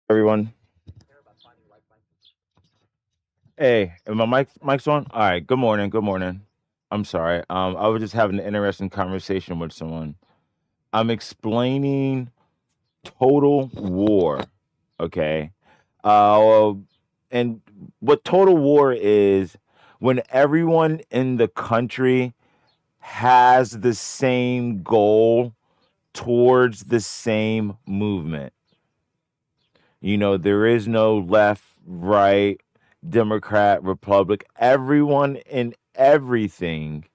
Everyone. Hey, my mic's on? All right. Good morning. Good morning. I'm sorry. I was just having an interesting conversation with someone. I'm explaining total war. Okay. Uh, and what total war is when everyone in the country has the same goal towards the same movement. There is no left, right, Democrat, Republic. Everyone and everything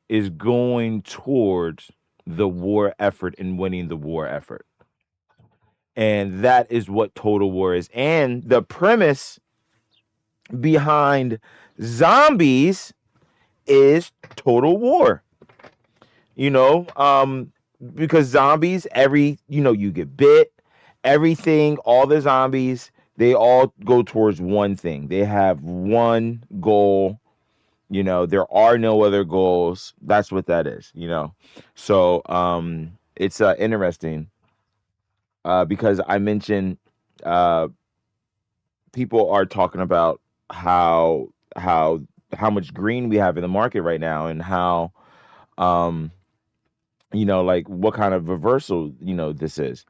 is going towards the war effort and winning the war effort. And that is what total war is. And the premise behind zombies is total war. You know, um, because zombies, you get bit, everything, all the zombies, they all go towards one thing. They have one goal. There are no other goals. That's what that is. So it's interesting because I mentioned uh, people are talking about how how how much green we have in the market right now and how um like what kind of reversal this is.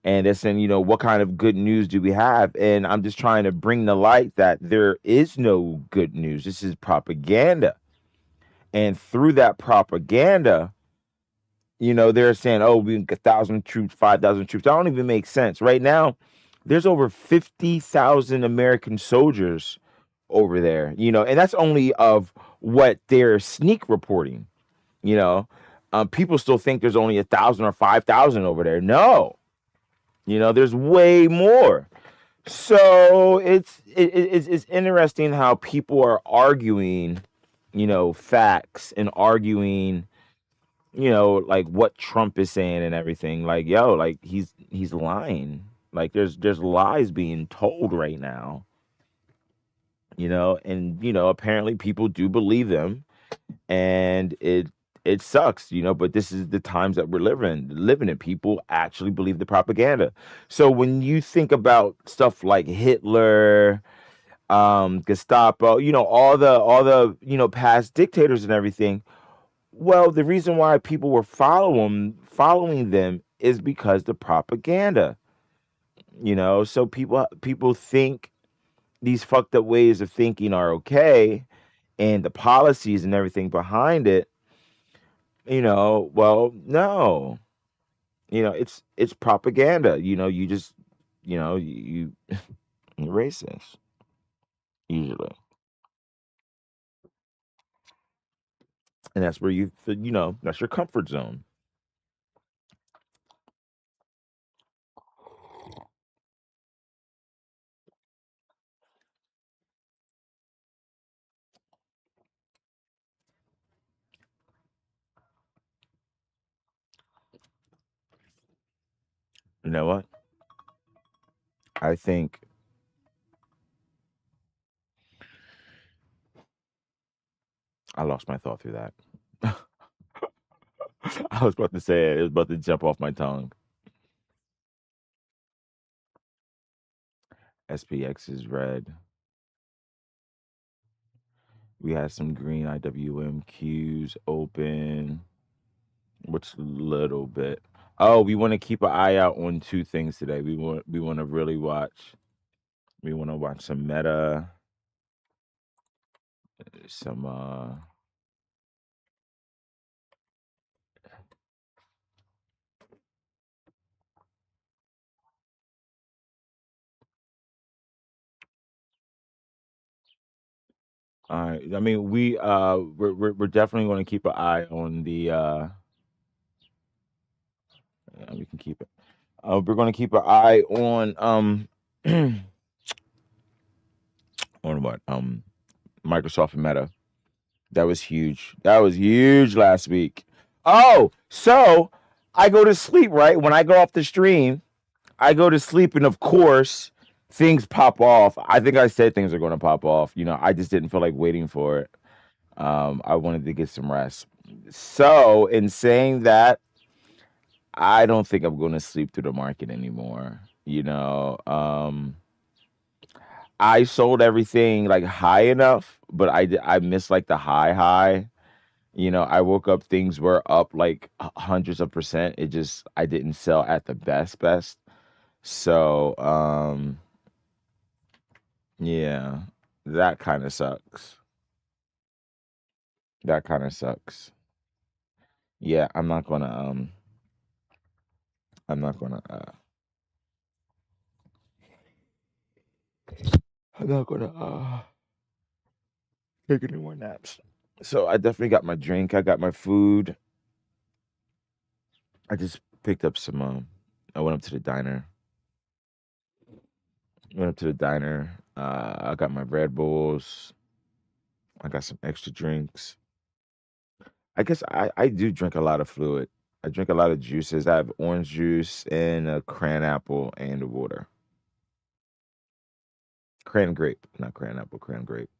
And it's saying, what kind of good news do we have? And I'm just trying to bring to light that there is no good news. This is propaganda. And through that propaganda, they're saying, oh, we can get 1,000 troops, 5,000 troops. That don't even make sense. Right now, there's over 50,000 American soldiers over there, and that's only of what they're sneak reporting, you know. People still think there's only 1,000 or 5,000 over there. No, there's way more. So it's interesting how people are arguing, facts and arguing, like what Trump is saying and everything. Like, yo, like he's lying. Like there's lies being told right now, and apparently people do believe them, and it sucks, but this is the times that we're living in. People actually believe the propaganda. So when you think about stuff like Hitler, Gestapo, all the past dictators and everything, well, the reason why people were following them is because the propaganda. So people think these fucked up ways of thinking are okay, and the policies and everything behind it, well, no. It's propaganda. You just, you're racist usually, and that's where that's your comfort zone. You know what? I think I lost my thought through that. I was about to say it. It was about to jump off my tongue. SPX is red. We had some green IWMQs open, which little bit. Oh, we want to keep an eye out on two things today. We want to really watch. We want to watch some meta, some all right. I mean, we're definitely going to keep an eye on the. Yeah, we can keep it. We're going to keep an eye on on what Microsoft and Meta. That was huge. That was huge last week. Oh, so I go to sleep, right? When I go off the stream, I go to sleep, and of course, things pop off. I think I said things are going to pop off. I just didn't feel like waiting for it. I wanted to get some rest. So, in saying that, I don't think I'm going to sleep through the market anymore. You know, I sold everything like high enough, but I missed like the high. You know, I woke up, things were up like hundreds of percent. It just I didn't sell at the best. So, yeah, that kind of sucks. That kind of sucks. Yeah, I'm not gonna I'm not gonna take any more naps. So I definitely got my drink, I got my food. I just picked up some I went up to the diner. Went up to the diner. I got my Red Bulls. I got some extra drinks. I guess I do drink a lot of fluid. I drink a lot of juices. I have orange juice and a cran apple and water. Cran grape, not cran apple, cran grape.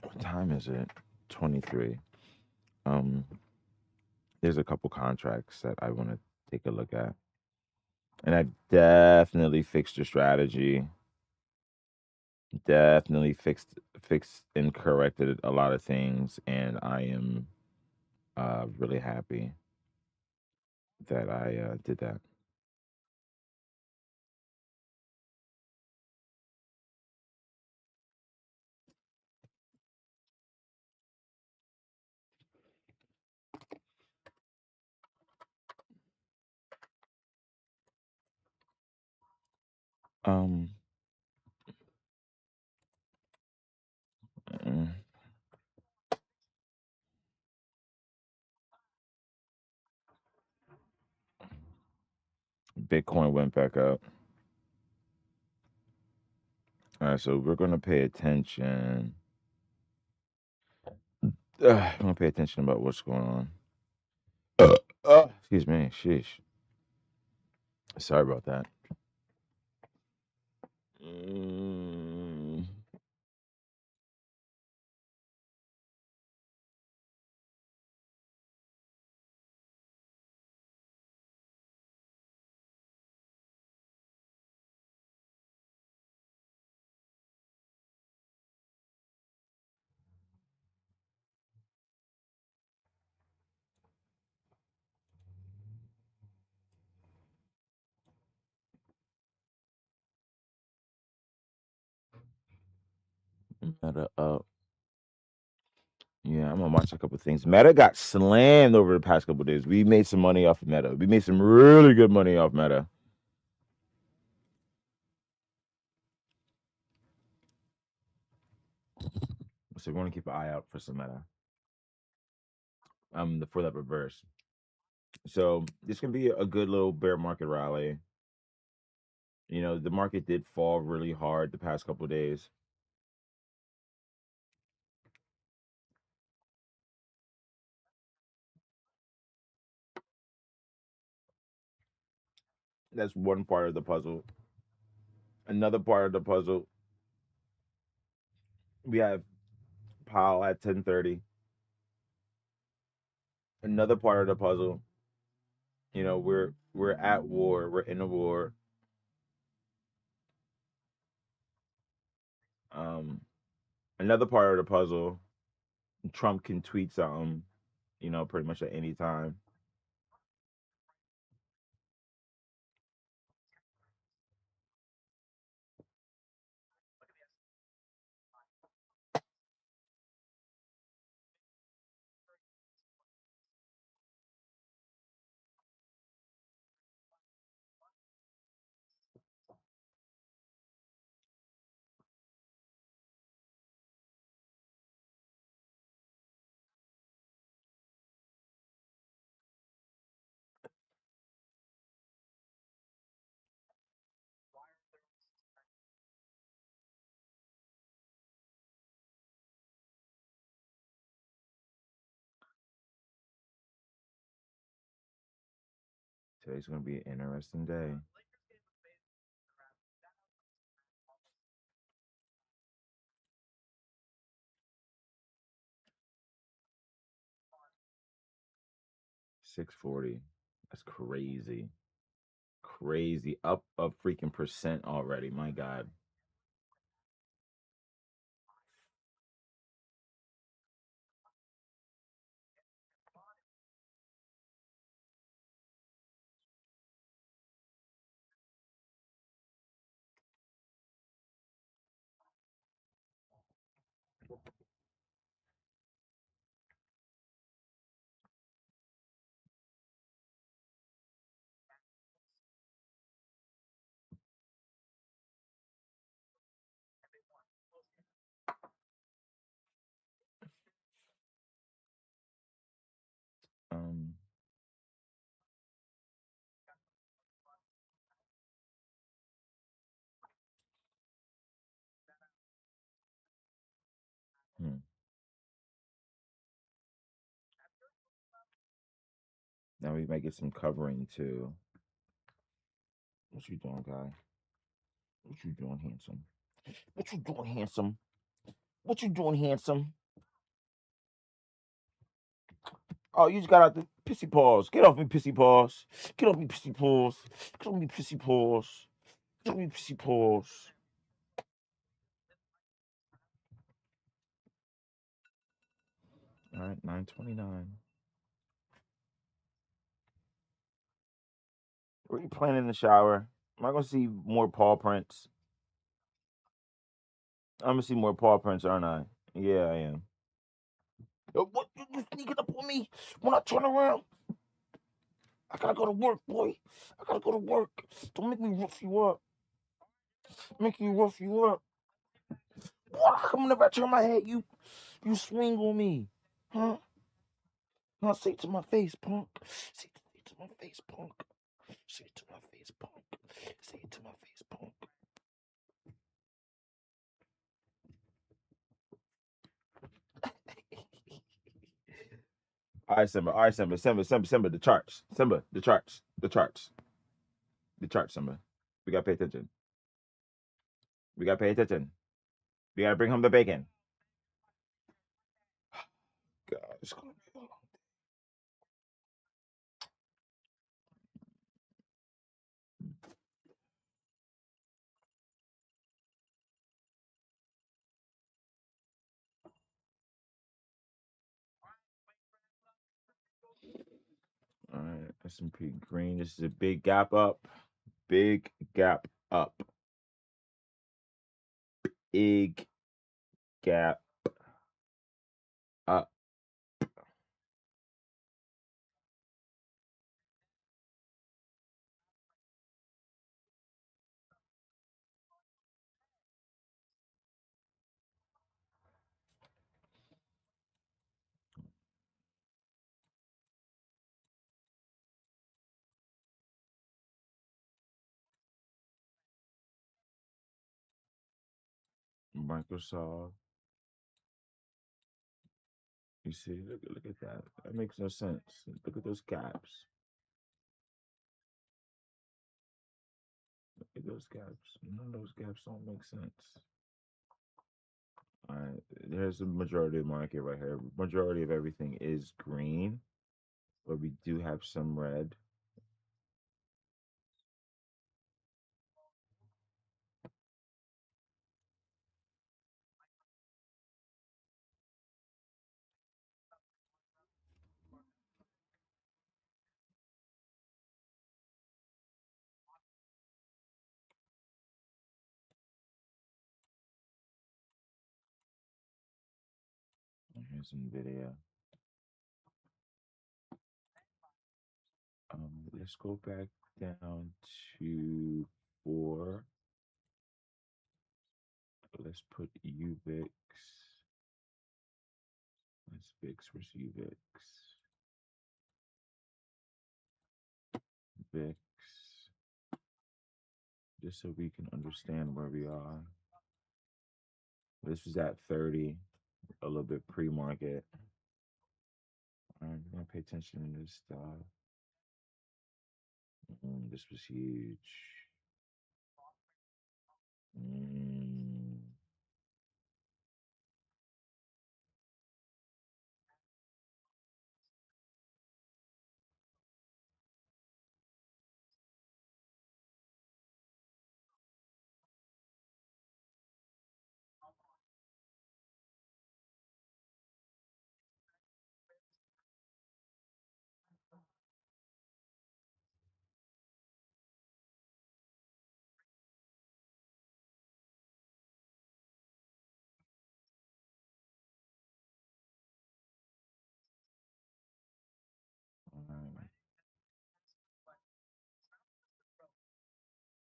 What time is it? 23. Um, there's a couple contracts that I want to take a look at. And I've definitely fixed the strategy. Definitely fixed and corrected a lot of things, and I am really happy that I did that. Um, mm, Bitcoin went back up. All right, so we're gonna pay attention. We're gonna pay attention about what's going on. Excuse me. Sheesh. Sorry about that. Mm, Meta up. Yeah, I'm gonna watch a couple things. Meta got slammed over the past couple days. We made some money off of Meta. We made some really good money off Meta. So we want to keep an eye out for some Meta. For that reverse. So this can be a good little bear market rally. You know, the market did fall really hard the past couple days. That's one part of the puzzle. Another part of the puzzle, we have Powell at 10:30. Another part of the puzzle, you know, we're at war. We're in a war. Um, Another part of the puzzle. Trump can tweet something, pretty much at any time. Today's gonna be an interesting day. 640. That's crazy. Crazy. Up a freaking percent already. My God. Um, hmm. Now we might get some covering too. What you doing, guy? What you doing, handsome? What you doing, handsome? What you doing, handsome? Oh, you just got out the pissy paws. Get off me, pissy paws. Get off me, pissy paws. Get off me, pissy paws. Get off me, pissy paws. All right, 9:29. What are you playing in the shower? Am I gonna see more paw prints? I'm gonna see more paw prints, aren't I? Yeah, I am. What? You sneaking up on me when I turn around? I gotta go to work, boy. I gotta go to work. Don't make me rough you up. Make me rough you up. What? How come whenever I turn my head, you swing on me? Huh? Now say it to my face, punk. Say it to my face, punk. Say it to my face, punk. Say it to my face, punk. All right, Simba. All right, Simba. Simba. The charts. Simba. The charts. The charts. The charts, Simba. We gotta pay attention. We gotta pay attention. We gotta bring home the bacon. God, it's gonna be a long. All right, S&P green. This is a big gap up. Big gap up. Big gap up. Microsoft. You see, look at that. That makes no sense. Look at those gaps. Look at those gaps. None of those gaps don't make sense. All right, there's the majority of the market right here. Majority of everything is green, but we do have some red. This NVIDIA. Let's go back down to 4. Let's put UVIX. Let's VIX versus UVIX. VIX. Just so we can understand where we are. This was at 30, a little bit pre-market. I'm gonna pay attention to this stuff. This was huge.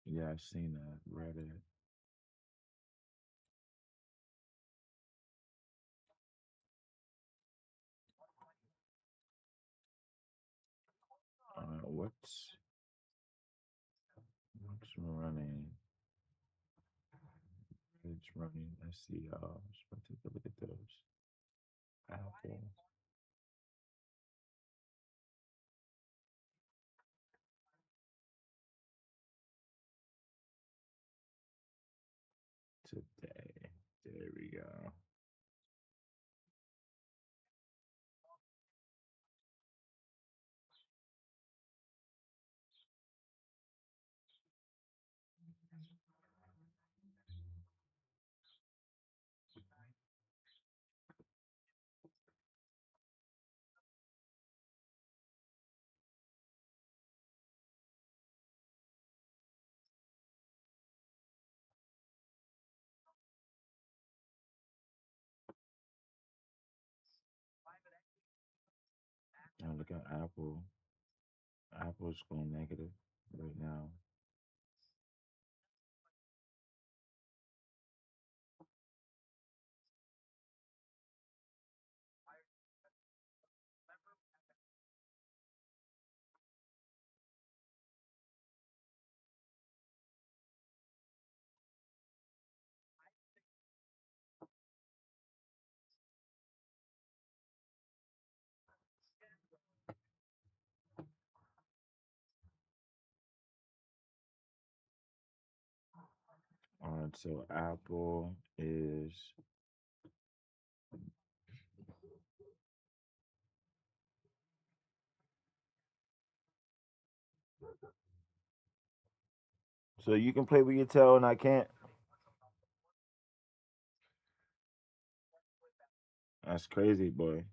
Yeah, I've seen that. Read it. What's running? It's running. I see. Let's take a look at those. Apple. Today. There we go. Now look at Apple. Apple's going negative right now. All right, so Apple is so you can play with your tail and I can't. That's crazy, boy.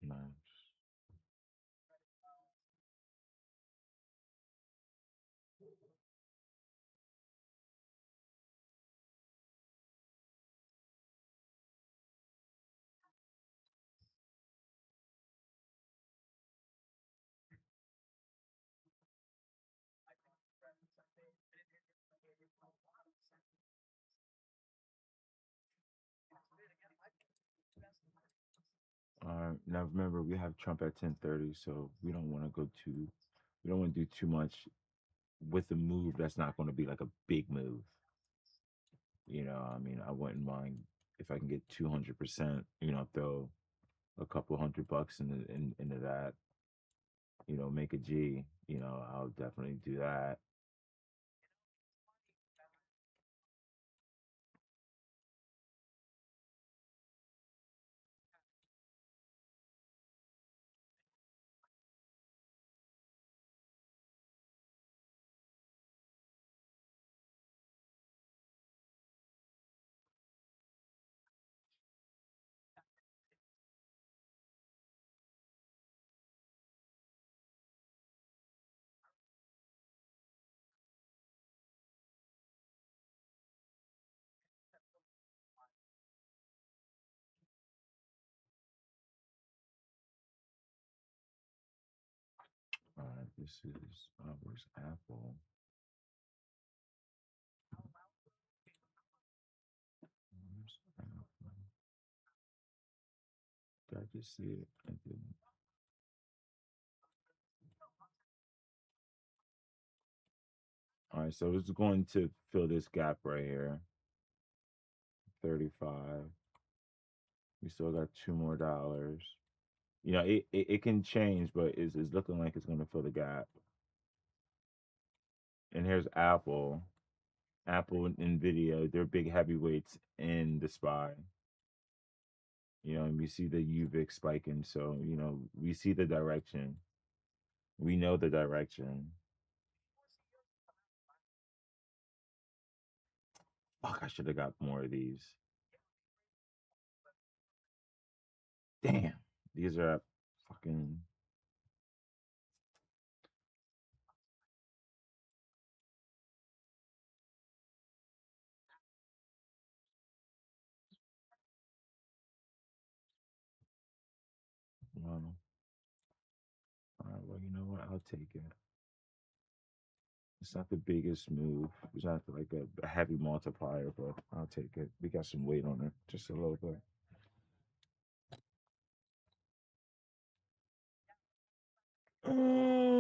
Nice. Now remember we have Trump at 10:30, so we don't want to go too. We don't want to do too much with a move that's not going to be like a big move. I mean, I wouldn't mind if I can get 200%. Throw a couple $100 into that. Make a G. I'll definitely do that. All right, this is where's Apple? Where's Apple? Did I just see it? I didn't. All right, so it's going to fill this gap right here. 35. We still got two more dollars. It can change, but it's looking like it's going to fill the gap. And here's Apple. Apple and Nvidia, they're big heavyweights in the SPY. And we see the UVIX spiking. So, we see the direction. We know the direction. Fuck, I should have got more of these. Damn. These are at fucking. Well, all right, well, you know what? I'll take it. It's not the biggest move. It's not like a heavy multiplier, but I'll take it. We got some weight on it, just a little bit. Mm.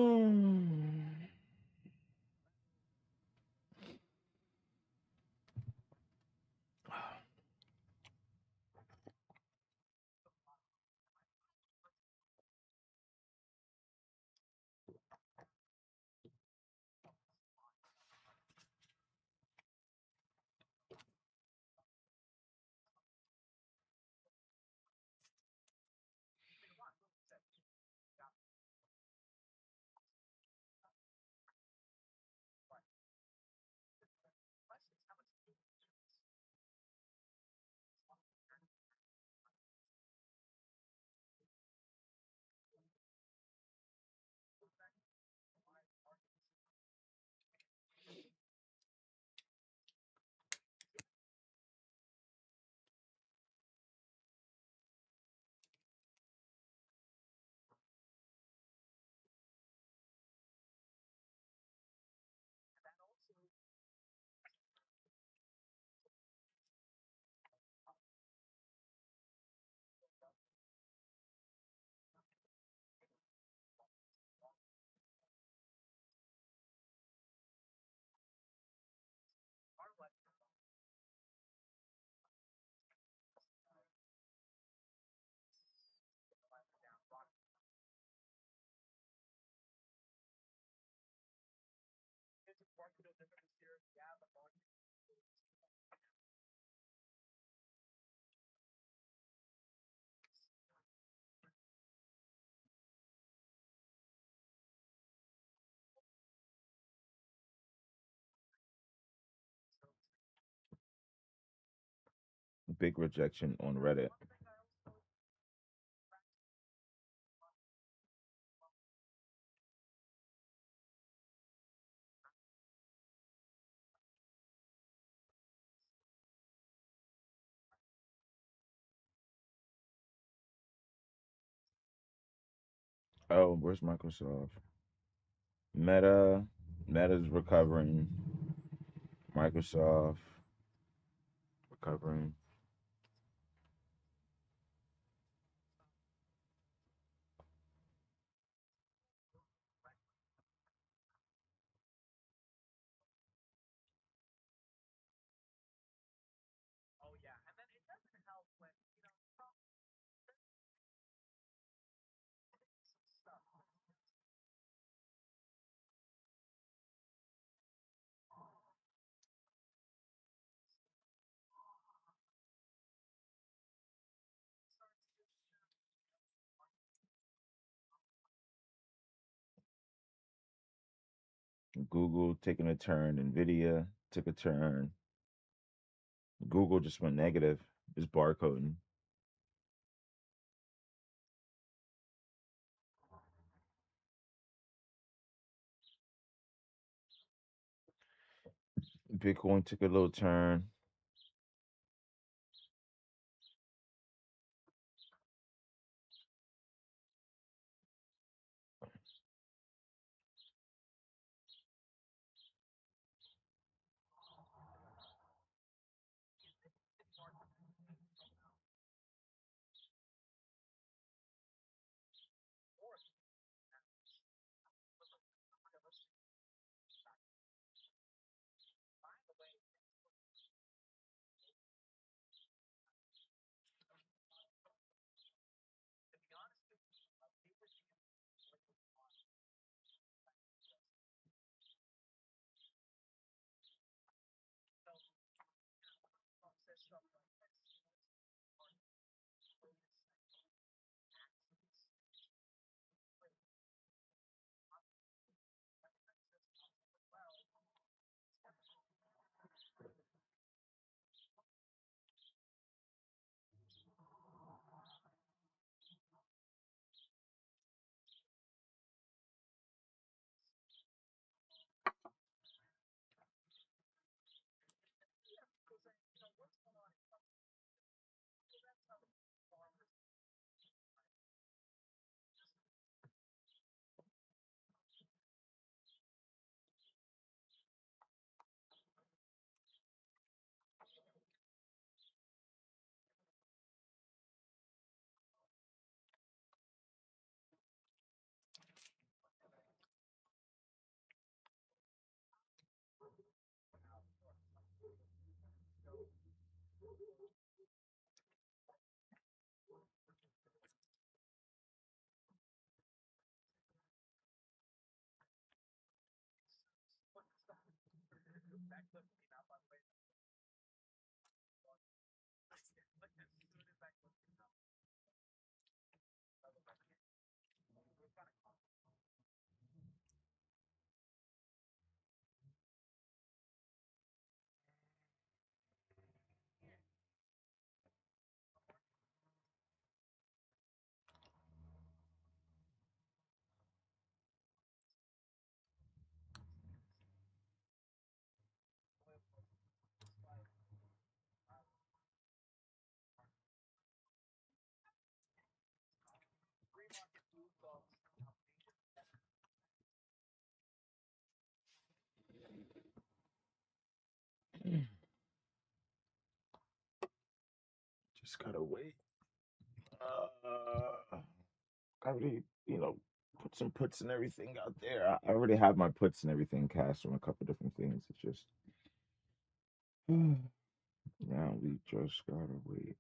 big rejection on Reddit. Oh, where's Microsoft? Meta. Meta's recovering. Microsoft recovering. Google taking a turn. Nvidia took a turn. Google just went negative. It's barcoding. Bitcoin took a little turn. Just gotta wait. I already, put some puts and everything out there. I already have my puts and everything cast on a couple different things. It's just now we just gotta wait.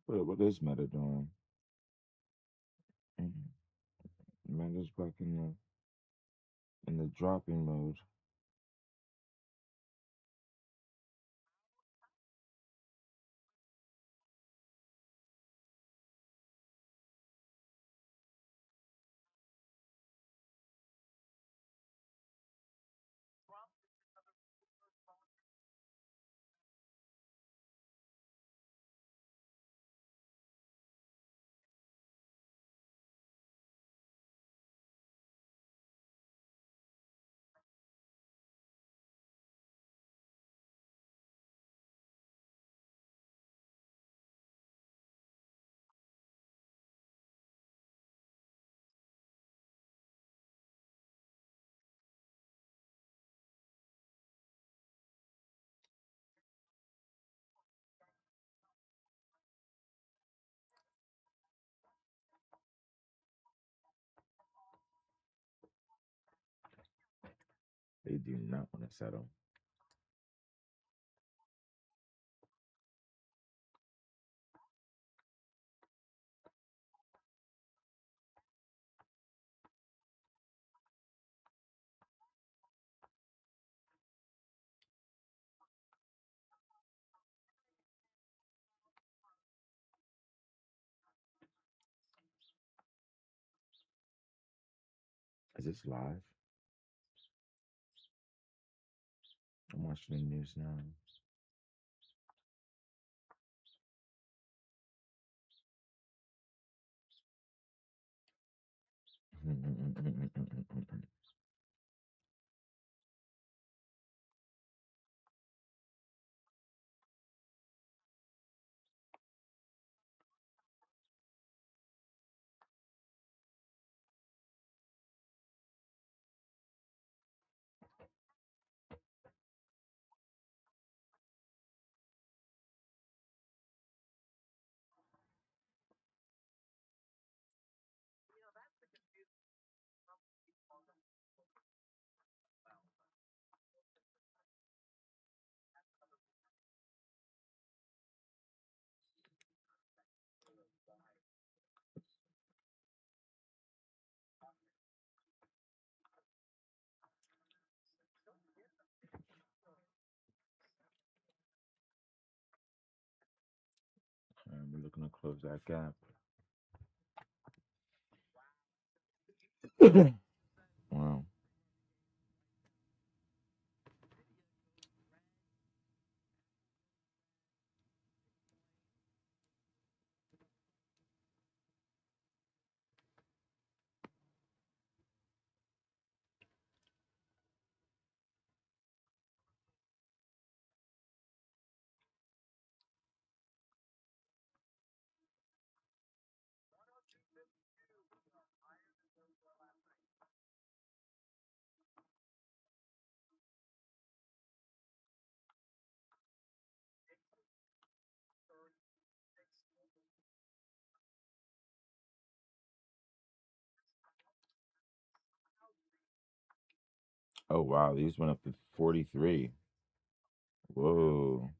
What is Meta doing? Mhm. Meta's back in the dropping mode. They do not want to settle. Is this live? I'm watching the news now. to close that gap. Wow. Oh wow, these went up to 43. Whoa.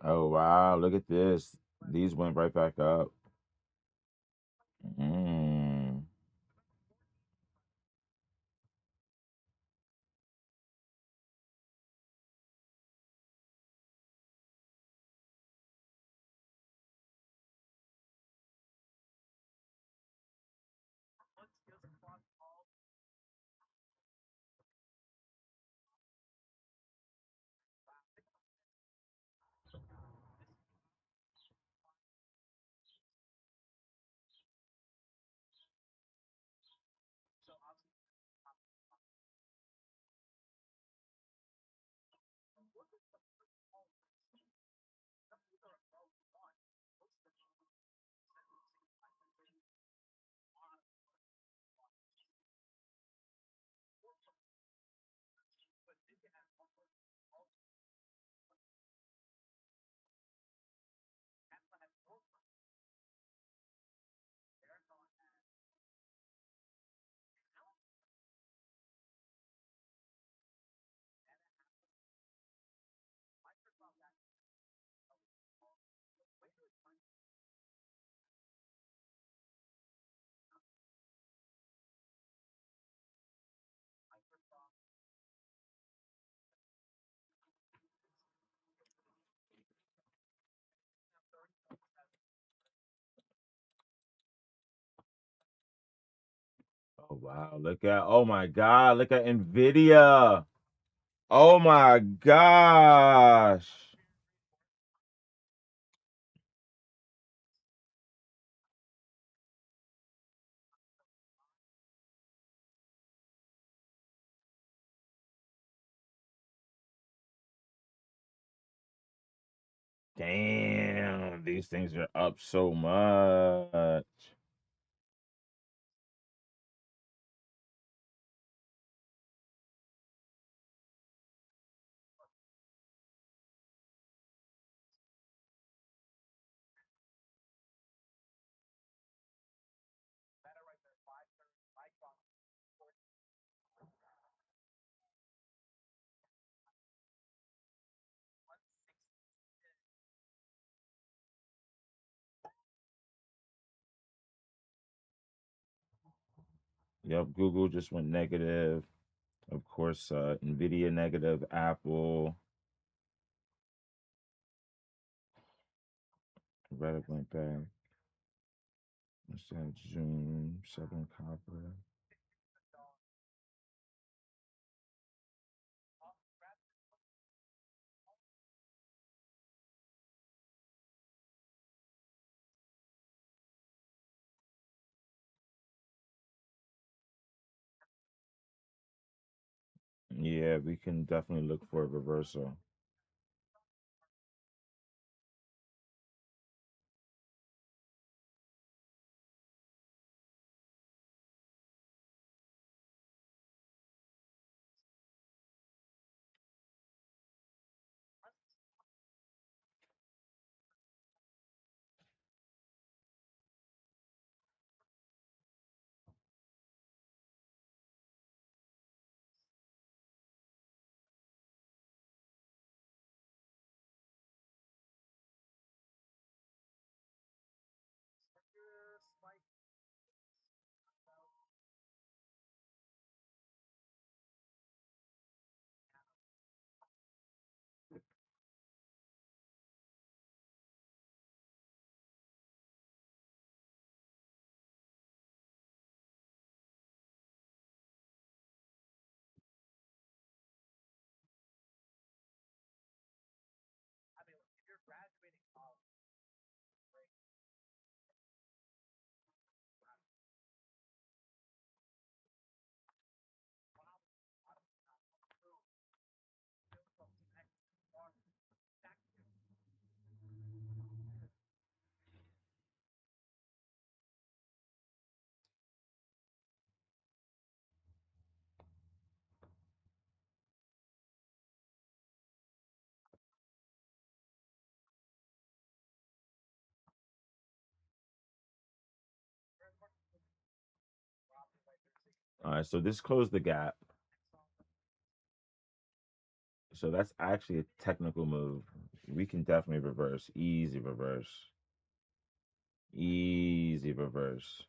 Oh wow, look at this. These went right back up. Mm. Oh wow, look at oh my god, look at Nvidia. Oh my gosh. Damn, these things are up so much. Yep, Google just went negative. Of course, Nvidia negative, Apple, Reddit went back. What's that? Zoom, Southern Copper. Yeah, we can definitely look for a reversal. All right, so this closed the gap. So that's actually a technical move. We can definitely reverse. Easy reverse. Easy reverse.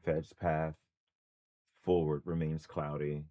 Fed's path forward remains cloudy.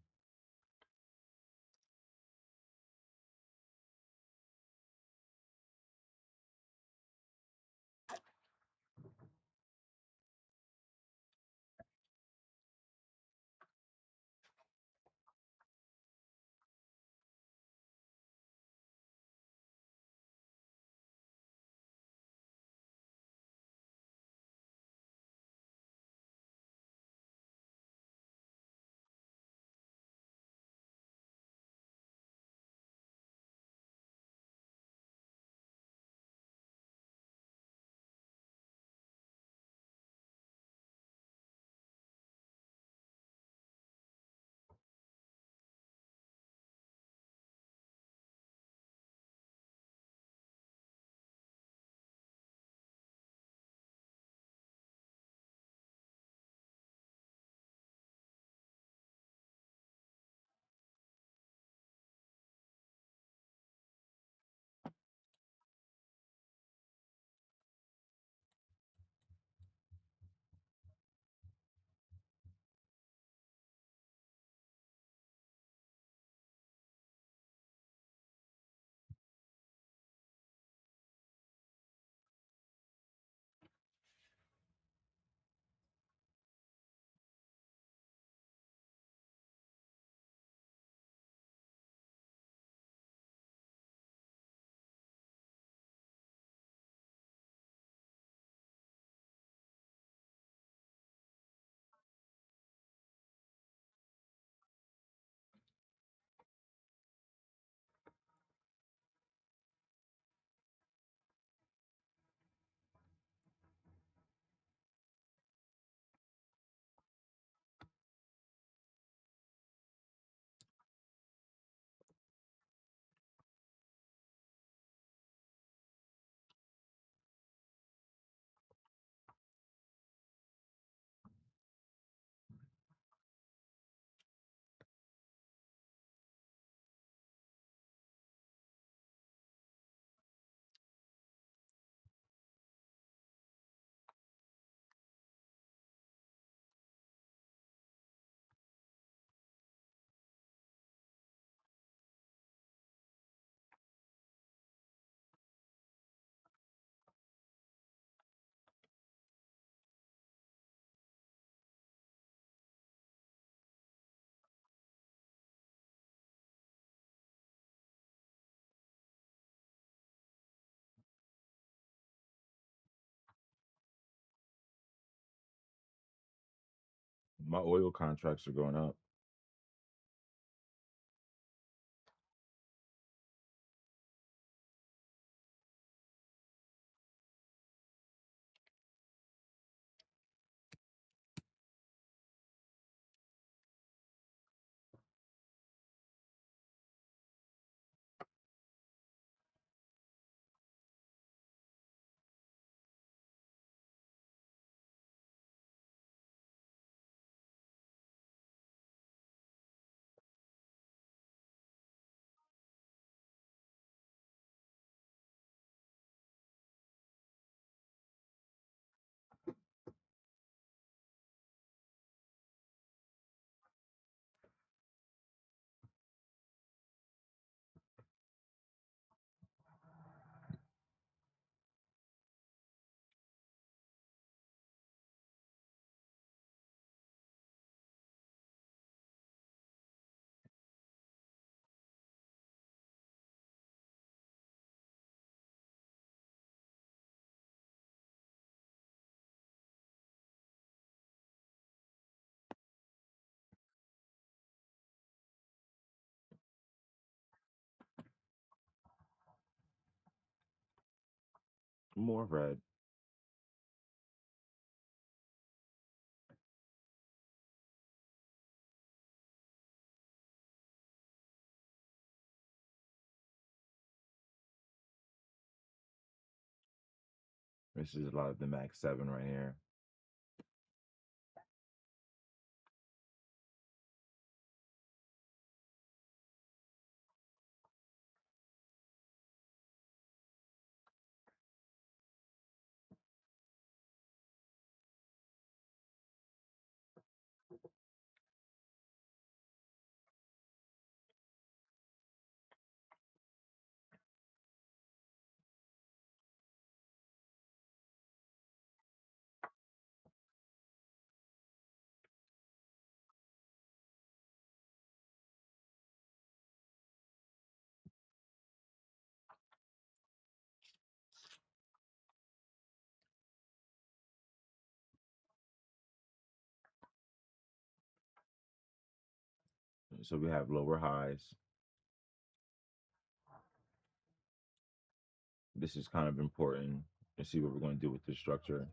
My oil contracts are going up. More red. This is a lot of the max 7 right here. So we have lower highs. This is kind of important to see what we're going to do with this structure.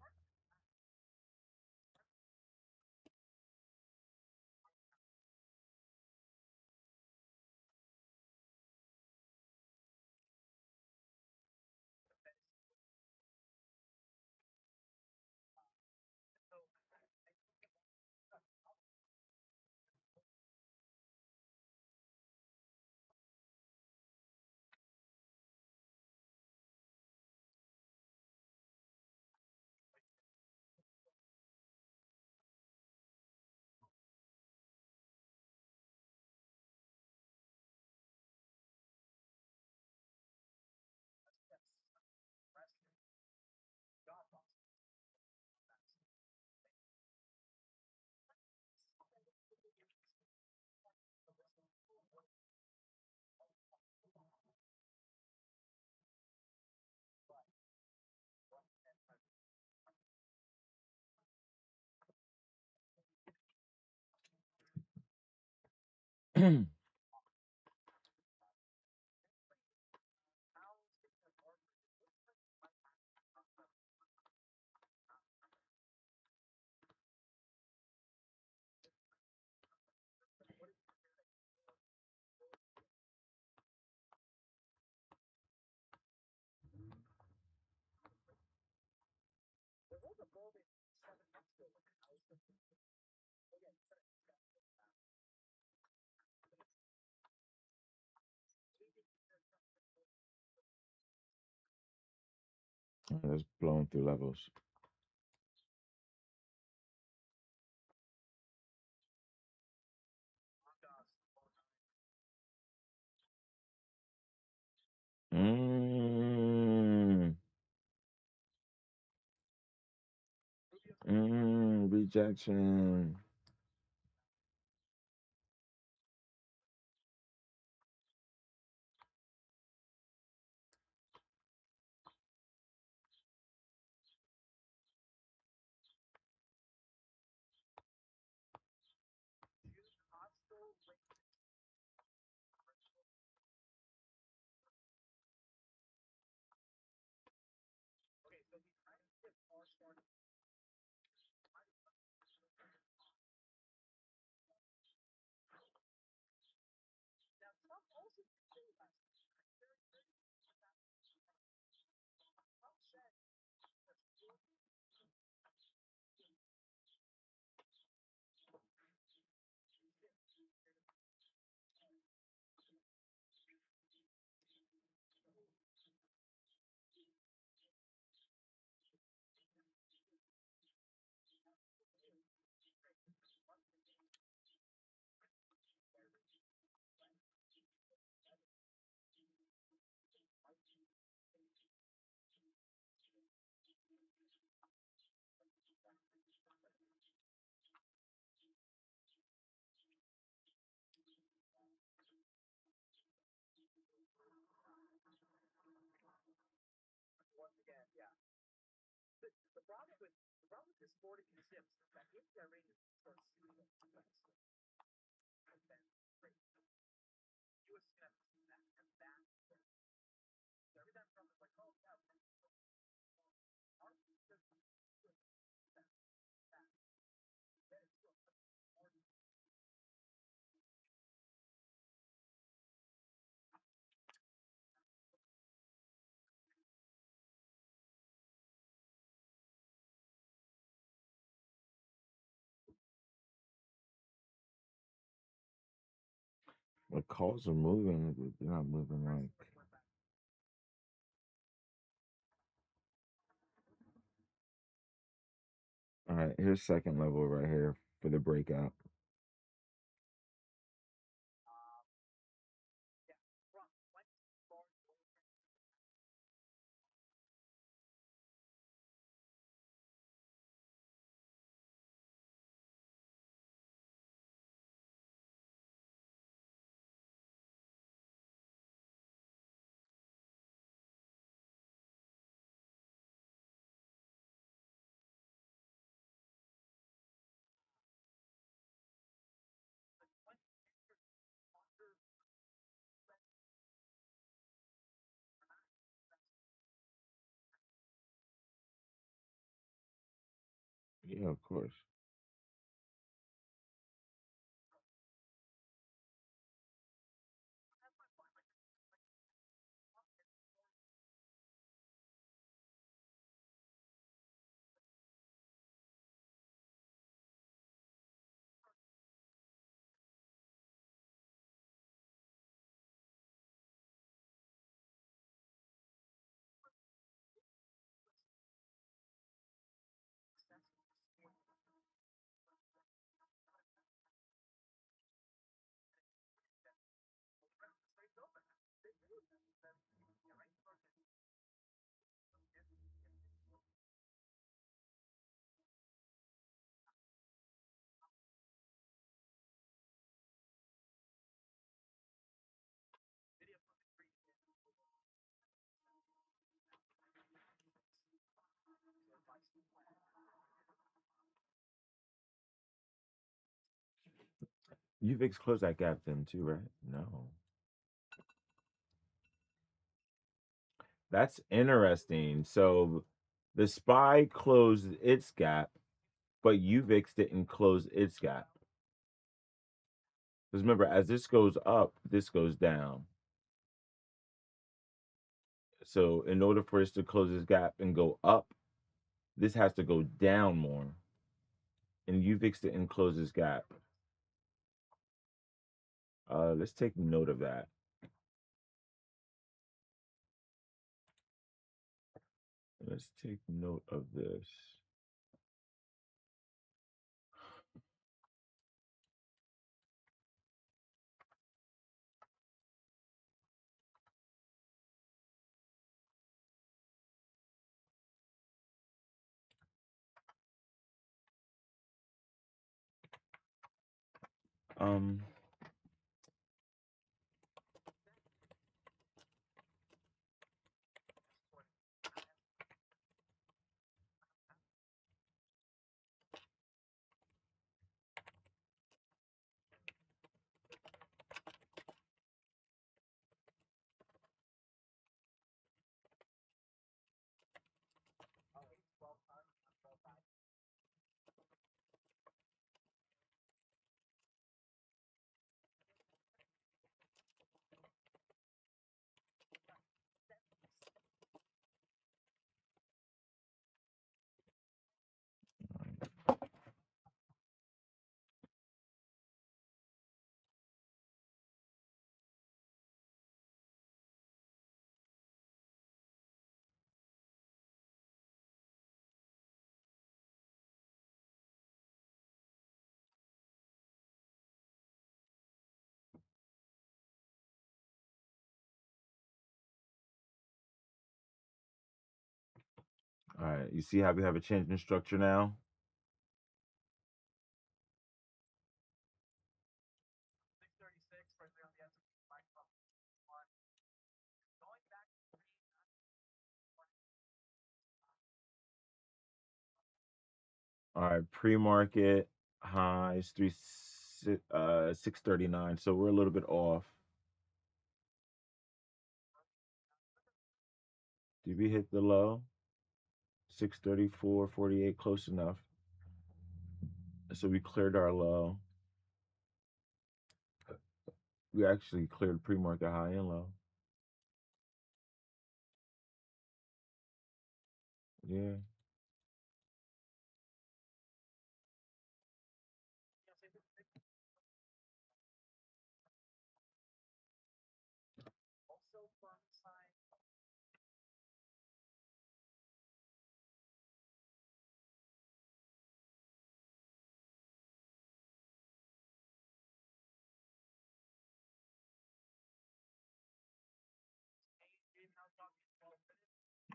That's blowing through levels. Rejection. The calls are moving, they're not moving like. All right, here's second level right here for the breakout. Yeah, of course. You VIX closed that gap then too, right? No. That's interesting. So the SPY closed its gap, but UVIX didn't close its gap. Because remember, as this goes up, this goes down. So in order for us to close this gap and go up, this has to go down more. And UVIX didn't close this gap. Let's take note of that. Let's take note of this. Um, all right, you see how we have a change in structure now? All right, pre-market highs 639. So we're a little bit off. Did we hit the low? 634.48, close enough. So we cleared our low. We actually cleared pre-market high and low. Yeah.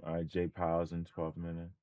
All right, J Powell's in 12 minutes.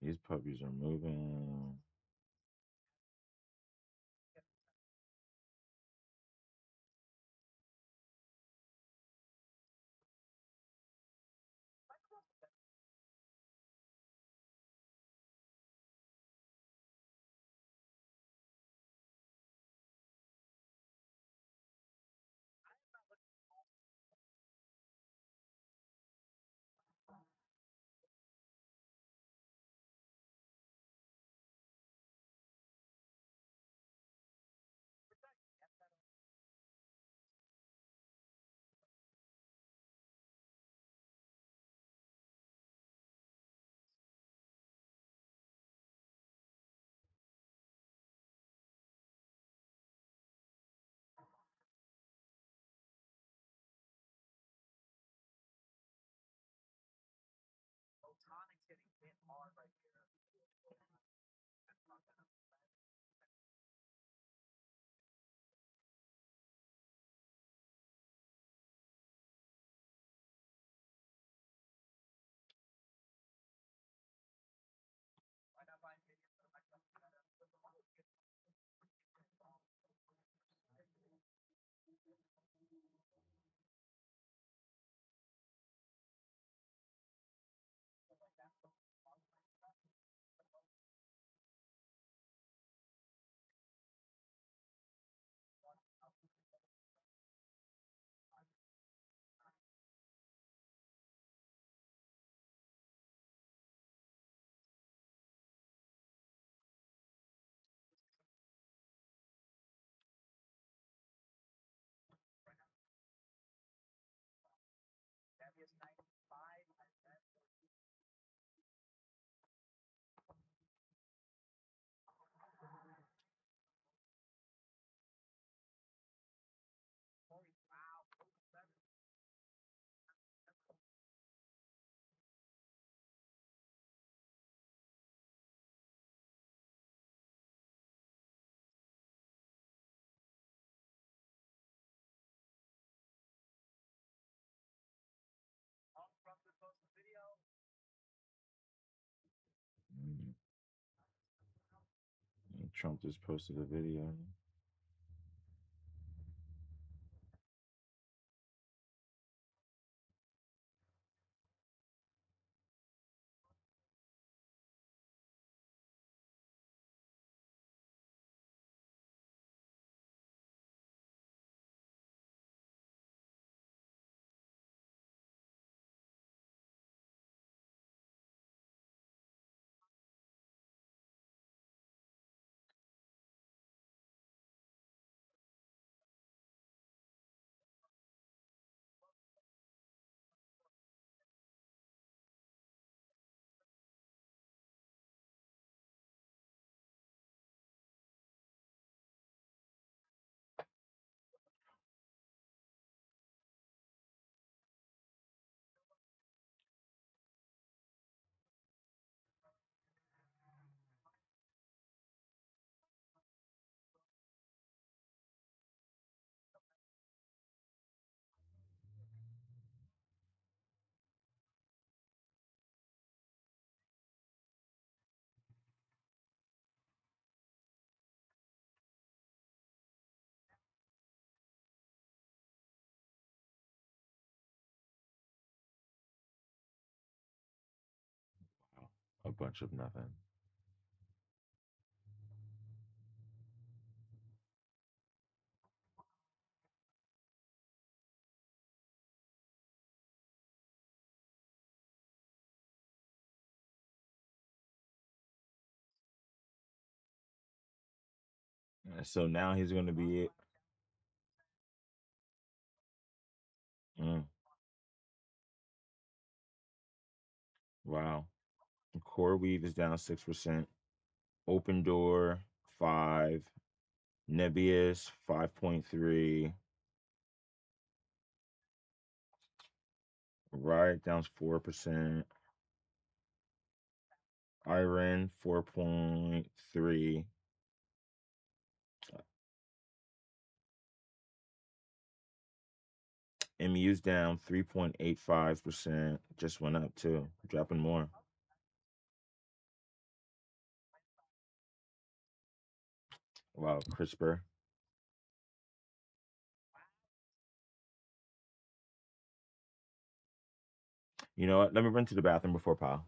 These puppies are moving. Mm. Trump just posted a video. A bunch of nothing. So now he's going to be. Mm, wow. Core weave is down 6%. Open door 5. Nebius 5.3. Right down 4%. Iron 4.3. MU's down 3.85%. Just went up too, dropping more. Wow, CRISPR. You know what? Let me run to the bathroom before Pal.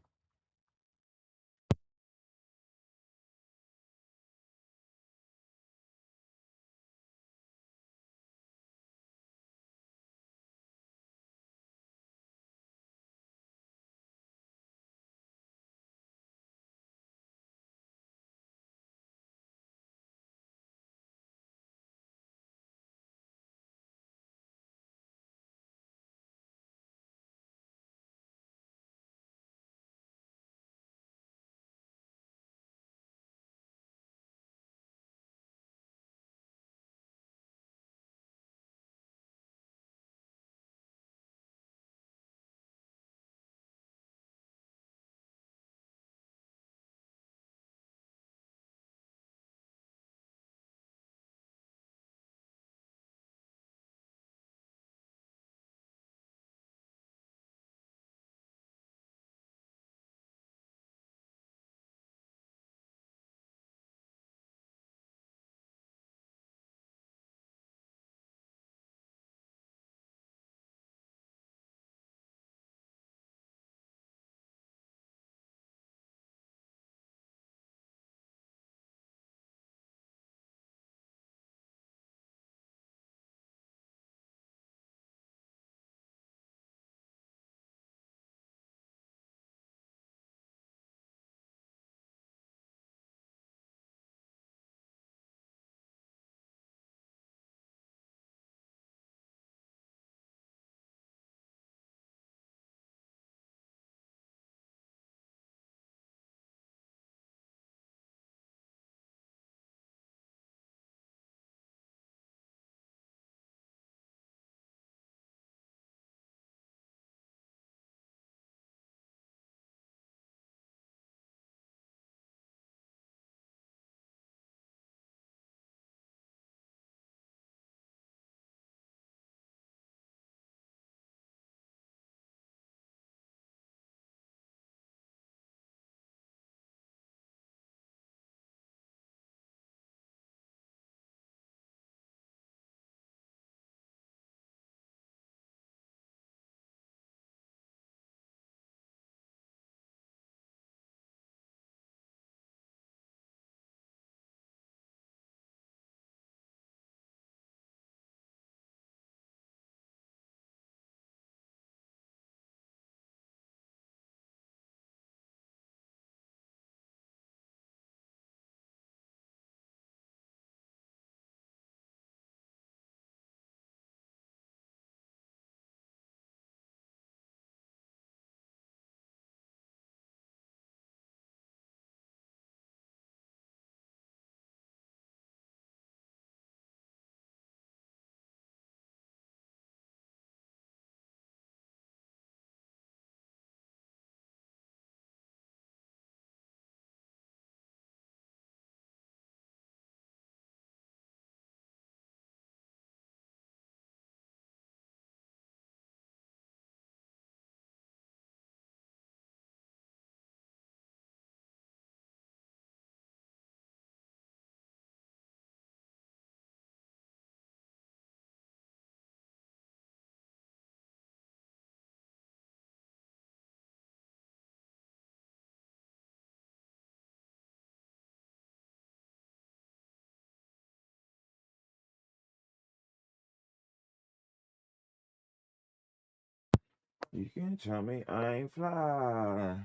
You can't tell me I ain't fly.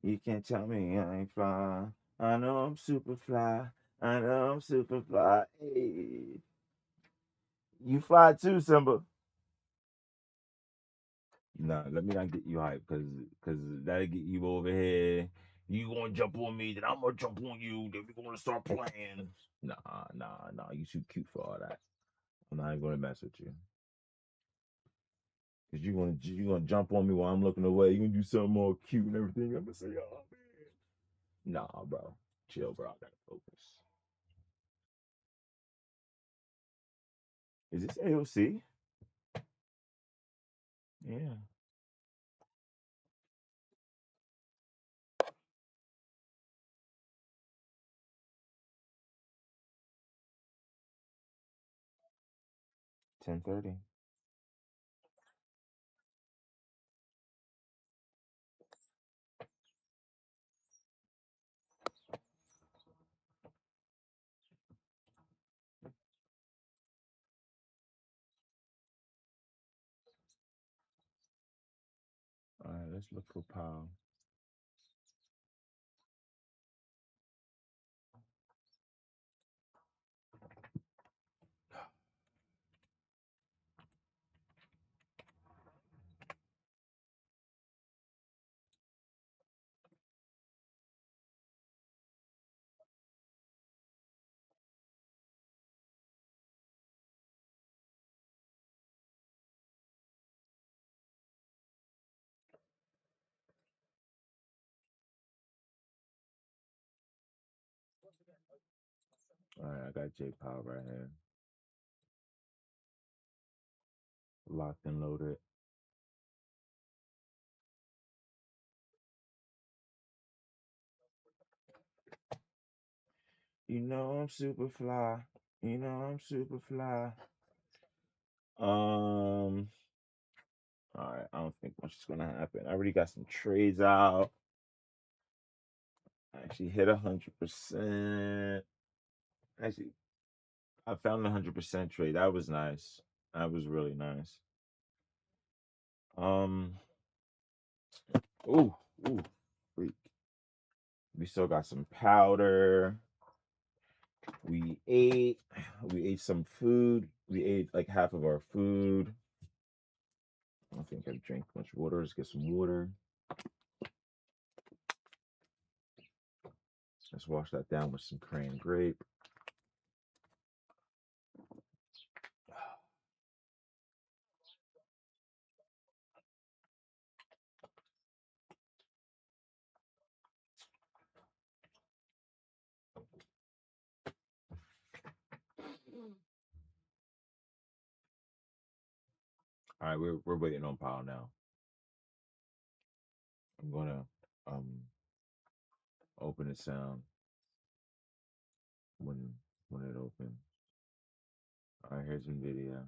You can't tell me I ain't fly. I know I'm super fly. I know I'm super fly. Hey. You fly too, Simba. Nah, let me not get you hyped, cause that'll get you over here. You gonna jump on me, then I'm gonna jump on you, then we gonna start playing. Nah. You too cute for all that. I'm not even gonna mess with you. Cause you gonna jump on me while I'm looking away. You gonna do something more cute and everything. I'm gonna say, oh man. Nah, bro. Chill, bro. I gotta focus. Is this AOC? Yeah. 10:30. All right, let's look for Powell. All right, I got J Powell right here. Locked and loaded. You know I'm super fly. You know I'm super fly. All right, I don't think much is gonna happen. I already got some trades out. I actually hit 100%. Actually, I found 100% trade. That was nice. That was really nice. Um, ooh, ooh, freak. We still got some powder. We ate. We ate some food. We ate like half of our food. I don't think I've drank much water. Let's get some water. Let's wash that down with some cran grape. All right, we're waiting on Powell now. I'm gonna um open the sound when it opens. All right, here's NVIDIA.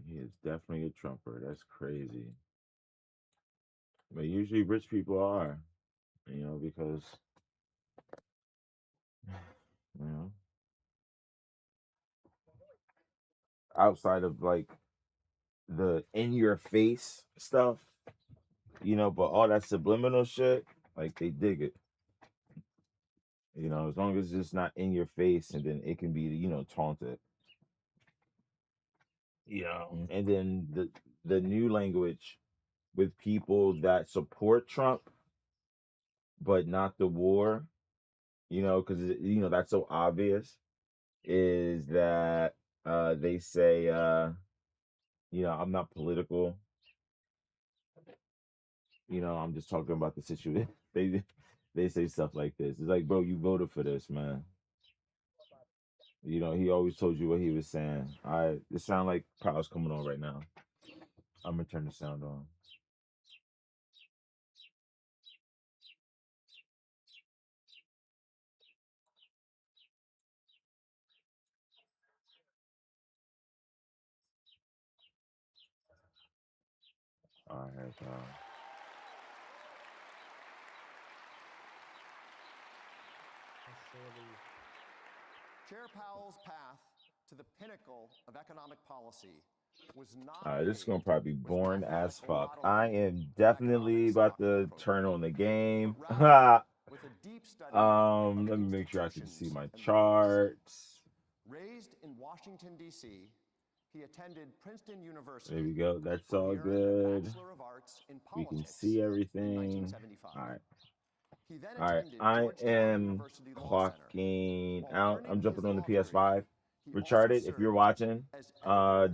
He is definitely a Trumper. That's crazy. But usually rich people are, because you know, outside of like the in your face stuff, but all that subliminal shit, like they dig it. As long as it's not in your face and then it can be, taunted. And then the new language with people that support Trump but not the war, because that's so obvious, is that they say I'm not political, I'm just talking about the situation. They say stuff like this. It's like, bro, you voted for this, man. He always told you what he was saying. It sound like Powell's coming on right now. I'm gonna turn the sound on. All right, Powell. Chair Powell's path to the pinnacle of economic policy was not All right, this is paved gonna probably be with boring definite as or fuck. modeled I am economic definitely about to stock turn approach, on the game. but rather with a deep study of Let the me make sure I can see institutions my and leaders. charts. Raised in Washington, D.C., he attended Princeton There University, we go. That's where he all earned a good. Bachelor of Arts in We can Politics see in everything. 1975. All right. He then All right. attended I Georgetown am University Law Center. clocking While out. I'm earning his jumping on the law degree, PS5. he also Recharted. If you're served watching, as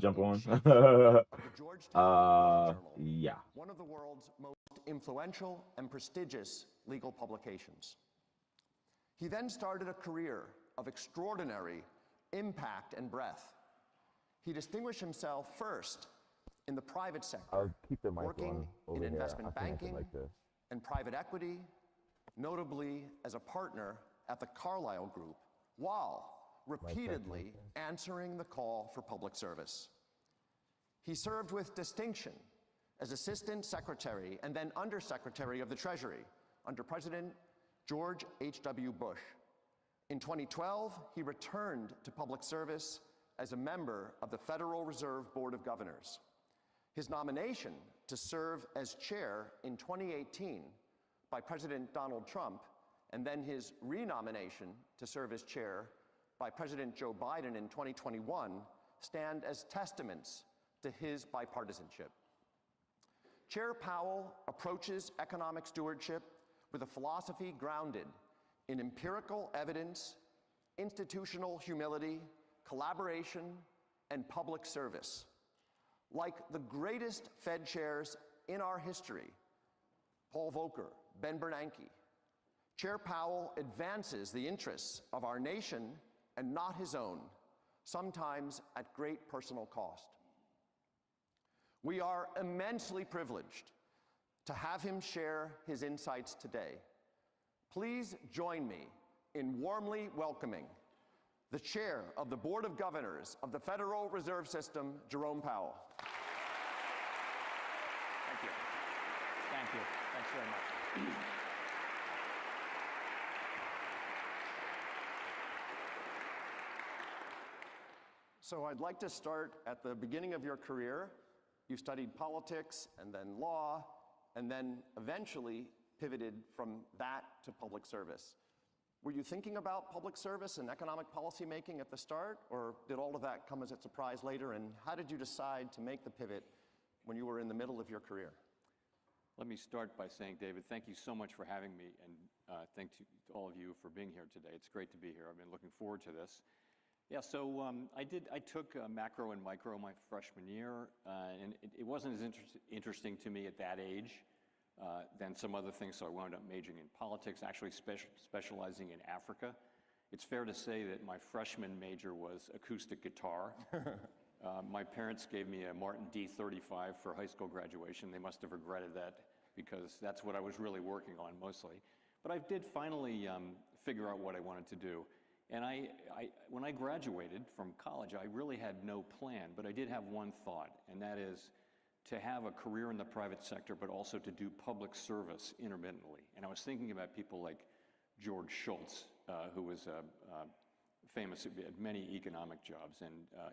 jump on. editor-in-chief of the Georgetown Law Journal, Yeah. one of the world's most influential and prestigious legal publications. He then started a career of extraordinary impact and breadth. He distinguished himself first in the private sector, I'll keep the mic working on over in here. investment I'll connect it banking like this. and private equity, notably as a partner at the Carlyle Group, while repeatedly answering the call for public service. He served with distinction as Assistant Secretary and then Undersecretary of the Treasury under President George H.W. Bush. In 2012, he returned to public service as a member of the Federal Reserve Board of Governors. His nomination to serve as chair in 2018 by President Donald Trump, and then his renomination to serve as chair by President Joe Biden in 2021, stand as testaments to his bipartisanship. Chair Powell approaches economic stewardship with a philosophy grounded in empirical evidence, institutional humility, collaboration, and public service. Like the greatest Fed chairs in our history, Paul Volcker, Ben Bernanke, Chair Powell advances the interests of our nation and not his own, sometimes at great personal cost. We are immensely privileged to have him share his insights today. Please join me in warmly welcoming the Chair of the Board of Governors of the Federal Reserve System, Jerome Powell. Thank you. Thank you. Thanks very much. So I'd like to start at the beginning of your career. You studied politics and then law, and then eventually pivoted from that to public service. Were you thinking about public service and economic policy making at the start, or did all of that come as a surprise later? And how did you decide to make the pivot when you were in the middle of your career? Let me start by saying, David, thank you so much for having me, and thank you to all of you for being here today. It's great to be here. I've been looking forward to this. Yeah, so I took macro and micro my freshman year, and it wasn't as interesting to me at that age than some other things, so I wound up majoring in politics, actually specializing in Africa. It's fair to say that my freshman major was acoustic guitar. My parents gave me a Martin D35 for high school graduation. They must have regretted that because that's what I was really working on mostly. But I did finally figure out what I wanted to do. And when I graduated from college, I really had no plan, but I did have one thought, and that is to have a career in the private sector, but also to do public service intermittently. And I was thinking about people like George Shultz, who was famous at many economic jobs,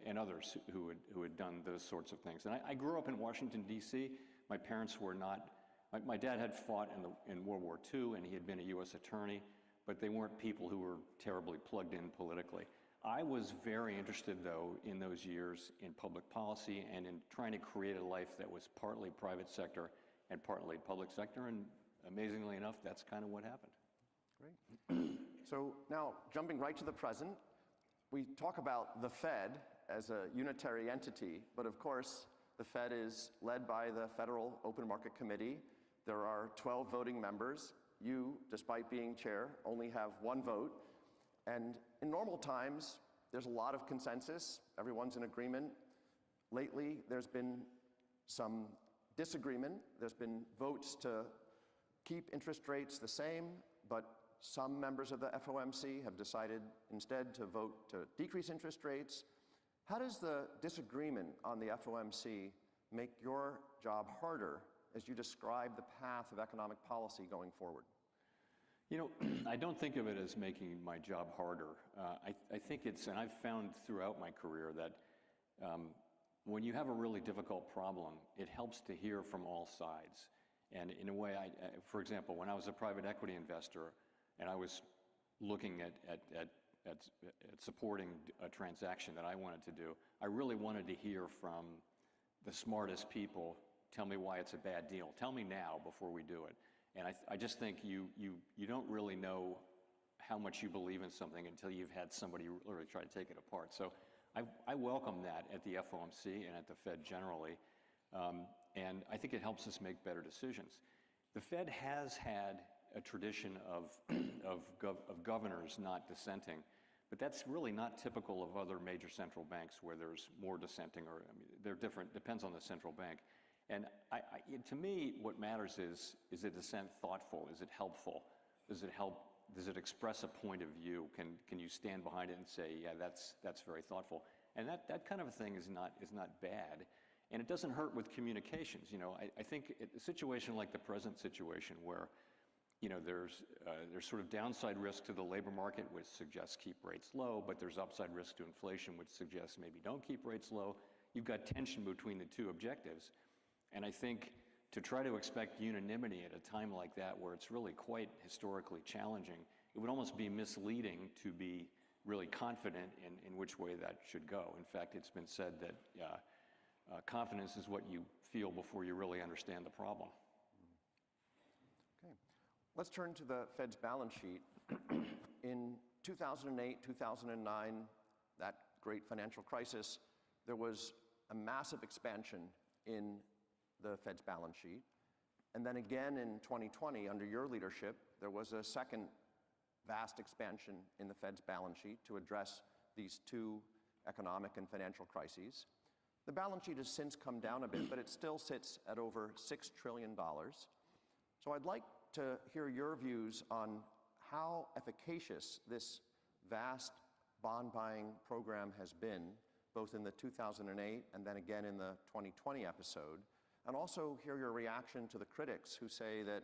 and others who had done those sorts of things. And I grew up in Washington, D.C. My parents were not, my dad had fought in World War II, and he had been a U.S. attorney, but they weren't people who were terribly plugged in politically. I was very interested, though, in those years in public policy and in trying to create a life that was partly private sector and partly public sector, and amazingly enough, that's kind of what happened. Great. So now, jumping right to the present, we talk about the Fed as a unitary entity, but of course, the Fed is led by the Federal Open Market Committee. There are 12 voting members. You, despite being chair, only have one vote. And in normal times, there's a lot of consensus. Everyone's in agreement. Lately, there's been some disagreement. There's been votes to keep interest rates the same, but some members of the FOMC have decided instead to vote to decrease interest rates. How does the disagreement on the FOMC make your job harder as you describe the path of economic policy going forward? You know, I don't think of it as making my job harder. I think it's, and I've found throughout my career that when you have a really difficult problem, it helps to hear from all sides. And in a way, for example, when I was a private equity investor and I was looking at supporting a transaction that I wanted to do, I really wanted to hear from the smartest people. Tell me why it's a bad deal. Tell me now before we do it. And I just think you don't really know how much you believe in something until you've had somebody really try to take it apart. So I welcome that at the FOMC and at the Fed generally, and I think it helps us make better decisions. The Fed has had a tradition of governors not dissenting, but that's really not typical of other major central banks where there's more dissenting, or I mean, they're different, depends on the central bank. And to me, what matters is a dissent thoughtful? Is it helpful? Does it help? Does it express a point of view? Can you stand behind it and say, yeah, that's very thoughtful? And that kind of a thing is not bad. And it doesn't hurt with communications. You know, I think a situation like the present situation where, you know, there's sort of downside risk to the labor market, which suggests keep rates low, but there's upside risk to inflation, which suggests maybe don't keep rates low. You've got tension between the two objectives. And I think to try to expect unanimity at a time like that, where it's really quite historically challenging, it would almost be misleading to be really confident in which way that should go. In fact, it's been said that confidence is what you feel before you really understand the problem. Okay. Let's turn to the Fed's balance sheet. In 2008, 2009, that great financial crisis, there was a massive expansion in the Fed's balance sheet. And then again in 2020, under your leadership, there was a second vast expansion in the Fed's balance sheet to address these two economic and financial crises. The balance sheet has since come down a bit, but it still sits at over $6 trillion. So I'd like to hear your views on how efficacious this vast bond buying program has been, both in the 2008 and then again in the 2020 episode, and also hear your reaction to the critics who say that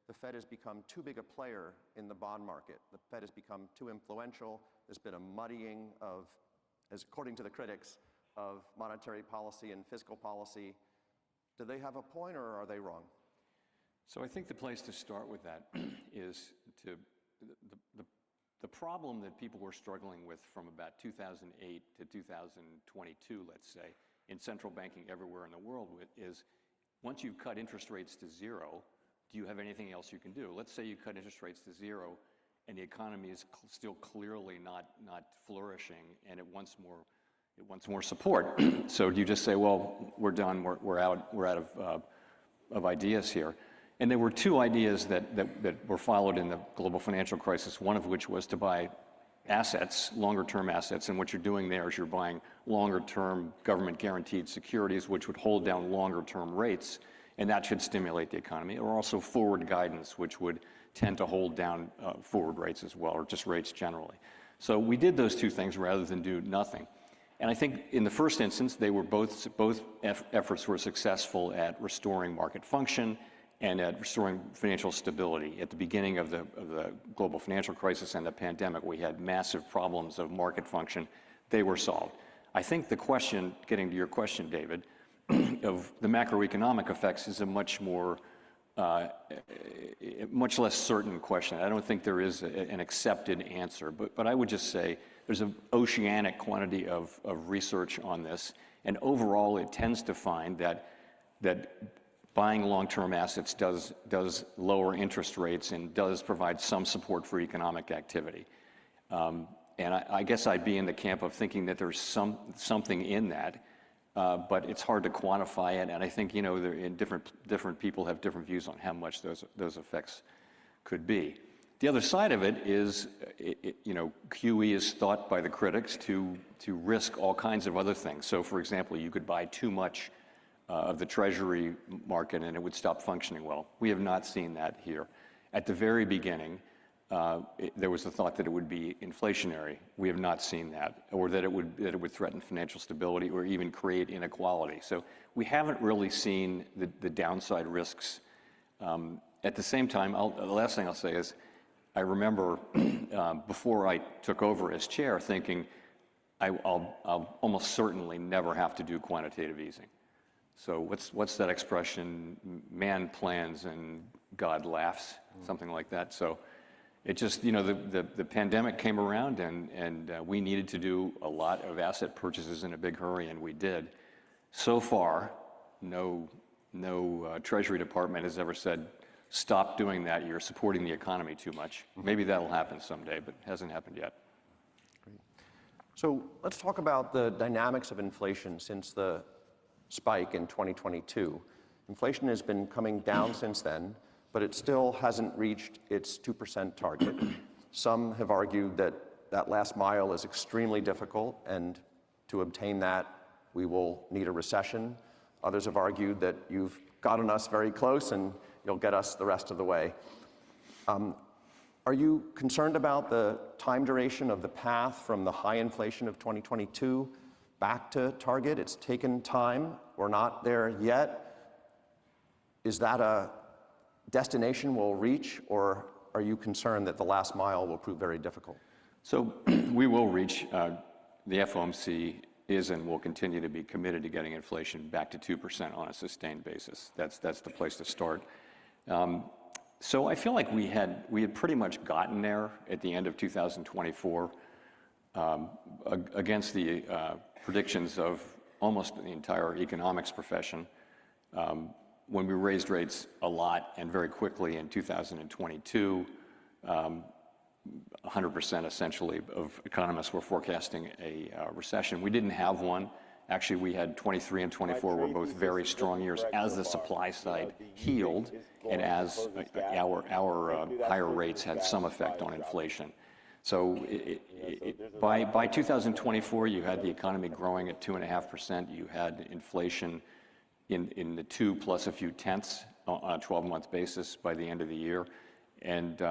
the Fed has become too big a player in the bond market. The Fed has become too influential. There's been a muddying of, as according to the critics, of monetary policy and fiscal policy. Do they have a point, or are they wrong? So I think the place to start with that is the problem that people were struggling with from about 2008 to 2022, let's say, in central banking everywhere in the world is, once you've cut interest rates to zero, do you have anything else you can do? Let's say you cut interest rates to zero and the economy is still clearly not flourishing and it wants more support. So do you just say, well, we're done, we're out of ideas here? And there were two ideas that were followed in the global financial crisis, one of which was to buy assets, longer-term assets, and what you're doing there is you're buying longer-term government-guaranteed securities, which would hold down longer-term rates, and that should stimulate the economy. Or also forward guidance, which would tend to hold down forward rates as well, or just rates generally. So we did those two things rather than do nothing. And I think in the first instance, they were both efforts were successful at restoring market function and at restoring financial stability. At the beginning of the global financial crisis and the pandemic, we had massive problems of market function. They were solved. I think the question, getting to your question, David, of the macroeconomic effects is a much less certain question. I don't think there is an accepted answer, but I would just say there's an oceanic quantity of research on this, and overall it tends to find that buying long-term assets does lower interest rates and does provide some support for economic activity. And I guess I'd be in the camp of thinking that there's something in that, but it's hard to quantify it. And I think, you know, different people have different views on how much those effects could be. The other side of it is, you know, QE is thought by the critics to risk all kinds of other things. So, for example, you could buy too much of the Treasury market and it would stop functioning well. We have not seen that here. At the very beginning, there was the thought that it would be inflationary. We have not seen that, or that it would threaten financial stability or even create inequality. So we haven't really seen the downside risks. At the same time, the last thing I'll say is, I remember before I took over as chair thinking, I'll almost certainly never have to do quantitative easing. So what's that expression? Man plans and God laughs, something like that. So it just, you know, the pandemic came around and we needed to do a lot of asset purchases in a big hurry, and we did. So far, no Treasury Department has ever said, stop doing that, you're supporting the economy too much. Maybe that'll happen someday, but it hasn't happened yet. Great. So let's talk about the dynamics of inflation since the spike in 2022. Inflation has been coming down since then, but it still hasn't reached its 2% target. Some have argued that that last mile is extremely difficult, and to obtain that, we will need a recession. Others have argued that you've gotten us very close and you'll get us the rest of the way. Are you concerned about the time duration of the path from the high inflation of 2022 back to target? It's taken time. We're not there yet. Is that a destination we'll reach, or are you concerned that the last mile will prove very difficult? So we will reach, the FOMC is and will continue to be committed to getting inflation back to 2% on a sustained basis. That's the place to start. So I feel like we had pretty much gotten there at the end of 2024 against the predictions of almost the entire economics profession. When we raised rates a lot and very quickly in 2022, 100% essentially of economists were forecasting a recession. We didn't have one. Actually, we had 23 and 24 were both very strong years as the supply side healed and as our higher rates had some effect on inflation. So by 2024, you had the economy growing at 2.5%. You had inflation in the 2 plus a few tenths on a 12-month basis by the end of the year. And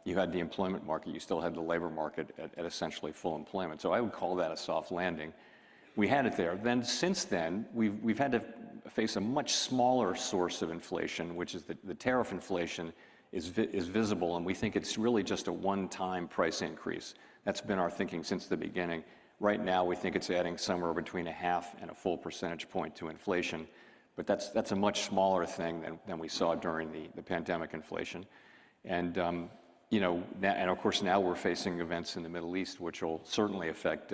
you had the employment market. You still had the labor market at essentially full employment. So I would call that a soft landing. We had it there. Then since then, we've had to face a much smaller source of inflation, which is the tariff inflation is visible, and we think it's really just a one-time price increase. That's been our thinking since the beginning. Right now, we think it's adding somewhere between 0.5 and a full percentage point to inflation, but that's a much smaller thing than we saw during the pandemic inflation. And you know, and of course now we're facing events in the Middle East, which will certainly affect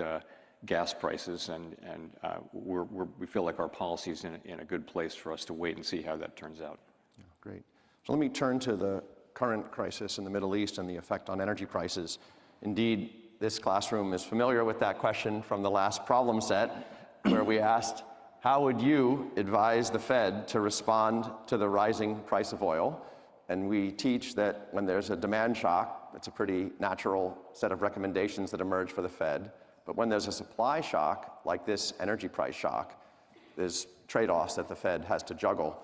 gas prices, and we feel like our policy is in a good place for us to wait and see how that turns out. Yeah, great. So let me turn to the current crisis in the Middle East and the effect on energy prices. Indeed, this classroom is familiar with that question from the last problem set, where we asked, how would you advise the Fed to respond to the rising price of oil? And we teach that when there's a demand shock, it's a pretty natural set of recommendations that emerge for the Fed. But when there's a supply shock, like this energy price shock, there's trade-offs that the Fed has to juggle.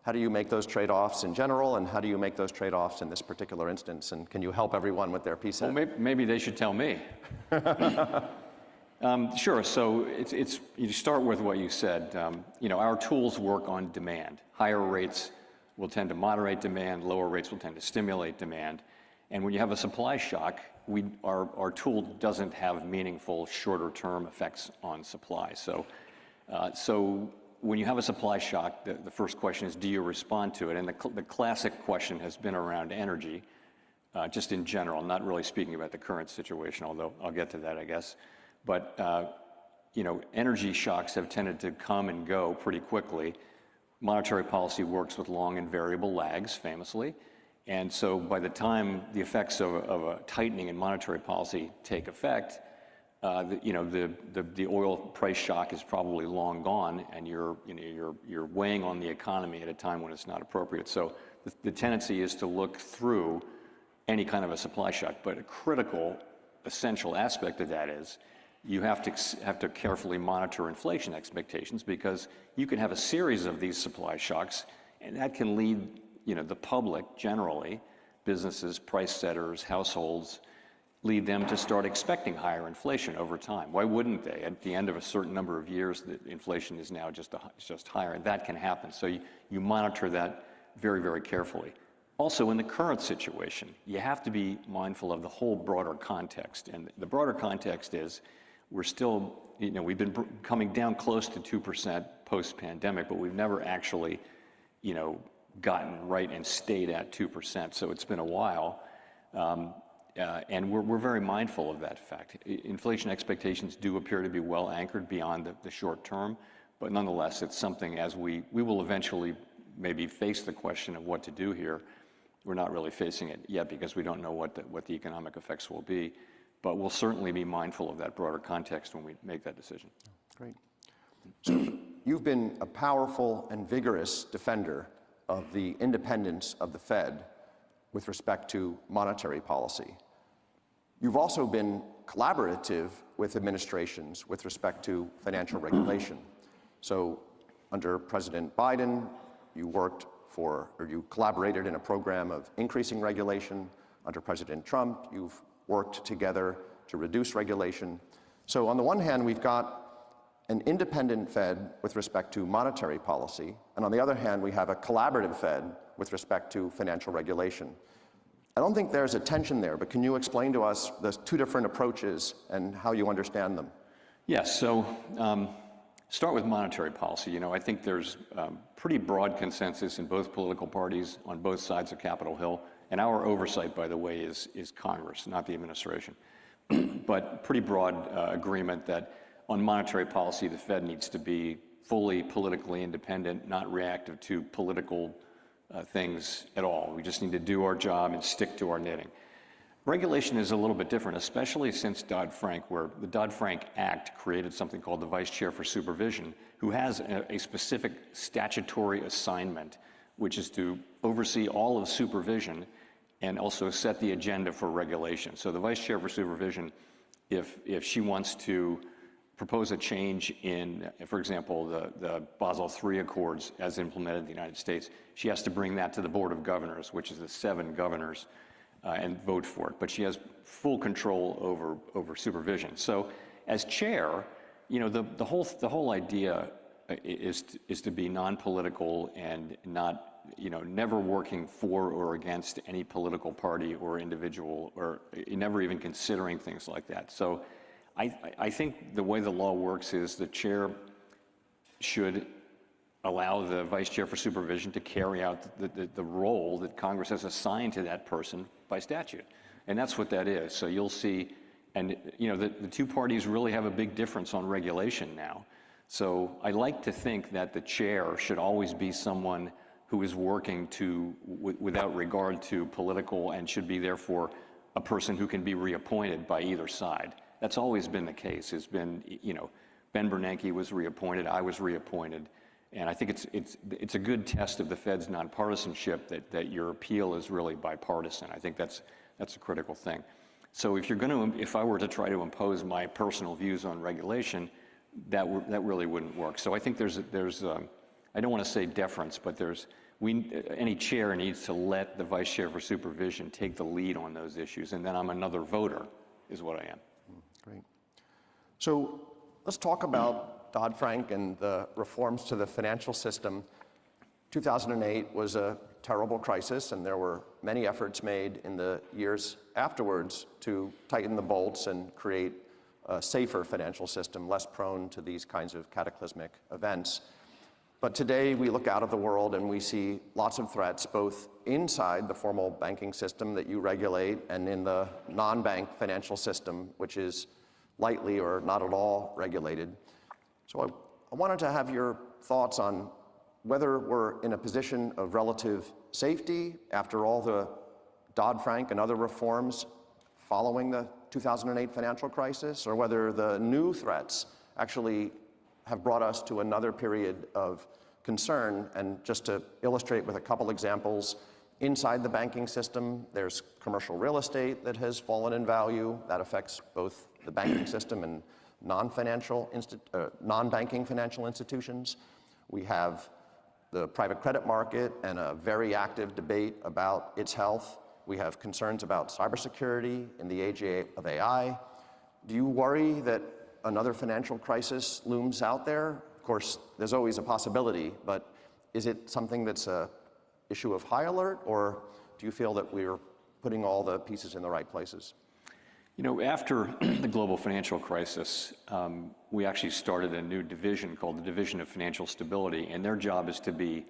How do you make those trade-offs in general, and how do you make those trade-offs in this particular instance? And can you help everyone with their piece? Well, maybe they should tell me. Sure. So you start with what you said. You know, our tools work on demand. Higher rates will tend to moderate demand. Lower rates will tend to stimulate demand. And when you have a supply shock, our tool doesn't have meaningful shorter-term effects on supply. So when you have a supply shock, the first question is, do you respond to it? And the classic question has been around energy, just in general, not really speaking about the current situation, although I'll get to that, I guess. But you know, energy shocks have tended to come and go pretty quickly. Monetary policy works with long and variable lags, famously. And so by the time the effects of a tightening in monetary policy take effect, the oil price shock is probably long gone, and you're weighing on the economy at a time when it's not appropriate. So the tendency is to look through any kind of a supply shock. But a critical, essential aspect of that is you have to carefully monitor inflation expectations, because you can have a series of these supply shocks, and that can lead the public generally, businesses, price setters, households, lead them to start expecting higher inflation over time. Why wouldn't they? At the end of a certain number of years, the inflation is now just higher, and that can happen. So you monitor that very, very carefully. Also, in the current situation, you have to be mindful of the whole broader context. And the broader context is we're still, we've been coming down close to 2% post-pandemic, but we've never actually, gotten right and stayed at 2%. So it's been a while. And we're very mindful of that fact. Inflation expectations do appear to be well anchored beyond the short term, but nonetheless, it's something as we will eventually maybe face the question of what to do here. We're not really facing it yet because we don't know what the economic effects will be, but we'll certainly be mindful of that broader context when we make that decision. Great. So you've been a powerful and vigorous defender of the independence of the Fed with respect to monetary policy. You've also been collaborative with administrations with respect to financial regulation. So under President Biden, you collaborated in a program of increasing regulation. Under President Trump, you've worked together to reduce regulation. So on the one hand, we've got an independent Fed with respect to monetary policy, and on the other hand, we have a collaborative Fed with respect to financial regulation. I don't think there's a tension there, but can you explain to us the two different approaches and how you understand them? Yes, so start with monetary policy. I think there's pretty broad consensus in both political parties on both sides of Capitol Hill, and our oversight, by the way, is Congress, not the administration. But pretty broad agreement that on monetary policy, the Fed needs to be fully politically independent, not reactive to political things at all. We just need to do our job and stick to our knitting. Regulation is a little bit different, especially since Dodd-Frank, where the Dodd-Frank Act created something called the Vice Chair for Supervision, who has a specific statutory assignment, which is to oversee all of supervision and also set the agenda for regulation. So the Vice Chair for Supervision, if she wants to propose a change in, for example, the Basel III Accords as implemented in the United States, she has to bring that to the Board of Governors, which is the 7 governors, and vote for it. But she has full control over supervision. So as chair, the whole idea is to be non-political and not, never working for or against any political party or individual, or never even considering things like that. So I think the way the law works is the chair should allow the vice chair for supervision to carry out the role that Congress has assigned to that person by statute. And that's what that is. So you'll see, and the two parties really have a big difference on regulation now. So I like to think that the chair should always be someone who is working without regard to political, and should be therefore a person who can be reappointed by either side. That's always been the case. It's been, Ben Bernanke was reappointed, I was reappointed, and I think it's a good test of the Fed's nonpartisanship that your appeal is really bipartisan. I think that's a critical thing. So if I were to try to impose my personal views on regulation, that really wouldn't work. So I think there's I don't want to say deference, but any chair needs to let the vice chair for supervision take the lead on those issues, and then I'm another voter, is what I am. Great. So let's talk about Dodd-Frank and the reforms to the financial system. 2008 was a terrible crisis, and there were many efforts made in the years afterwards to tighten the bolts and create a safer financial system, less prone to these kinds of cataclysmic events. But today we look out of the world and we see lots of threats, both inside the formal banking system that you regulate and in the non-bank financial system, which is lightly or not at all regulated. So I wanted to have your thoughts on whether we're in a position of relative safety after all the Dodd-Frank and other reforms following the 2008 financial crisis, or whether the new threats actually have brought us to another period of concern. And just to illustrate with a couple examples, inside the banking system, there's commercial real estate that has fallen in value. That affects both the banking system and non-banking financial institutions. We have the private credit market and a very active debate about its health. We have concerns about cybersecurity in the age of AI. Do you worry that another financial crisis looms out there? Of course, there's always a possibility, but is it something that's an issue of high alert, or do you feel that we're putting all the pieces in the right places? You know, after the global financial crisis, we actually started a new division called the Division of Financial Stability, and their job is to be,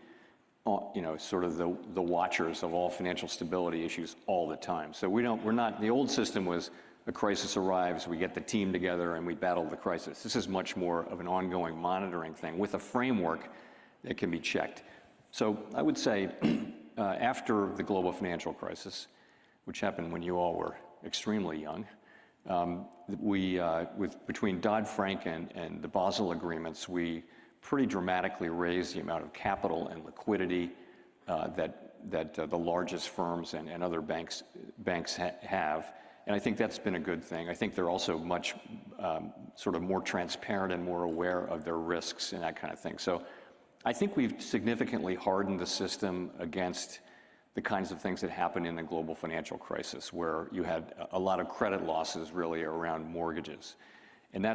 you know, sort of the watchers of all financial stability issues all the time. So we're not, the old system was a crisis arrives, we get the team together and we battle the crisis. This is much more of an ongoing monitoring thing with a framework that can be checked. So I would say after the global financial crisis, which happened when you all were extremely young, between Dodd-Frank and the Basel agreements, we pretty dramatically raised the amount of capital and liquidity that the largest firms and other banks have. And I think that's been a good thing. I think they're also much sort of more transparent and more aware of their risks and that kind of thing. So I think we've significantly hardened the system against the kinds of things that happened in the global financial crisis, where you had a lot of credit losses really around mortgages. And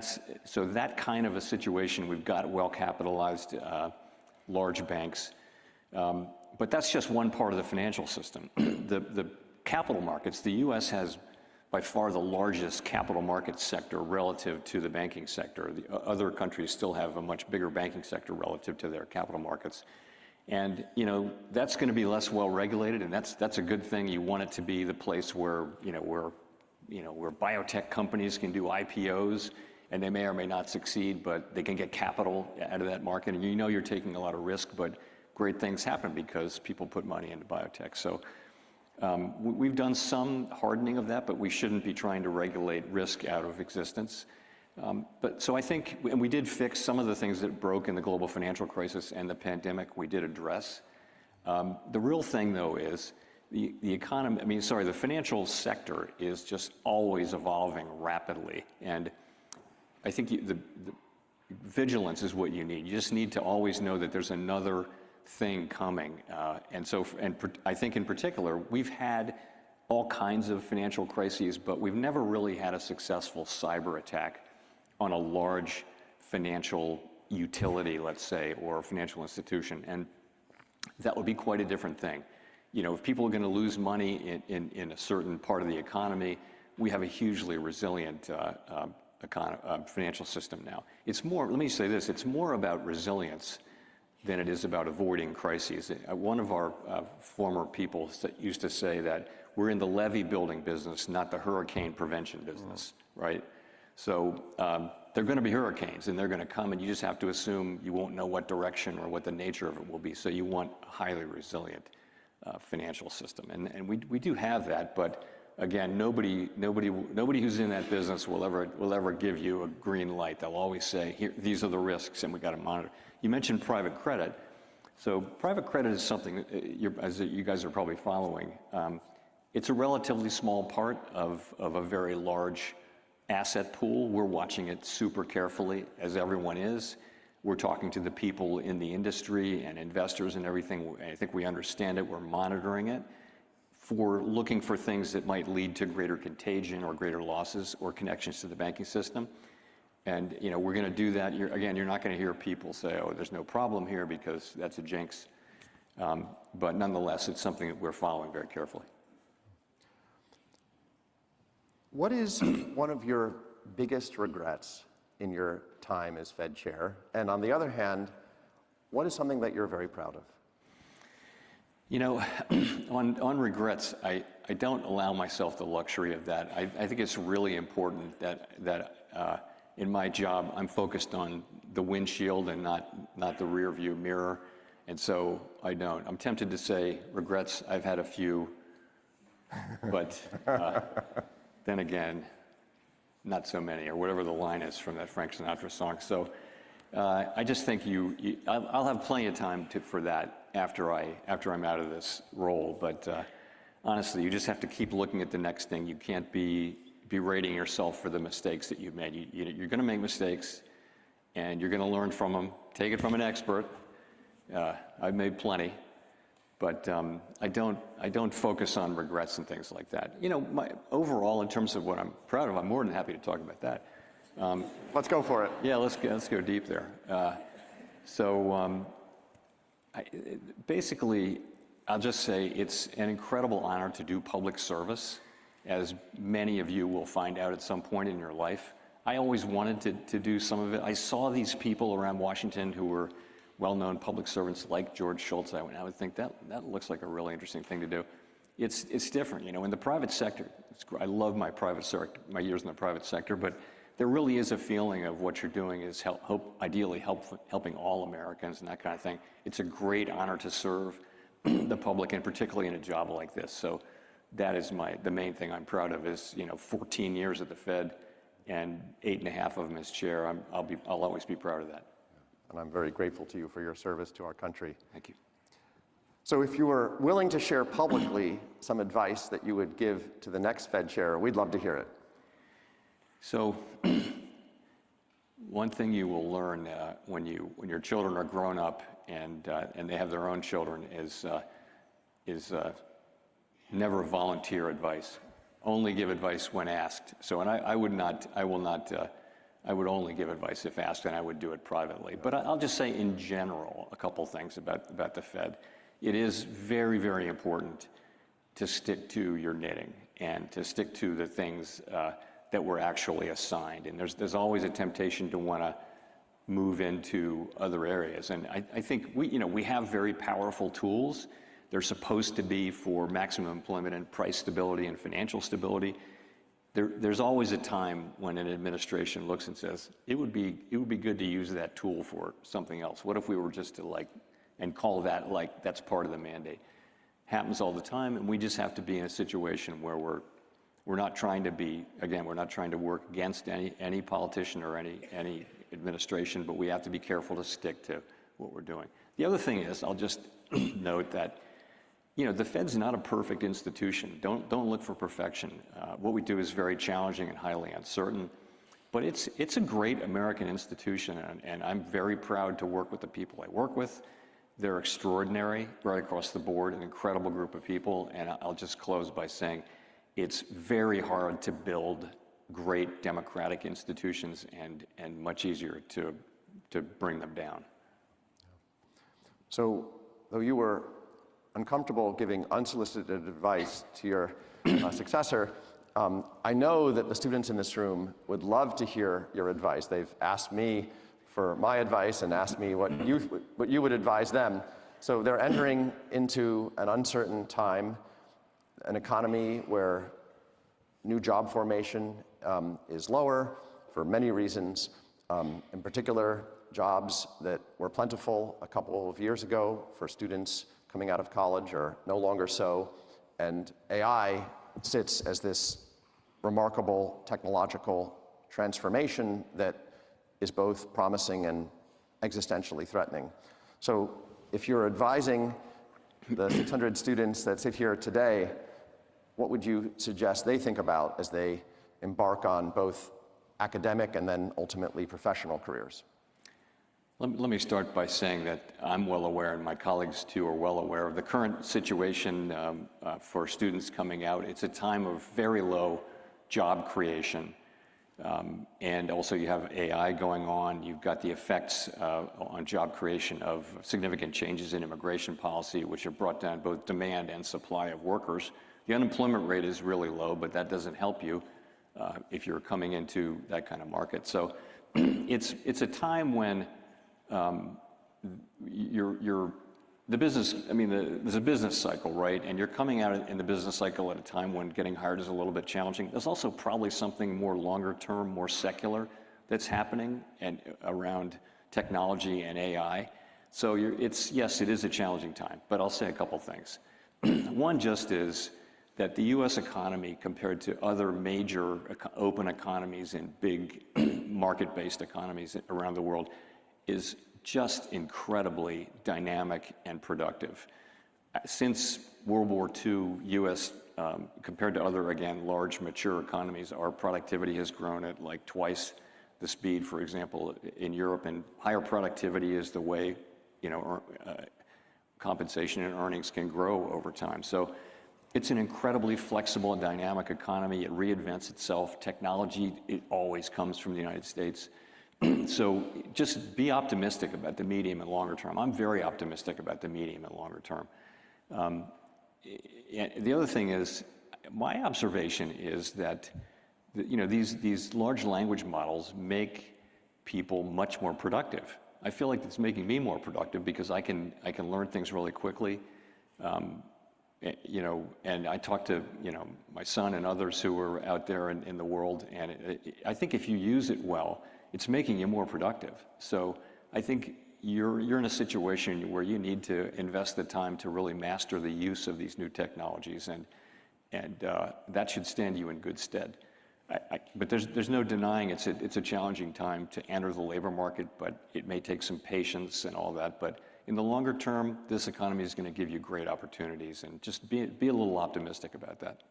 so that kind of a situation, we've got well-capitalized large banks. But that's just one part of the financial system. The capital markets, the US has by far the largest capital markets sector relative to the banking sector. The other countries still have a much bigger banking sector relative to their capital markets. And, you know, that's going to be less well regulated, and that's a good thing. You want it to be the place where, where biotech companies can do IPOs, and they may or may not succeed, but they can get capital out of that market. And you know you're taking a lot of risk, but great things happen because people put money into biotech. So we've done some hardening of that, but we shouldn't be trying to regulate risk out of existence. So I think, and we did fix some of the things that broke in the global financial crisis and the pandemic, we did address. The real thing, though, is the economy, the financial sector is just always evolving rapidly. And I think the vigilance is what you need. You just need to always know that there's another thing coming. And I think in particular, we've had all kinds of financial crises, but we've never really had a successful cyber attack on a large financial utility, let's say, or financial institution. And that would be quite a different thing. You know, if people are going to lose money in a certain part of the economy, we have a hugely resilient financial system now. It's more, let me say this, it's more about resilience than it is about avoiding crises. One of our former people used to say that we're in the levee building business, not the hurricane prevention business, right? So there are going to be hurricanes, and they're going to come, and you just have to assume you won't know what direction or what the nature of it will be. So you want a highly resilient financial system, and we do have that. But again, nobody who's in that business will ever give you a green light. They'll always say, here, these are the risks, and we got to monitor. You mentioned private credit. So private credit is something that as you guys are probably following. It's a relatively small part of a very large asset pool. We're watching it super carefully, as everyone is. We're talking to the people in the industry and investors and everything. I think we understand it. We're monitoring it for looking for things that might lead to greater contagion or greater losses or connections to the banking system. And we're going to do that. You're not going to hear people say, "Oh, there's no problem here," because that's a jinx. But nonetheless, it's something that we're following very carefully. What is one of your biggest regrets in your time as Fed chair? And on the other hand, what is something that you're very proud of? On regrets, I don't allow myself the luxury of that. I think it's really important that in my job, I'm focused on the windshield and not the rear view mirror. And so I don't. I'm tempted to say regrets, I've had a few, but then again, not so many, or whatever the line is from that Frank Sinatra song. So I just think I'll have plenty of time for that after I'm out of this role. But honestly, you just have to keep looking at the next thing. You can't be berating yourself for the mistakes that you've made. You're going to make mistakes, and you're going to learn from them. Take it from an expert. I've made plenty. But I don't focus on regrets and things like that. Overall, in terms of what I'm proud of, I'm more than happy to talk about that. Let's go for it. Yeah, let's go deep there. Basically, I'll just say it's an incredible honor to do public service, as many of you will find out at some point in your life. I always wanted to do some of it. I saw these people around Washington who were well-known public servants like George Shultz. I would think that looks like a really interesting thing to do. It's different, you know, in the private sector. I love my my years in the private sector, but there really is a feeling of what you're doing is ideally helping all Americans and that kind of thing. It's a great honor to serve the public, and particularly in a job like this. So that is the main thing I'm proud of is, you know, 14 years at the Fed and 8.5 of them as chair. I'll always be proud of that. And I'm very grateful to you for your service to our country. Thank you. So if you were willing to share publicly some advice that you would give to the next Fed chair, we'd love to hear it. So one thing you will learn when your children are grown up and they have their own children is never volunteer advice. Only give advice when asked. So, and I would only give advice if asked, and I would do it privately. But I'll just say in general a couple things about the Fed. It is very, very important to stick to your knitting and to stick to the things that were actually assigned. And there's always a temptation to want to move into other areas. And I think we have very powerful tools. They're supposed to be for maximum employment and price stability and financial stability. There's always a time when an administration looks and says, it would be good to use that tool for something else. What if we were just to and call that that's part of the mandate? Happens all the time, and we just have to be in a situation where we're not trying to work against any politician or any administration, but we have to be careful to stick to what we're doing. The other thing is, I'll just note that, the Fed's not a perfect institution. Don't look for perfection. What we do is very challenging and highly uncertain, but it's a great American institution, and I'm very proud to work with the people I work with. They're extraordinary right across the board, an incredible group of people, and I'll just close by saying it's very hard to build great democratic institutions and much easier to bring them down. So, though you were uncomfortable giving unsolicited advice to your successor, I know that the students in this room would love to hear your advice. They've asked me for my advice and asked me what you would advise them. So they're entering into an uncertain time, an economy where new job formation is lower for many reasons. In particular, jobs that were plentiful a couple of years ago for students coming out of college are no longer so. And AI sits as this remarkable technological transformation that is both promising and existentially threatening. So if you're advising the 600 students that sit here today, what would you suggest they think about as they embark on both academic and then ultimately professional careers? Let me start by saying that I'm well aware, and my colleagues too are well aware of the current situation for students coming out. It's a time of very low job creation. And also you have AI going on. You've got the effects on job creation of significant changes in immigration policy, which have brought down both demand and supply of workers. The unemployment rate is really low, but that doesn't help you if you're coming into that kind of market. So it's a time when there's a business cycle, right? And you're coming out in the business cycle at a time when getting hired is a little bit challenging. There's also probably something more longer term, more secular that's happening and around technology and AI. So yes, it is a challenging time, but I'll say a couple things. One just is that the US economy compared to other major open economies and big market-based economies around the world is just incredibly dynamic and productive. Since World War II, US, compared to other, again, large mature economies, our productivity has grown at like twice the speed, for example, in Europe, and higher productivity is the way, compensation and earnings can grow over time. So it's an incredibly flexible and dynamic economy. It reinvents itself. Technology, it always comes from the United States. So just be optimistic about the medium and longer term. I'm very optimistic about the medium and longer term. The other thing is, my observation is that these large language models make people much more productive. I feel like it's making me more productive because I can learn things really quickly. And I talk to my son and others who are out there in the world, and I think if you use it well, it's making you more productive. So I think you're in a situation where you need to invest the time to really master the use of these new technologies, and that should stand you in good stead. But there's no denying it's a challenging time to enter the labor market, but it may take some patience and all that. But in the longer term, this economy is going to give you great opportunities, and just be a little optimistic about that.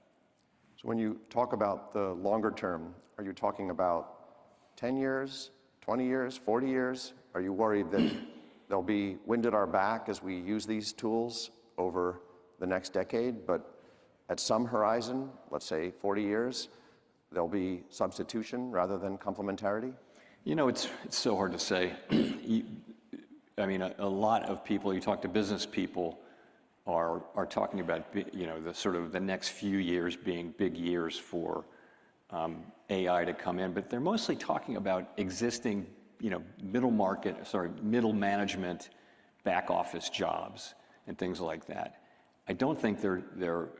So when you talk about the longer term, are you talking about 10 years, 20 years, 40 years? Are you worried that they'll be wind at our back as we use these tools over the next decade, but at some horizon, let's say 40 years, there'll be substitution rather than complementarity? It's so hard to say. I mean, a lot of people, you talk to business people, are talking about, the next few years being big years for AI to come in, but they're mostly talking about existing, middle management, back office jobs and things like that. I don't think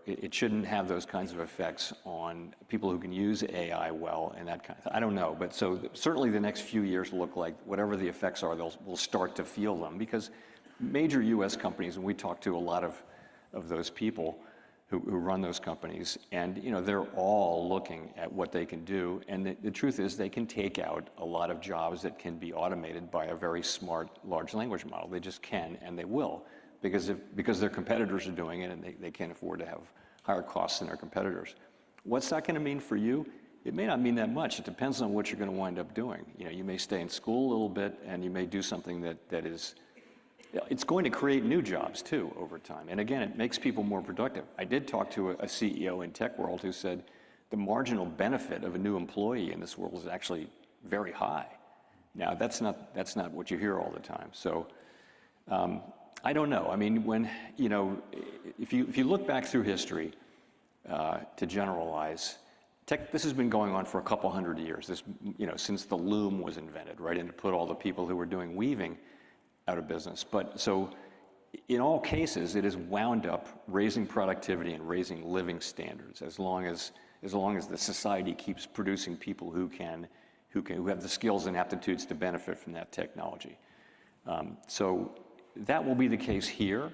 it shouldn't have those kinds of effects on people who can use AI well and that kind of thing. I don't know, but so certainly the next few years look like whatever the effects are, we'll start to feel them, because major US companies, and we talk to a lot of those people who run those companies, and they're all looking at what they can do, and the truth is they can take out a lot of jobs that can be automated by a very smart large language model. They just can, and they will. Because their competitors are doing it, and they can't afford to have higher costs than their competitors. What's that going to mean for you? It may not mean that much. It depends on what you're going to wind up doing. You may stay in school a little bit, and you may do something that is, it's going to create new jobs too over time. And again, it makes people more productive. I did talk to a CEO in tech world who said the marginal benefit of a new employee in this world is actually very high. Now, that's not what you hear all the time. So. I don't know. I mean, if you look back through history, to generalize, this has been going on for a couple hundred years. Since the loom was invented, right, and to put all the people who were doing weaving out of business. But so, in all cases, it has wound up raising productivity and raising living standards as long as the society keeps producing people who have the skills and aptitudes to benefit from that technology. So. That will be the case here,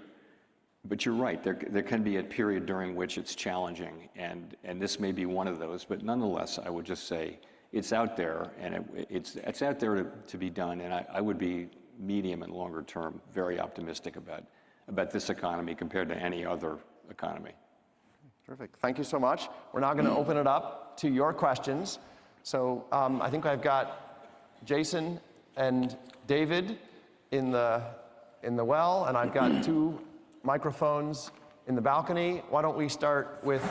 but you're right, there can be a period during which it's challenging, and this may be one of those, but nonetheless, I would just say it's out there, and it's out there to be done, and I would be medium and longer term very optimistic about this economy compared to any other economy. Terrific. Thank you so much. We're now going to open it up to your questions. So I think I've got Jason and David in the well, and I've got two microphones in the balcony. Why don't we start with,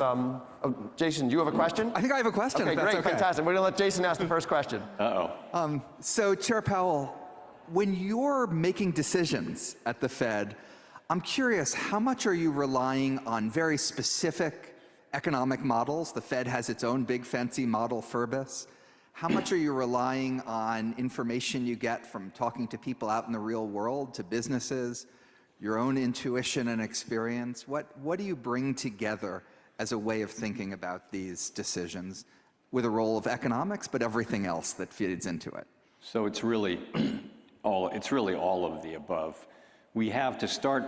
Jason, do you have a question? I think I have a question. Okay, great, fantastic. We're gonna let Jason ask the first question. Uh-oh. So Chair Powell, when you're making decisions at the Fed, I'm curious, how much are you relying on very specific economic models? The Fed has its own big fancy model, FERBIS. How much are you relying on information you get from talking to people out in the real world, to businesses, your own intuition and experience? What do you bring together as a way of thinking about these decisions with a role of economics, but everything else that feeds into it? So it's really all of the above. We have to start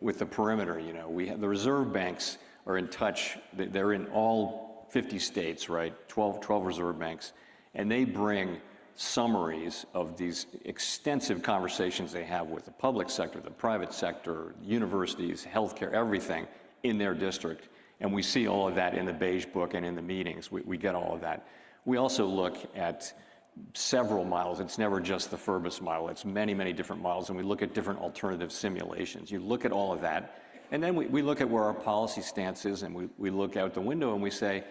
with the perimeter. We have the reserve banks are in touch. They're in all 50 states, right? 12 reserve banks, and they bring summaries of these extensive conversations they have with the public sector, the private sector, universities, healthcare, everything in their district. And we see all of that in the beige book and in the meetings. We get all of that. We also look at several models. It's never just the FERBIS model. It's many, many different models, and we look at different alternative simulations. You look at all of that, and then we look at where our policy stance is, and we look out the window and we say,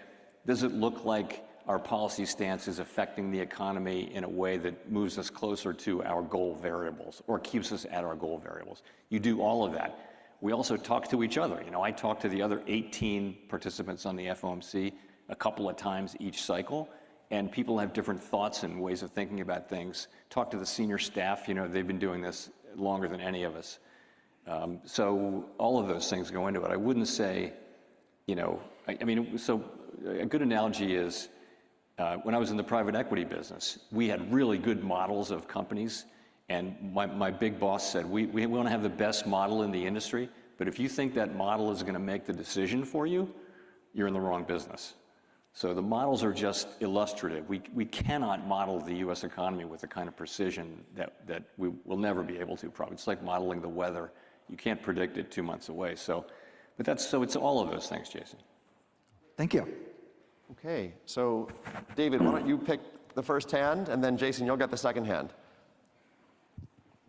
does it look like our policy stance is affecting the economy in a way that moves us closer to our goal variables or keeps us at our goal variables? You do all of that. We also talk to each other. You know, I talk to the other 18 participants on the FOMC a couple of times each cycle, and people have different thoughts and ways of thinking about things. Talk to the senior staff, you know, they've been doing this longer than any of us. So all of those things go into it. I wouldn't say, you know, I mean, so a good analogy is when I was in the private equity business, we had really good models of companies, and my big boss said, we want to have the best model in the industry, but if you think that model is going to make the decision for you, you're in the wrong business. So the models are just illustrative. We cannot model the US economy with the kind of precision that we will never be able to probably. It's like modeling the weather. You can't predict it 2 months away. So it's all of those things, Jason. Thank you. Okay, so David, why don't you pick the first hand, and then Jason, you'll get the second hand.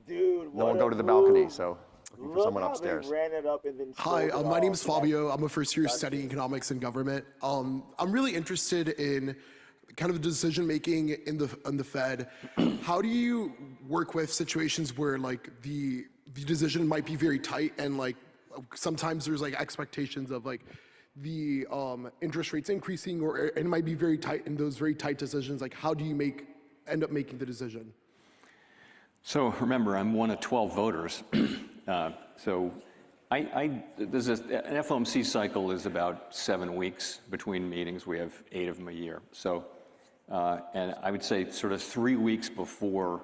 Dude, Then we'll go to the balcony, so looking for someone upstairs. Ran it up and then Hi, my name is Fabio. I'm a first year studying economics and government. I'm really interested in kind of the decision making in the Fed. How do you work with situations where like the decision might be very tight, and like sometimes there's like expectations of like the interest rates increasing, or it might be very tight, and those very tight decisions, like how do you end up making the decision? So remember, I'm one of 12 voters. So an FOMC cycle is about 7 weeks between meetings. We have 8 of them a year. So, and I would say sort of 3 weeks before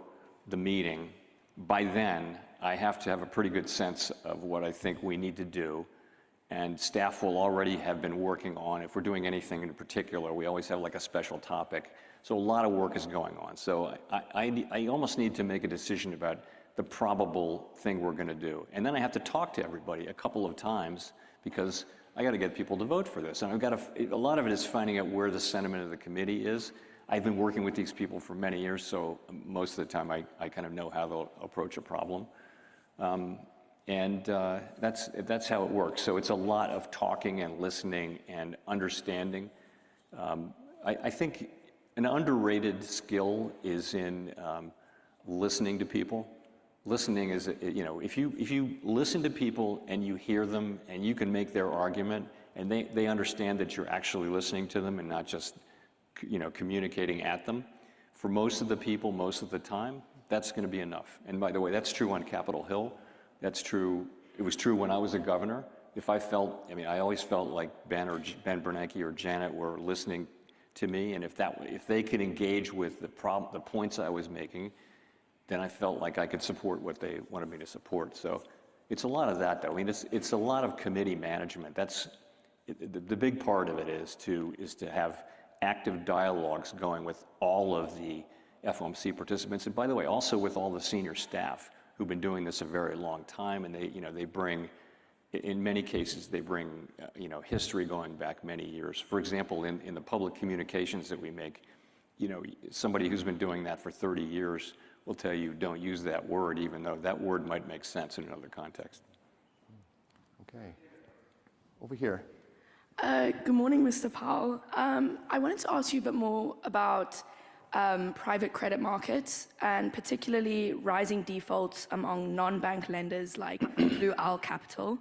the meeting, by then, I have to have a pretty good sense of what I think we need to do. And staff will already have been working on, if we're doing anything in particular, we always have like a special topic. So a lot of work is going on. So I almost need to make a decision about the probable thing we're going to do. And then I have to talk to everybody a couple of times, because I got to get people to vote for this. And a lot of it is finding out where the sentiment of the committee is. I've been working with these people for many years, so most of the time I kind of know how to approach a problem. That's how it works. So it's a lot of talking and listening and understanding. I think an underrated skill is in listening to people. Listening is, you know, if you listen to people and you hear them and you can make their argument and they understand that you're actually listening to them and not just, you know, communicating at them, for most of the people, most of the time, that's going to be enough. And by the way, that's true on Capitol Hill. That's true. It was true when I was a governor. I always felt like Ben Bernanke or Janet were listening to me, and if they could engage with the points I was making, then I felt like I could support what they wanted me to support. So it's a lot of that, though. I mean, it's a lot of committee management. The big part of it is to have active dialogues going with all of the FOMC participants, and by the way, also with all the senior staff who've been doing this a very long time, and they bring, in many cases, they bring history going back many years. For example, in the public communications that we make, you know, somebody who's been doing that for 30 years will tell you don't use that word, even though that word might make sense in another context. Okay. Over here. Good morning, Mr. Powell. I wanted to ask you a bit more about private credit markets, and particularly rising defaults among non-bank lenders like Blue Owl Capital.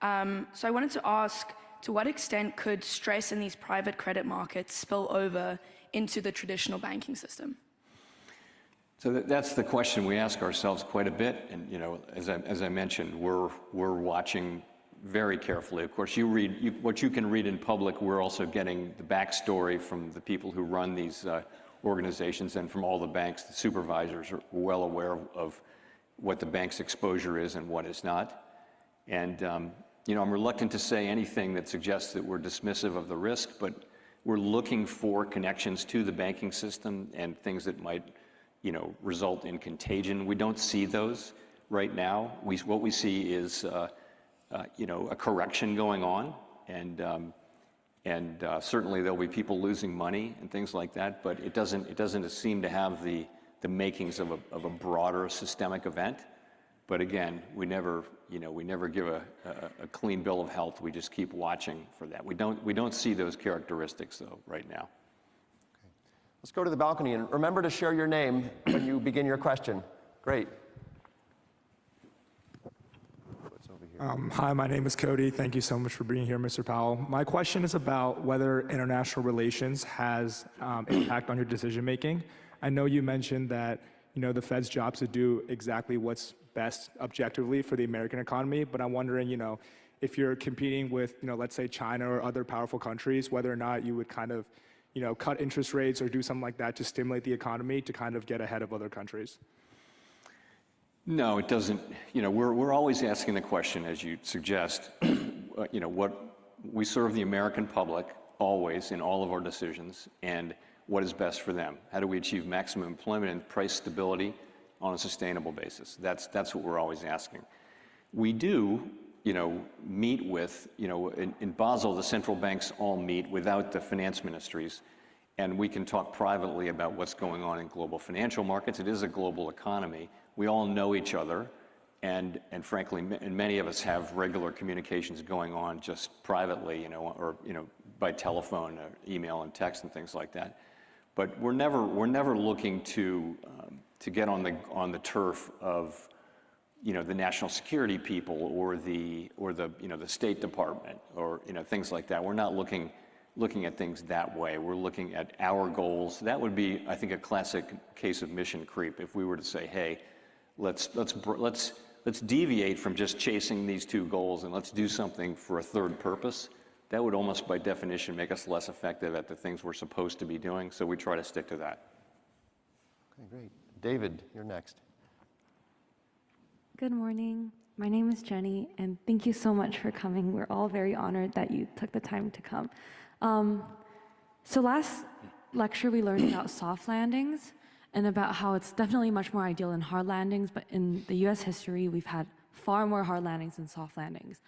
So I wanted to ask, to what extent could stress in these private credit markets spill over into the traditional banking system? So that's the question we ask ourselves quite a bit, and you know, as I mentioned, we're watching very carefully. Of course, what you can read in public. We're also getting the backstory from the people who run these organizations, and from all the banks. The supervisors are well aware of what the bank's exposure is and what is not. And you know, I'm reluctant to say anything that suggests that we're dismissive of the risk, but we're looking for connections to the banking system and things that might, you know, result in contagion. We don't see those right now. What we see is, you know, a correction going on, and certainly there'll be people losing money and things like that. But it doesn't seem to have the makings of a broader systemic event. But again, we never give a clean bill of health. We just keep watching for that. We don't see those characteristics though right now. Let's go to the balcony, and remember to share your name when you begin your question. Great. What's over here? Hi, my name is Cody. Thank you so much for being here, Mr. Powell. My question is about whether international relations has impact on your decision making. I know you mentioned that the Fed's job is to do exactly what's best objectively for the American economy, but I'm wondering, if you're competing with, let's say China or other powerful countries, whether or not you would kind of, cut interest rates or do something like that to stimulate the economy to kind of get ahead of other countries. No, it doesn't. We're always asking the question, as you suggest, what we serve the American public always in all of our decisions, and what is best for them. How do we achieve maximum employment and price stability on a sustainable basis? That's what we're always asking. We do, meet with, in Basel, the central banks all meet without the finance ministries, and we can talk privately about what's going on in global financial markets. It is a global economy. We all know each other, and frankly, many of us have regular communications going on just privately, or by telephone, or email, and text, and things like that. But we're never looking to get on the turf of the national security people or the State Department or things like that. We're not looking at things that way. We're looking at our goals. That would be, I think, a classic case of mission creep if we were to say, hey, let's deviate from just chasing these two goals and let's do something for a third purpose. That would almost by definition make us less effective at the things we're supposed to be doing, so we try to stick to that. Okay, great. David, you're next. Good morning. My name is Jenny, and thank you so much for coming. We're all very honored that you took the time to come. So last lecture, we learned about soft landings and about how it's definitely much more ideal than hard landings, but in the US history, we've had far more hard landings than soft landings.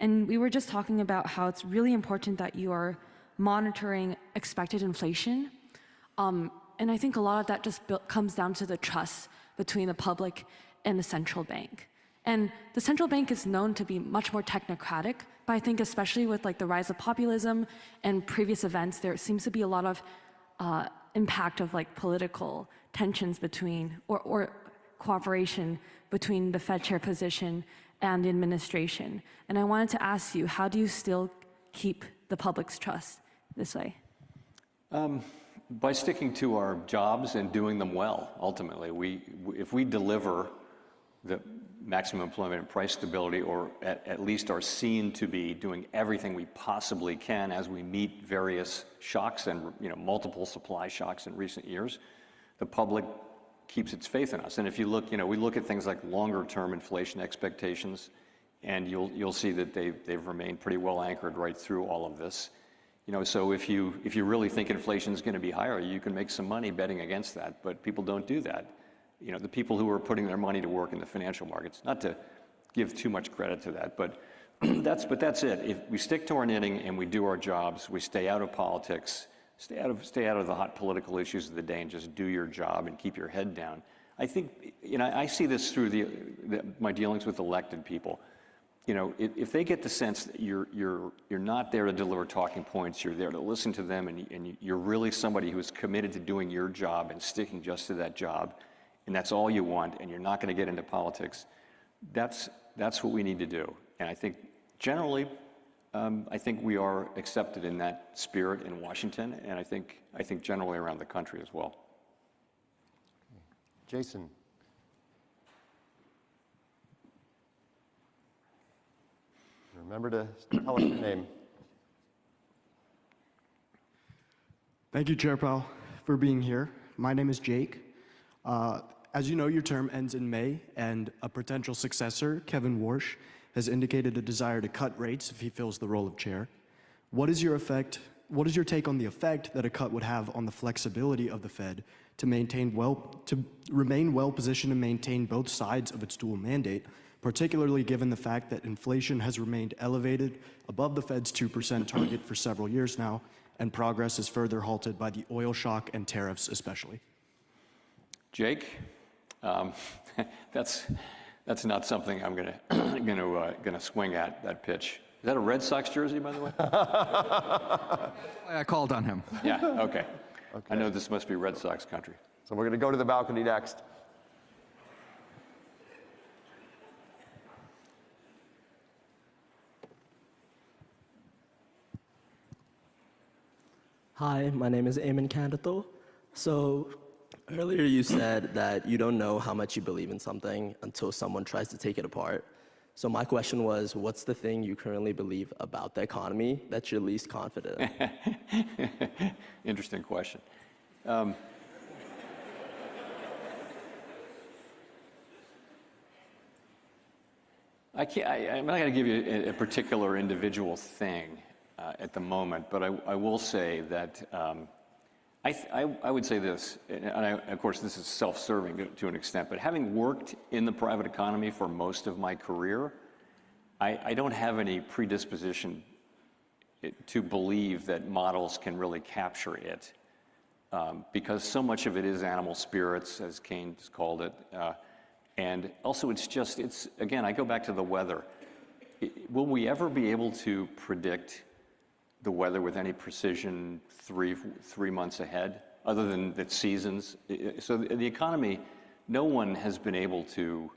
And we were just talking about how it's really important that you are monitoring expected inflation. And I think a lot of that just comes down to the trust between the public and the central bank. And the central bank is known to be much more technocratic, but I think especially with the rise of populism and previous events, there seems to be a lot of impact of political tensions between, or cooperation between the Fed chair position and the administration. And I wanted to ask you, how do you still keep the public's trust this way? By sticking to our jobs and doing them well, ultimately. If we deliver the maximum employment and price stability, or at least are seen to be doing everything we possibly can as we meet various shocks and multiple supply shocks in recent years, the public keeps its faith in us. And if you look, we look at things like longer-term inflation expectations, and you'll see that they've remained pretty well anchored right through all of this. So if you really think inflation is going to be higher, you can make some money betting against that. But people don't do that. The people who are putting their money to work in the financial markets, not to give too much credit to that, but that's it. If we stick to our knitting and we do our jobs, we stay out of politics, stay out of the hot political issues of the day, and just do your job and keep your head down. I think, I see this through my dealings with elected people. If they get the sense that you're not there to deliver talking points, you're there to listen to them, and you're really somebody who's committed to doing your job and sticking just to that job, and that's all you want, and you're not going to get into politics, that's what we need to do. And I think generally, I think we are accepted in that spirit in Washington, and I think generally around the country as well. Jason. Remember to tell us your name. Thank you, Chair Powell, for being here. My name is Jake. As you know, your term ends in May, and a potential successor, Kevin Warsh, has indicated a desire to cut rates if he fills the role of chair. What is your take on the effect that a cut would have on the flexibility of the Fed to remain well positioned to maintain both sides of its dual mandate, particularly given the fact that inflation has remained elevated above the Fed's 2% target for several years now, and progress is further halted by the oil shock and tariffs especially? Jake, that's not something I'm gonna swing at, that pitch. Is that a Red Sox jersey, by the way? I called on him. Yeah, okay. I know this must be Red Sox country. So we're going to go to the balcony next. Hi, my name is Eamon Candido. So earlier you said that you don't know how much you believe in something until someone tries to take it apart. So my question was, what's the thing you currently believe about the economy that you're least confident in? Interesting question. I'm not going to give you a particular individual thing at the moment, but I will say that I would say this, and of course this is self-serving to an extent, but having worked in the private economy for most of my career, I don't have any predisposition to believe that models can really capture it, because so much of it is animal spirits, as Keynes called it, and also again, I go back to the weather. Will we ever be able to predict the weather with any precision three months ahead, other than the seasons? So the economy, no one has been able to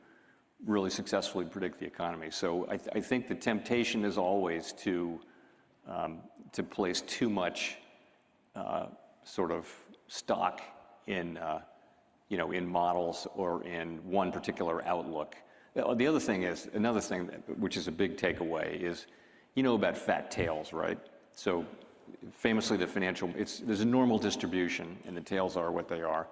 really successfully predict the economy. So I think the temptation is always to place too much sort of stock in in models or in one particular outlook. The other thing is, another thing which is a big takeaway is, about fat tails, right? So famously there's a normal distribution and the tails are what they are.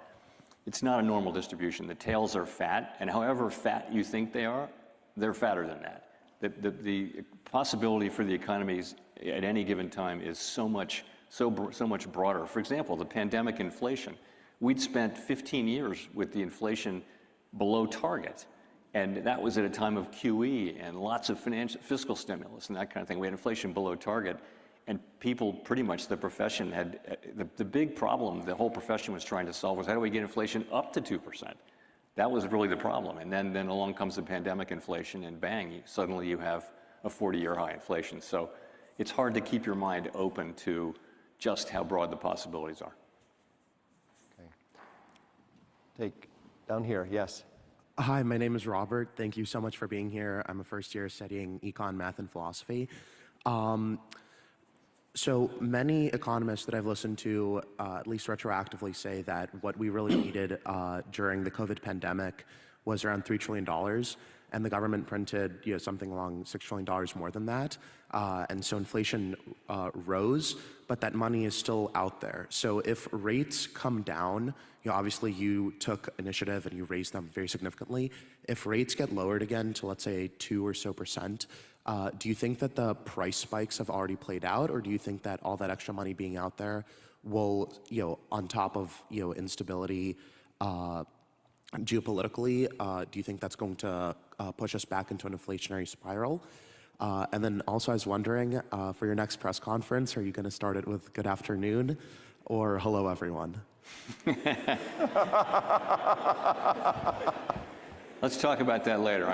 It's not a normal distribution. The tails are fat, and however fat you think they are, they're fatter than that. The possibility for the economies at any given time is so much broader. For example, the pandemic inflation. We'd spent 15 years with the inflation below target, and that was at a time of QE and lots of fiscal stimulus and that kind of thing. We had inflation below target, and people, pretty much the profession had, the big problem the whole profession was trying to solve was, how do we get inflation up to 2%? That was really the problem. And then along comes the pandemic inflation, and bang, suddenly you have a 40-year high inflation. So it's hard to keep your mind open to just how broad the possibilities are. Take down here, yes. Hi, my name is Robert. Thank you so much for being here. I'm a first year studying econ, math, and philosophy. So many economists that I've listened to, at least retroactively, say that what we really needed during the COVID pandemic was around $3 trillion, and the government printed something along $6 trillion more than that. And so inflation rose, but that money is still out there. So if rates come down, obviously you took initiative and you raised them very significantly. If rates get lowered again to, let's say, 2% or so, do you think that the price spikes have already played out, or do you think that all that extra money being out there will, on top of instability geopolitically, do you think that's going to push us back into an inflationary spiral? And then also I was wondering, for your next press conference, are you going to start it with good afternoon or hello everyone? Let's talk about that later.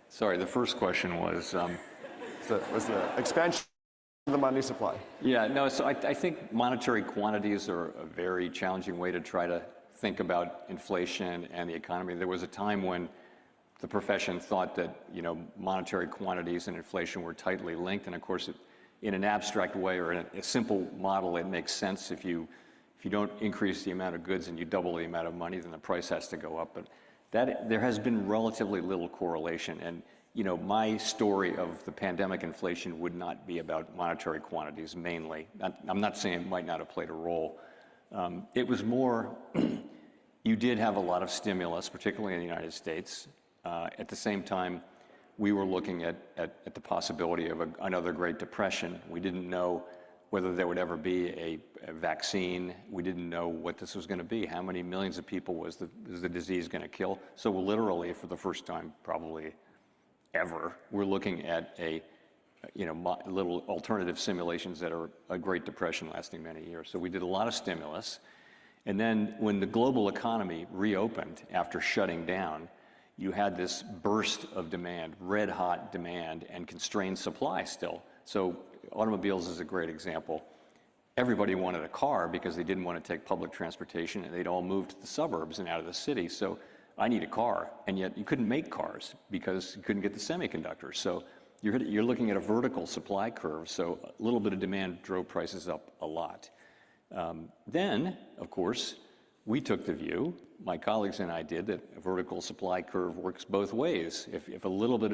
Sorry, the first question was the expansion of the money supply. Yeah, no, so I think monetary quantities are a very challenging way to try to think about inflation and the economy. There was a time when the profession thought that monetary quantities and inflation were tightly linked, and of course, in an abstract way or in a simple model, it makes sense. If you don't increase the amount of goods and you double the amount of money, then the price has to go up. But there has been relatively little correlation, and my story of the pandemic inflation would not be about monetary quantities mainly. I'm not saying it might not have played a role. It was more, you did have a lot of stimulus, particularly in the United States. At the same time, we were looking at the possibility of another Great Depression. We didn't know whether there would ever be a vaccine. We didn't know what this was going to be. How many millions of people was the disease going to kill? So literally, for the first time probably ever, we're looking at little alternative simulations that are a Great Depression lasting many years. So we did a lot of stimulus. And then when the global economy reopened after shutting down, you had this burst of demand, red hot demand, and constrained supply still. So automobiles is a great example. Everybody wanted a car because they didn't want to take public transportation, and they'd all moved to the suburbs and out of the city. So I need a car, and yet you couldn't make cars because you couldn't get the semiconductors. So you're looking at a vertical supply curve, so a little bit of demand drove prices up a lot. Then, of course, we took the view, my colleagues and I did, that a vertical supply curve works both ways. If a little bit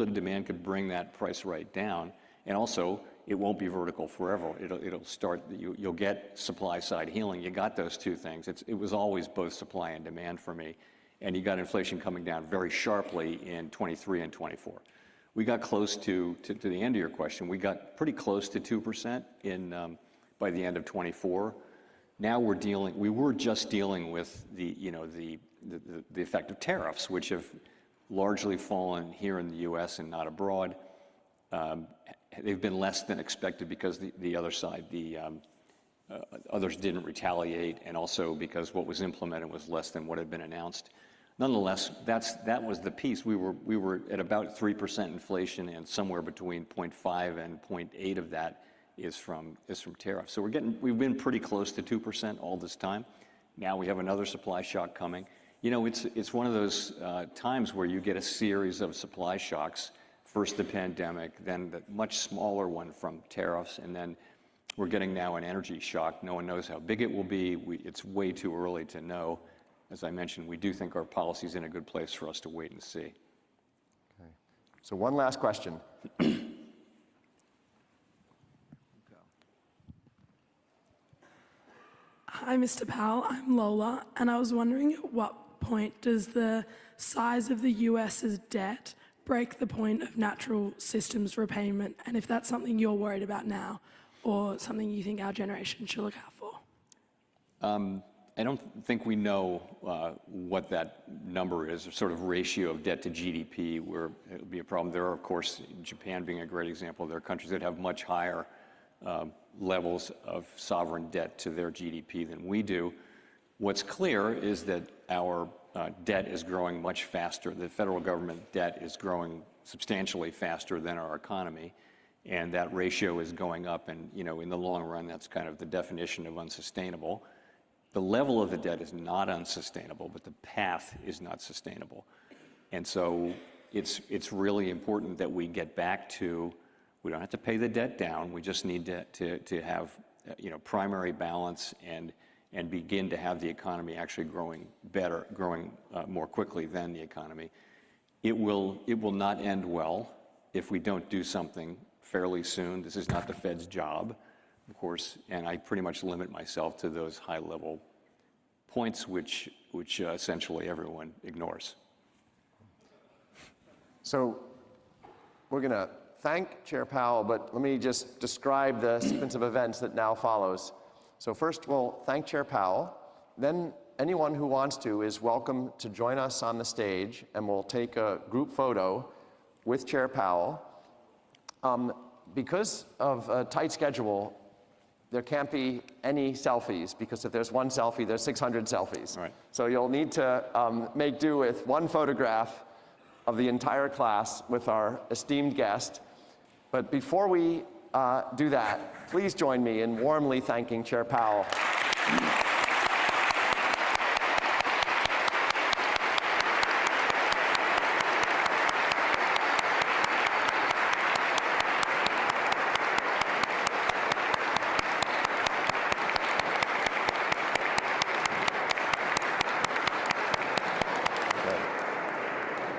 of demand could bring that price right down, and also it won't be vertical forever. It'll start. You'll get supply side healing. You got those two things. It was always both supply and demand for me, and you got inflation coming down very sharply in 23 and 24. We got close to the end of your question. We got pretty close to 2% by the end of 24. Now we were just dealing with the effect of tariffs, which have largely fallen here in the U.S. and not abroad. They've been less than expected because the other side, others didn't retaliate, and also because what was implemented was less than what had been announced. Nonetheless, that was the piece. We were at about 3% inflation, and somewhere between 0.5 and 0.8 of that is from tariffs. So we've been pretty close to 2% all this time. Now we have another supply shock coming. You know, it's one of those times where you get a series of supply shocks. First the pandemic, then the much smaller one from tariffs, and then we're getting now an energy shock. No one knows how big it will be. It's way too early to know. As I mentioned, we do think our policy's in a good place for us to wait and see. Okay. So one last question. Hi, Mr. Powell. I'm Lola, and I was wondering at what point does the size of the US's debt break the point of natural systems repayment, and if that's something you're worried about now or something you think our generation should look out for? I don't think we know what that number is, sort of ratio of debt to GDP, where it'll be a problem. There are, of course, Japan being a great example, there are countries that have much higher levels of sovereign debt to their GDP than we do. What's clear is that our debt is growing much faster. The federal government debt is growing substantially faster than our economy, and that ratio is going up, and in the long run, that's kind of the definition of unsustainable. The level of the debt is not unsustainable, but the path is not sustainable. And so it's really important that we get back to, we don't have to pay the debt down, we just need to have primary balance and begin to have the economy actually growing better, growing more quickly than the economy. It will not end well if we don't do something fairly soon. This is not the Fed's job, of course, and I pretty much limit myself to those high-level points which essentially everyone ignores. So we're going to thank Chair Powell, but let me just describe the sequence of events that now follows. So first we'll thank Chair Powell, then anyone who wants to is welcome to join us on the stage, and we'll take a group photo with Chair Powell. Because of a tight schedule, there can't be any selfies, because if there's one selfie, there's 600 selfies. Right. So you'll need to make do with one photograph of the entire class with our esteemed guest. But before we do that, please join me in warmly thanking Chair Powell.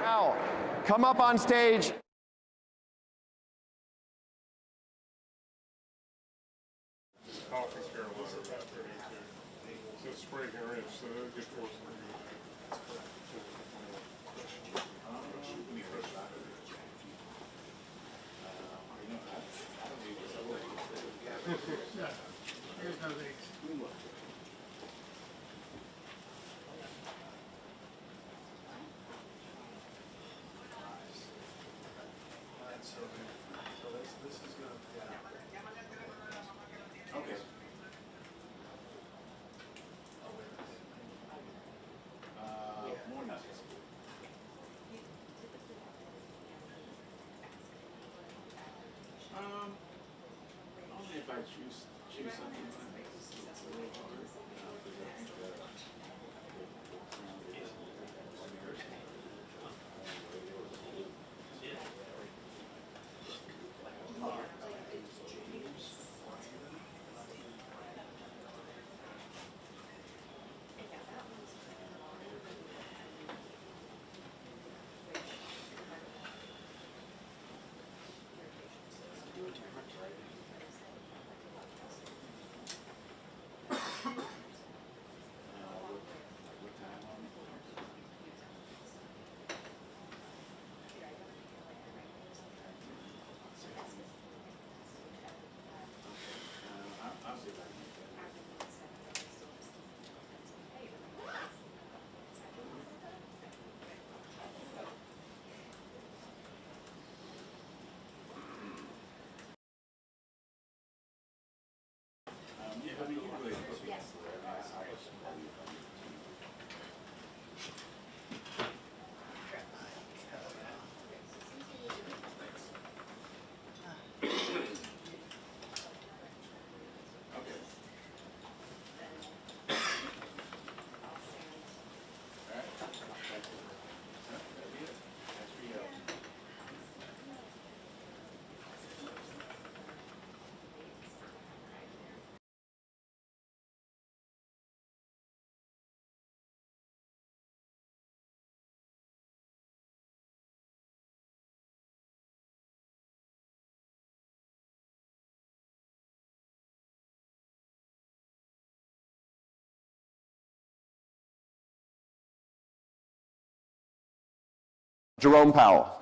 Now, come up on stage. Only if I choose something that makes it a little harder. Jerome Powell.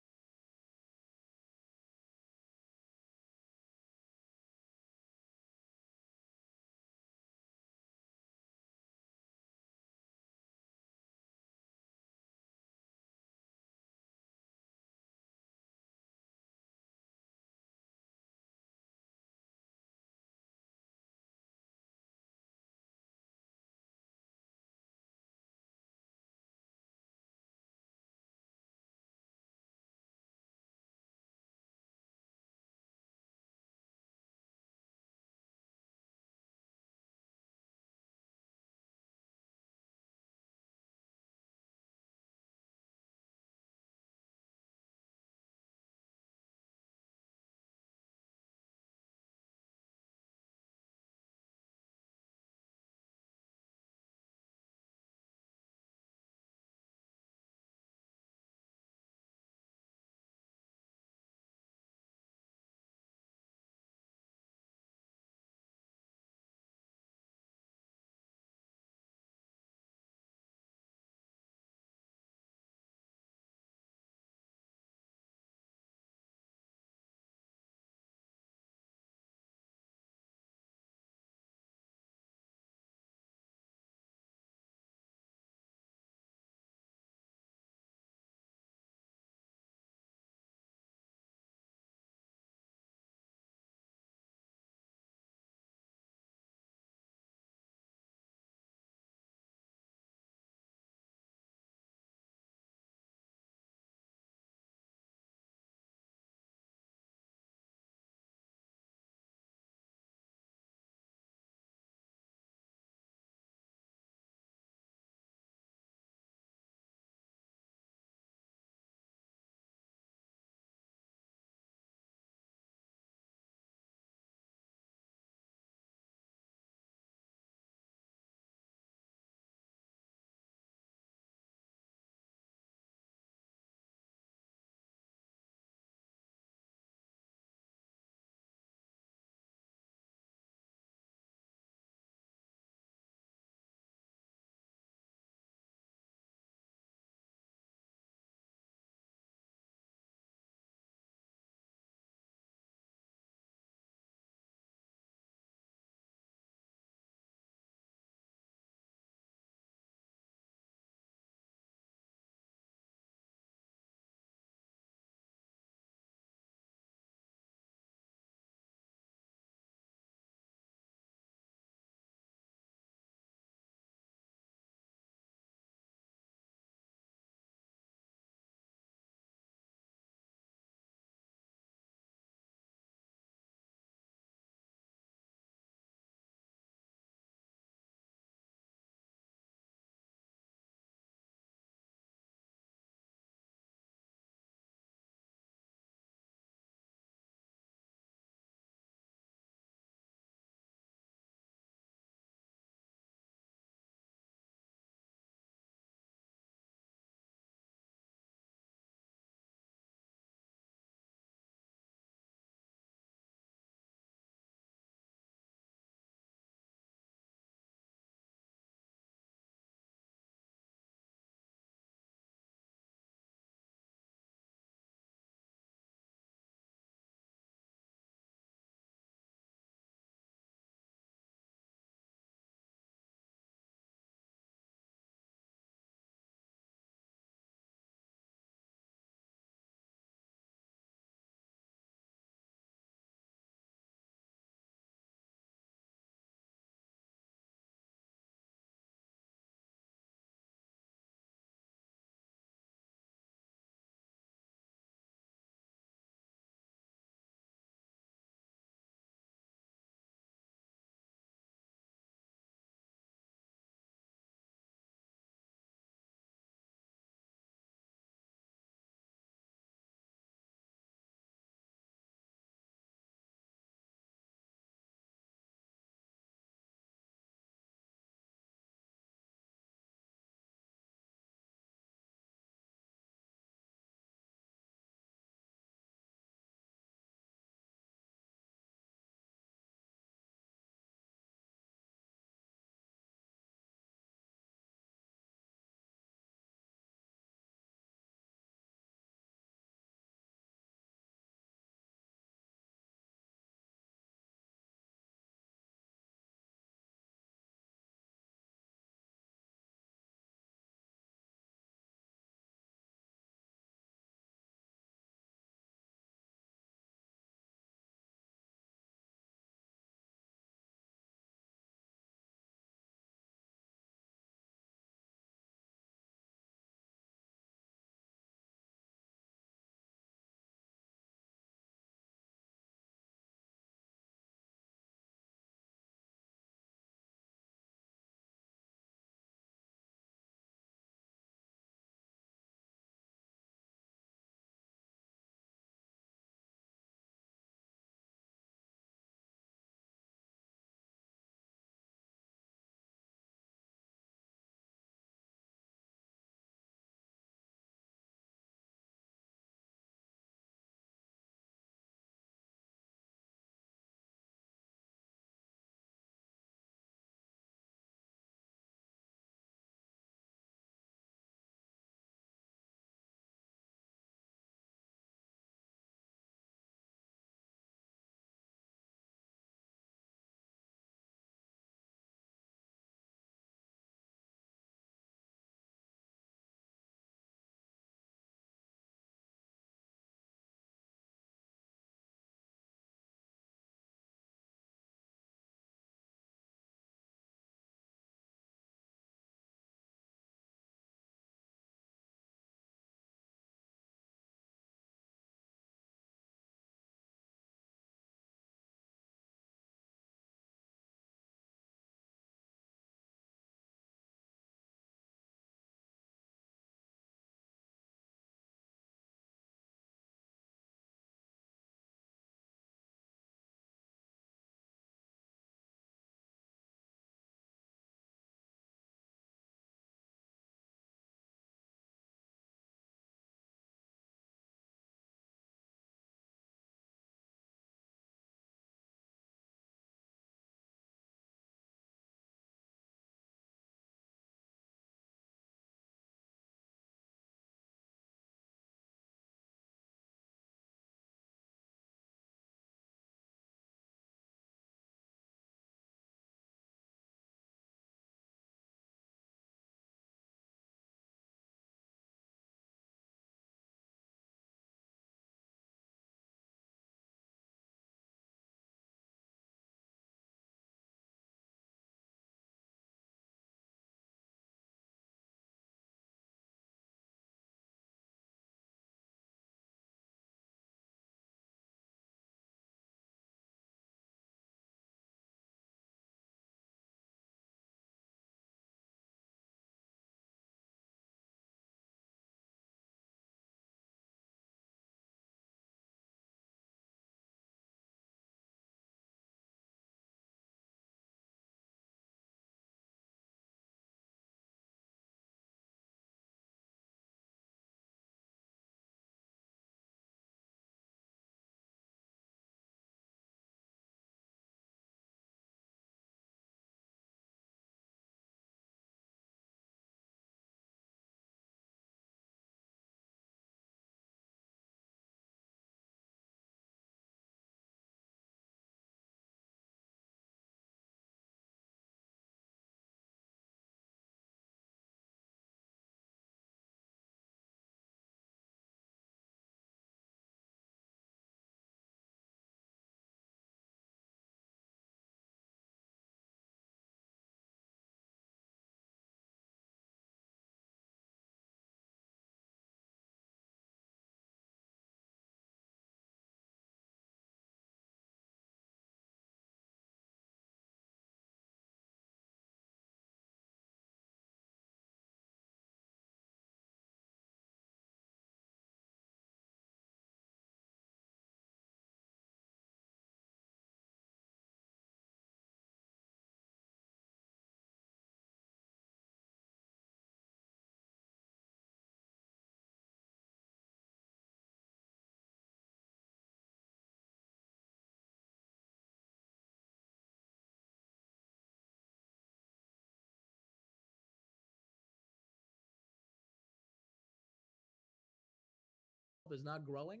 is not growing.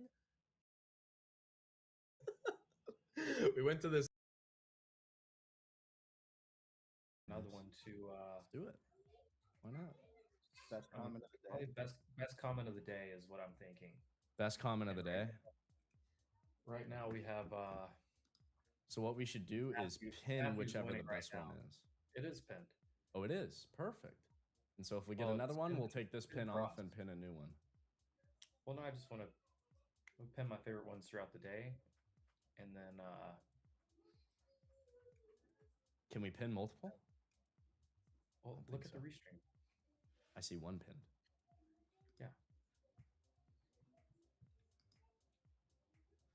We went to this. Another one to Let's do it. Why not? best comment of the day. Probably best comment of the day is what I'm thinking. Best comment of the day. Right now we have. So what we should do is pin whichever the best one is. It is pinned. Oh, it is perfect. And so if we get another one, we'll take this pin off and pin a new one. Well, no, I just want to pin my favorite ones throughout the day, and then. Can we pin multiple? Well, look at the restream. I see one pinned. Yeah.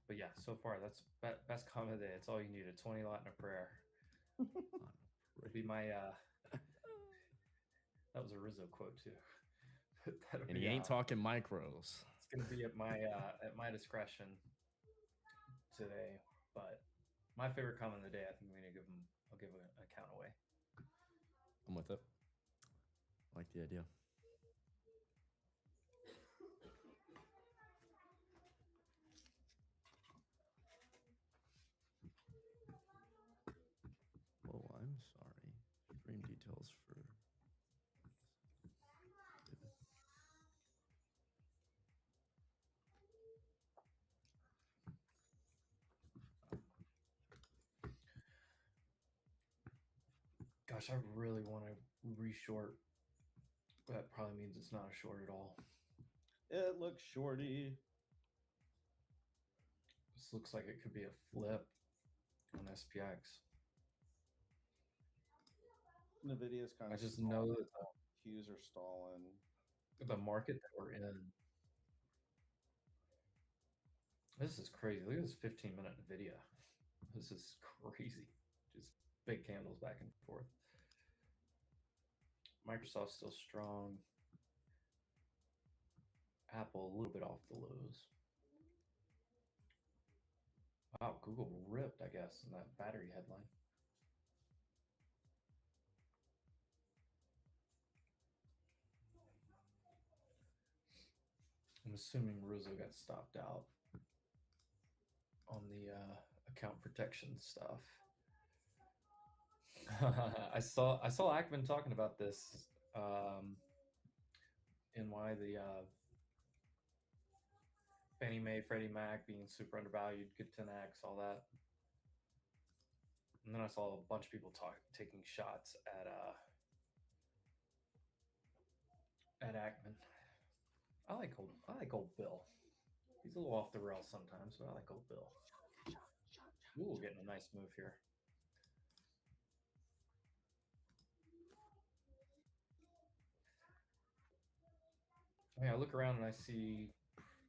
But yeah, so far that's best comment of the day. It's all you need. A 20 lot and a prayer. Would be my. That was a Rizzo quote too. And he ain't talking micros. It's gonna be at my discretion today. But my favorite comment of the day, I think I'm gonna give him. I'll give an account away. I'm with it. I like the idea. Oh, I'm sorry. Stream details for. Gosh, I really want to reshort. That probably means it's not a short at all. It looks shorty. This looks like it could be a flip on SPX. Nvidia's kind of. I just know that the cues are stalling. The market that we're in. This is crazy. Look at this 15-minute Nvidia. This is crazy. Just big candles back and forth. Microsoft's still strong. Apple a little bit off the lows. Wow, Google ripped, I guess, in that battery headline. I'm assuming Rizzo got stopped out on the account protection stuff. I saw Ackman talking about this in why the Fannie Mae, Freddie Mac being super undervalued, good 10x, all that. And then I saw a bunch of people taking shots at Ackman. I like old Bill. He's a little off the rails sometimes, but I like old Bill. Ooh, getting a nice move here. I mean, I look around and I see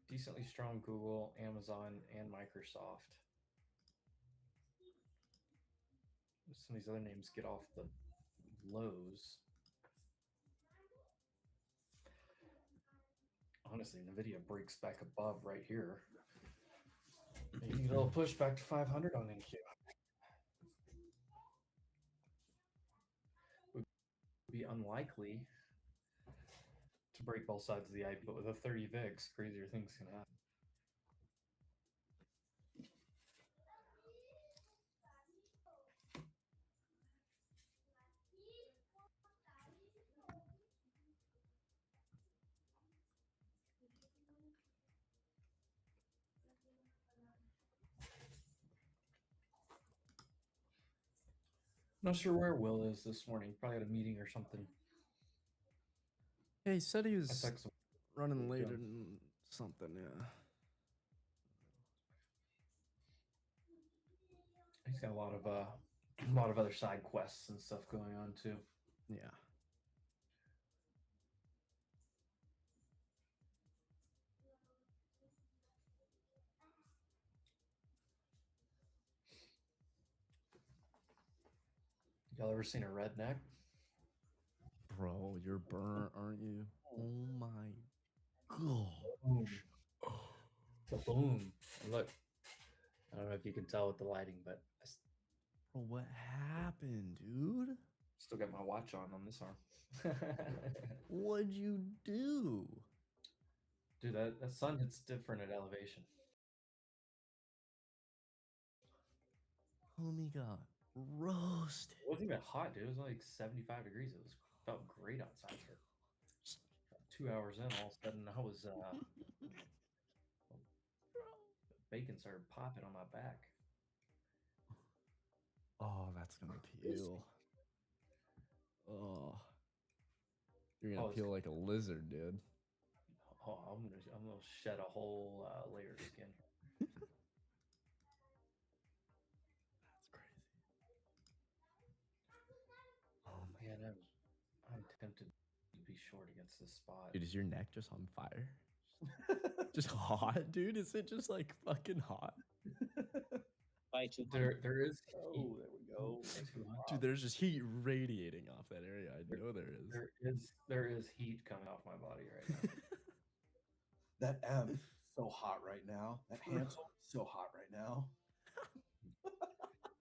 decently strong Google, Amazon, and Microsoft. Some of these other names get off the lows. Honestly, NVIDIA breaks back above right here. Maybe a little push back to 500 on NQ. Would be unlikely to break both sides of the IP, but with a 30 VIX, crazier things can happen. Not sure where Will is this morning. Probably at a meeting or something. Yeah, he said he was running late and something, yeah. He's got a lot of other side quests and stuff going on too. Yeah. Y'all ever seen a redneck? Bro, you're burnt, aren't you? Oh my gosh. Boom. Boom. Look, I don't know if you can tell with the lighting, but Bro, what happened, dude? Still got my watch on this arm. What'd you do? Dude, that sun hits different at elevation. Homie got roasted. It wasn't even hot, dude. It was like 75 degrees. It was felt great outside for 2 hours in. All of a sudden, I was bacon started popping on my back. Oh, that's gonna peel. Oh, you're gonna peel like a lizard, dude. Oh, I'm gonna shed a whole layer of skin. That's crazy. Oh man, I'm tempted to be short against this spot. Dude, is your neck just on fire? Just hot, dude? Is it just like fucking hot? There is heat. Oh, there we go. Dude, there's just heat radiating off that area. I know there is. There is heat coming off my body right now. That M so hot right now. That Hansel so hot right now.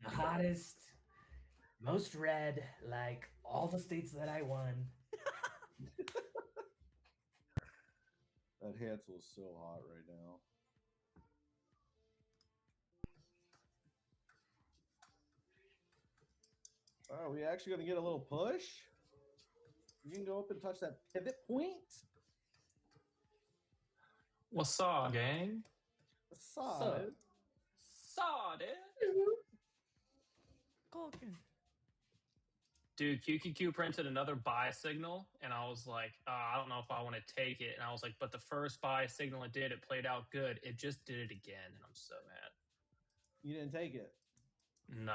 The hottest, most red, like all the states that I won. That Hansel is so hot right now. Are we actually going to get a little push? You can go up and touch that pivot point. What's up, gang? Saw it. Saw it. Cooking. Dude, QQQ printed another buy signal, and I was like, I don't know if I want to take it. And I was like, but the first buy signal it did, it played out good. It just did it again, and I'm so mad. You didn't take it. No,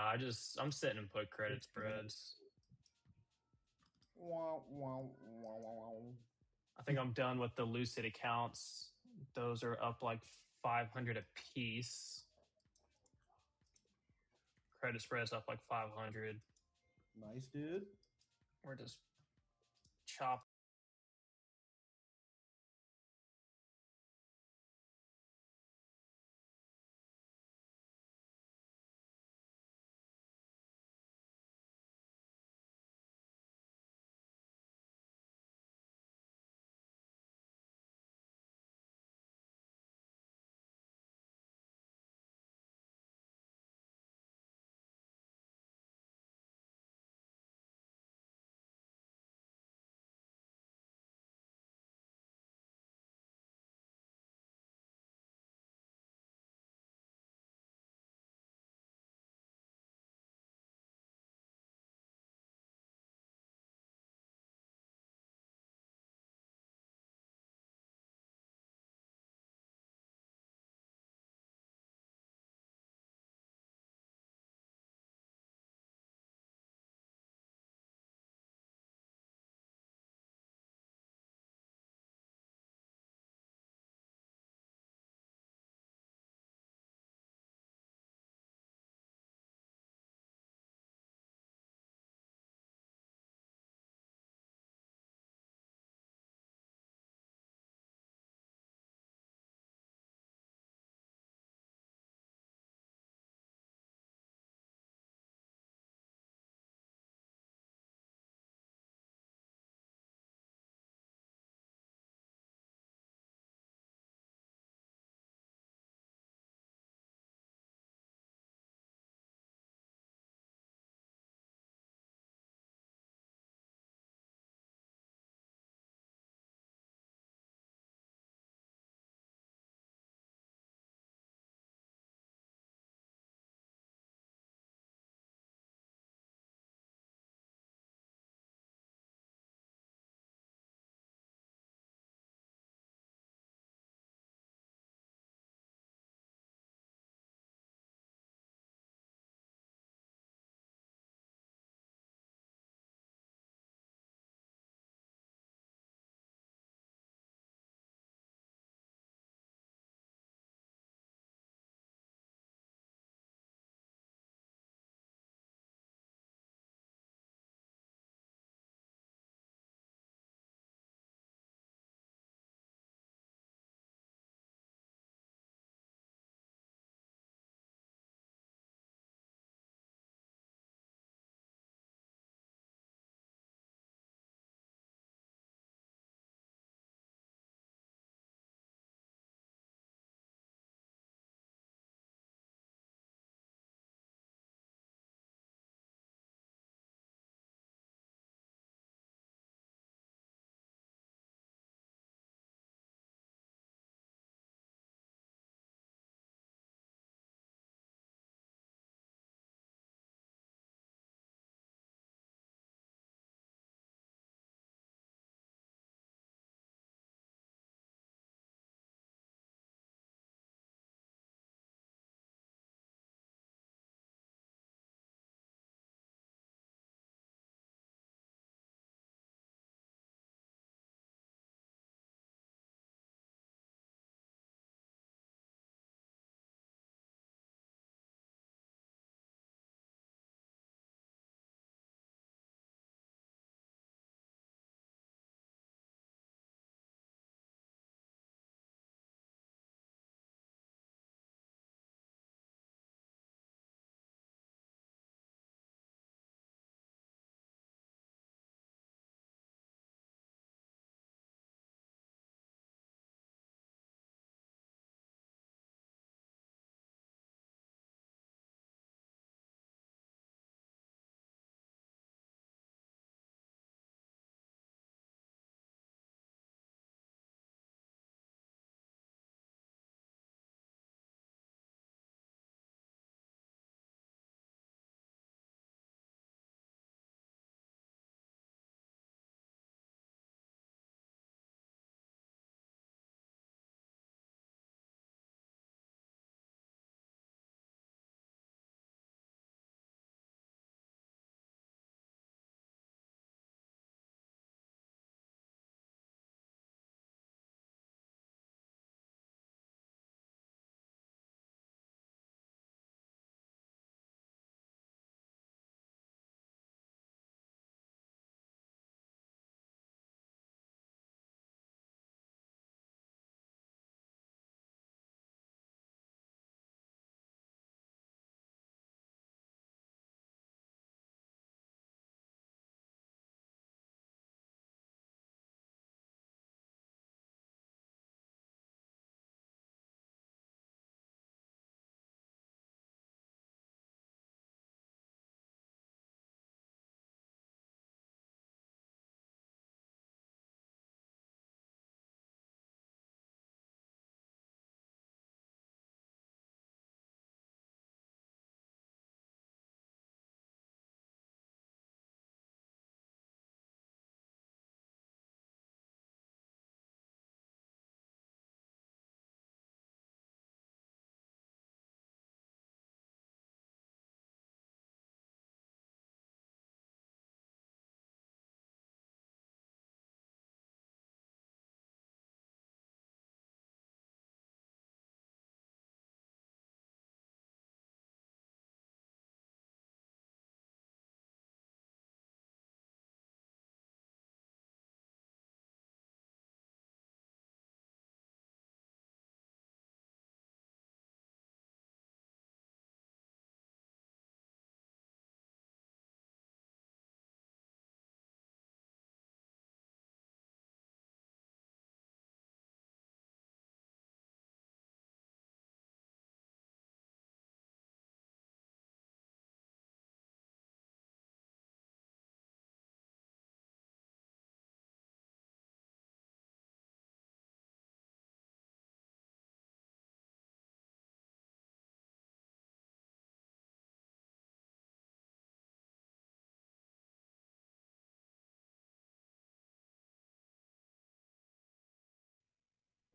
I'm sitting and put credit spreads. Wow, wow, wow, wow. I think I'm done with the Lucid accounts. Those are up like 500 a piece. Credit spreads up like 500. Nice, dude. We're just chopping.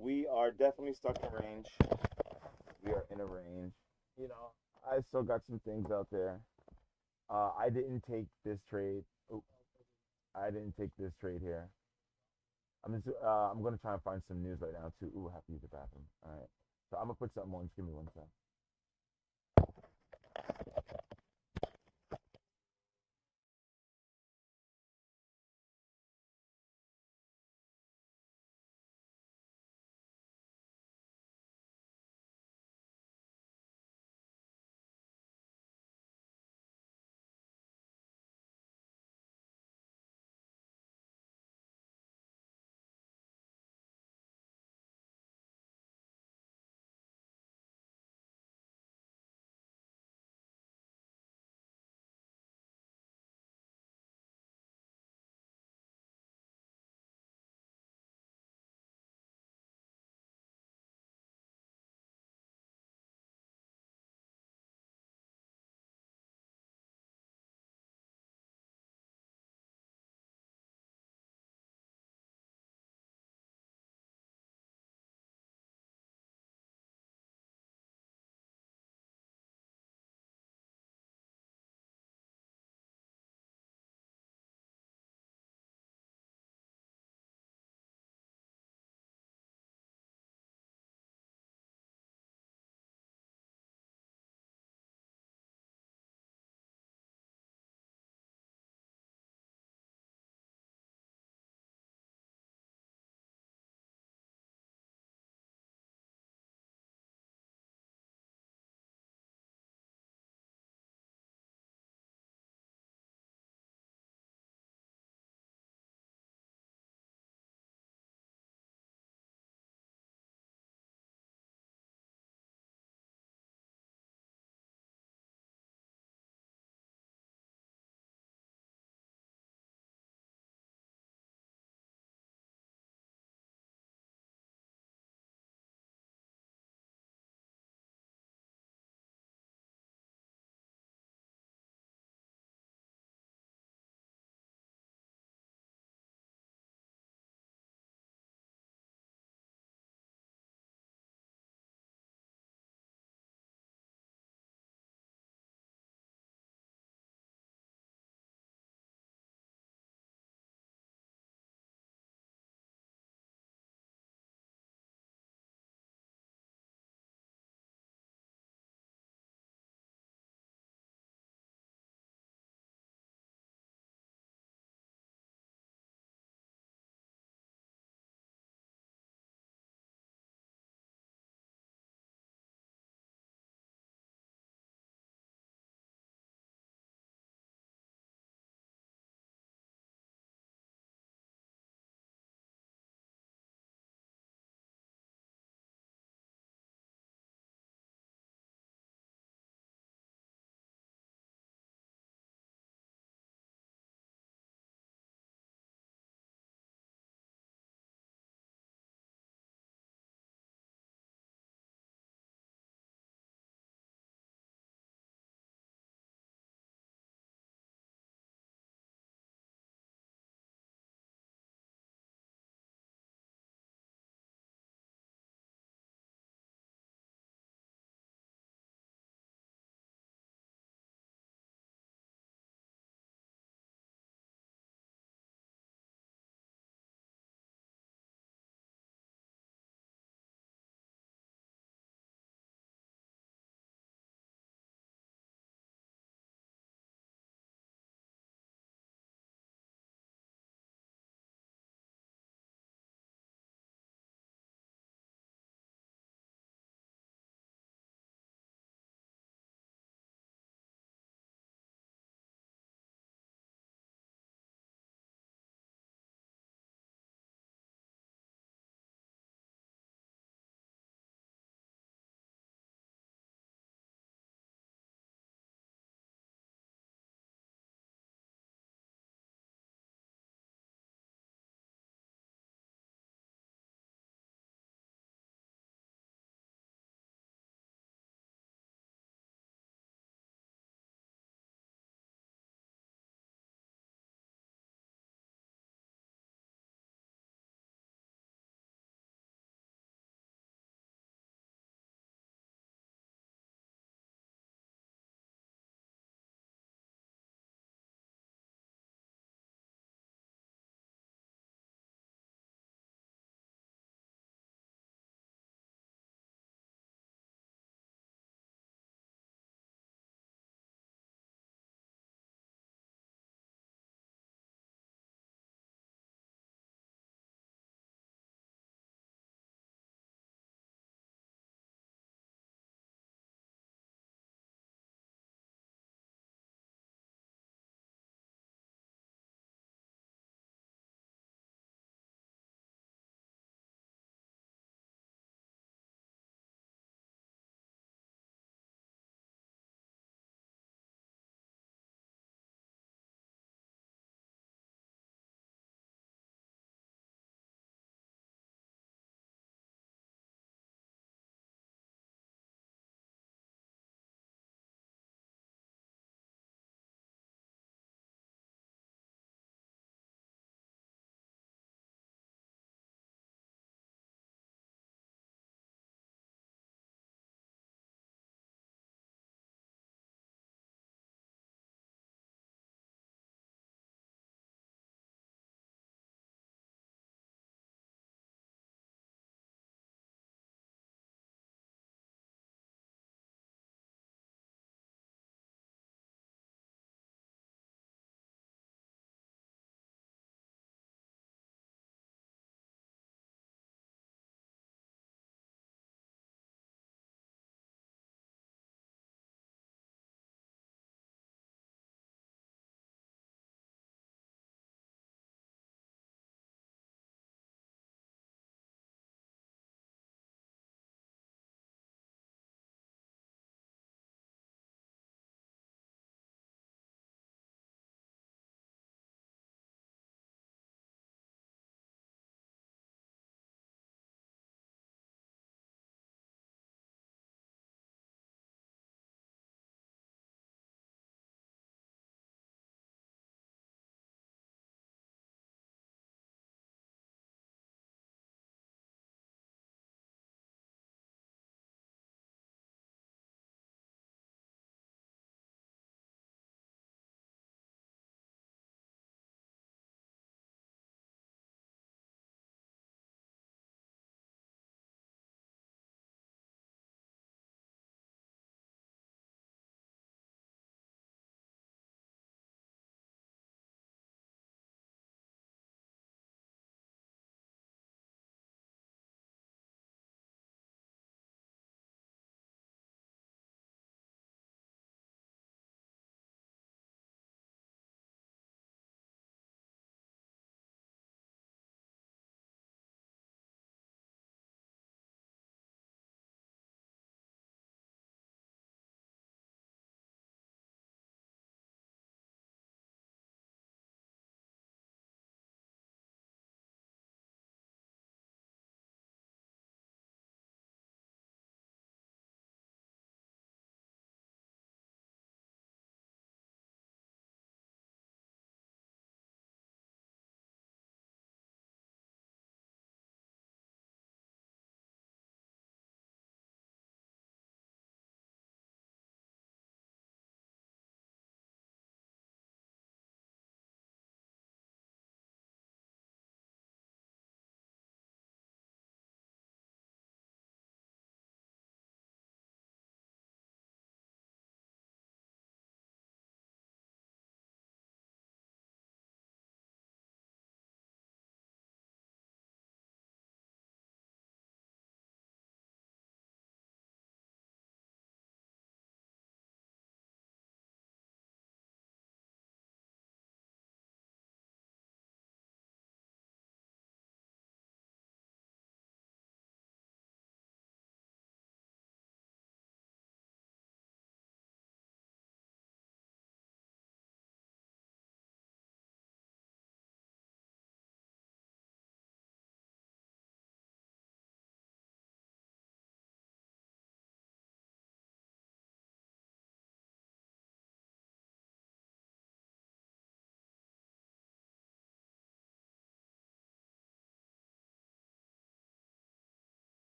We are definitely stuck in range. We are in a range. You know, I still got some things out there. I didn't take this trade. Oop, I didn't take this trade here. I'm gonna try and find some news right now too. Ooh, I have to use the bathroom. All right. So I'm gonna put something on. Just give me one sec.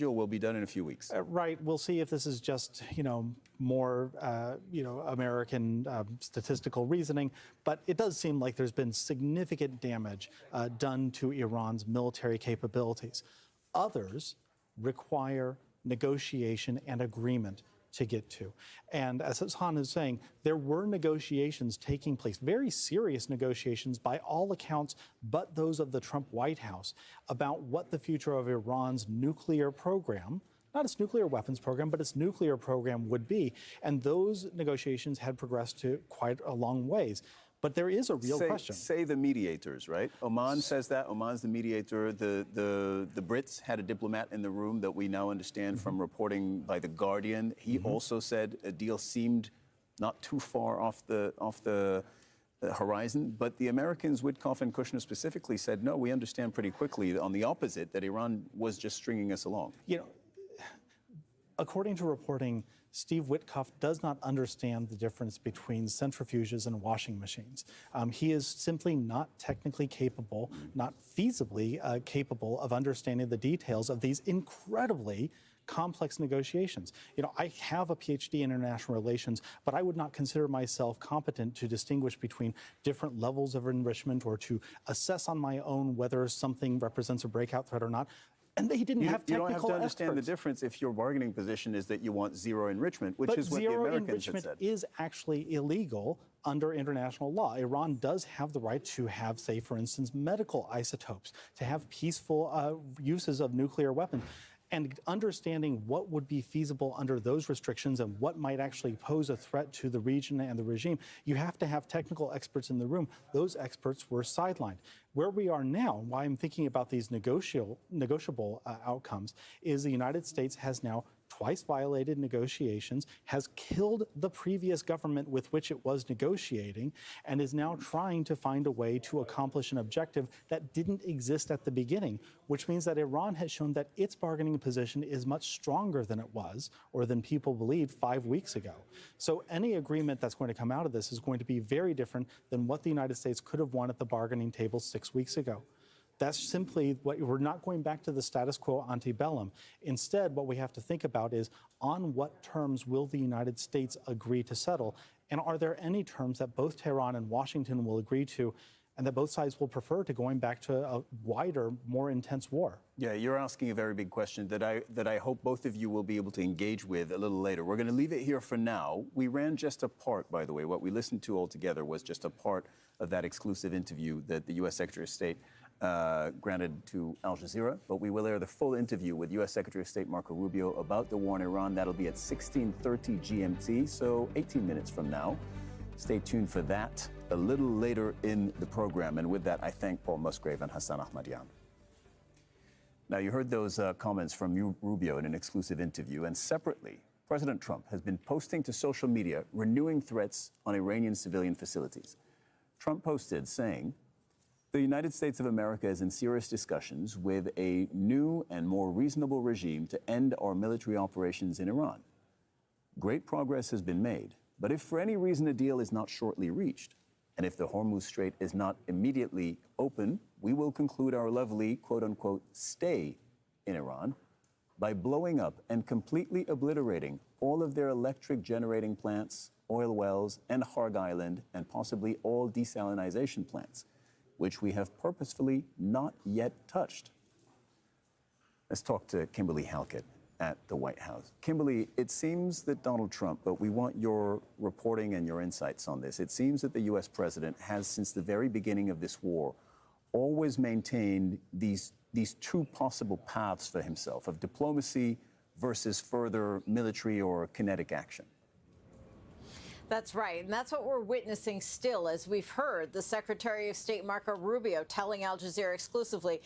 will be done in a few weeks. Right. We'll see if this is just, more, American statistical reasoning. But it does seem like there's been significant damage done to Iran's military capabilities. Others require negotiation and agreement to get to. And as Hassan is saying, there were negotiations taking place, very serious negotiations by all accounts, but those of the Trump White House, about what the future of Iran's nuclear program, not its nuclear weapons program, but its nuclear program would be. And those negotiations had progressed to quite a long ways. But there is a real question. Say the mediators, right? Oman says that. Oman's the mediator. The Brits had a diplomat in the room that we now understand from reporting by The Guardian. He also said a deal seemed not too far off the horizon. But the Americans, Witkoff and Kushner specifically, said, no, we understand pretty quickly on the opposite, that Iran was just stringing us along. According to reporting, Steve Witkoff does not understand the difference between centrifuges and washing machines. He is simply not technically capable, not feasibly capable of understanding the details of these incredibly complex negotiations. I have a PhD in international relations, but I would not consider myself competent to distinguish between different levels of enrichment or to assess on my own whether something represents a breakout threat or not. And they didn't have technical You don't have to understand experts. the difference if your bargaining position is that you want zero enrichment, which is what the Americans had said. Zero enrichment is actually illegal under international law. Iran does have the right to have, say, for instance, medical isotopes, to have peaceful uses of nuclear weapons. And understanding what would be feasible under those restrictions and what might actually pose a threat to the region and the regime, you have to have technical experts in the room. Those experts were sidelined. Where we are now, why I'm thinking about these negotiable outcomes, is the United States has now twice violated negotiations, has killed the previous government with which it was negotiating, and is now trying to find a way to accomplish an objective that didn't exist at the beginning, which means that Iran has shown that its bargaining position is much stronger than it was, or than people believed 5 weeks ago. So any agreement that's going to come out of this is going to be very different than what the United States could have won at the bargaining table 6 weeks ago. That's simply what we're not going back to the status quo antebellum. Instead, what we have to think about is on what terms will the United States agree to settle? And are there any terms that both Tehran and Washington will agree to and that both sides will prefer to going back to a wider, more intense war? Yeah, you're asking a very big question that I hope both of you will be able to engage with a little later. We're going to leave it here for now. We ran just a part, by the way. What we listened to all together was just a part of that exclusive interview that the U.S. Secretary of State granted to Al Jazeera, but we will air the full interview with U.S. Secretary of State Marco Rubio about the war in Iran. That'll be at 16:30 GMT, so 18 minutes from now. Stay tuned for that a little later in the program. And with that, I thank Paul Musgrave and Hassan Ahmadian. Now, you heard those comments from Rubio in an exclusive interview, and separately, President Trump has been posting to social media renewing threats on Iranian civilian facilities. Trump posted saying, "The United States of America is in serious discussions with a new and more reasonable regime to end our military operations in Iran. Great progress has been made, but if for any reason a deal is not shortly reached, and if the Hormuz Strait is not immediately open, we will conclude our lovely, quote-unquote, stay in Iran by blowing up and completely obliterating all of their electric generating plants, oil wells, and Harg Island, and possibly all desalinization plants, which we have purposefully not yet touched." Let's talk to Kimberly Halkett at the White House. Kimberly, it seems that Donald Trump, but we want your reporting and your insights on this. It seems that the U.S. president has, since the very beginning of this war, always maintained these two possible paths for himself, of diplomacy versus further military or kinetic action. That's right. And that's what we're witnessing still, as we've heard the Secretary of State Marco Rubio telling Al Jazeera exclusively,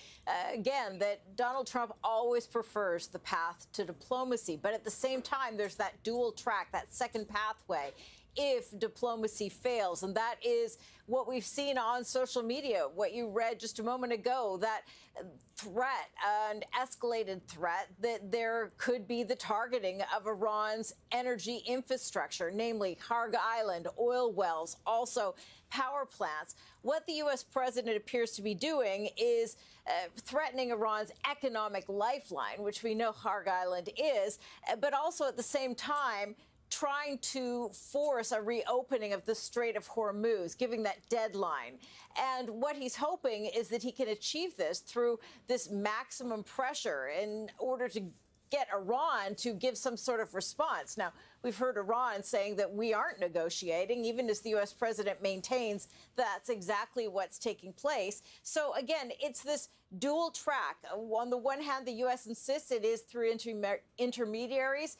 again, that Donald Trump always prefers the path to diplomacy. But at the same time, there's that dual track, that second pathway. if diplomacy fails. And that is what we've seen on social media, what you read just a moment ago, that threat, an escalated threat that there could be the targeting of Iran's energy infrastructure, namely Kharg Island, oil wells, also power plants. What the U.S. president appears to be doing is threatening Iran's economic lifeline, which we know Kharg Island is, but also at the same time trying to force a reopening of the Strait of Hormuz, giving that deadline. And what he's hoping is that he can achieve this through this maximum pressure in order to get Iran to give some sort of response. Now, we've heard Iran saying that we aren't negotiating, even as the U.S. president maintains that's exactly what's taking place. So, again, it's this dual track. On the one hand, the U.S. insists it is through intermediaries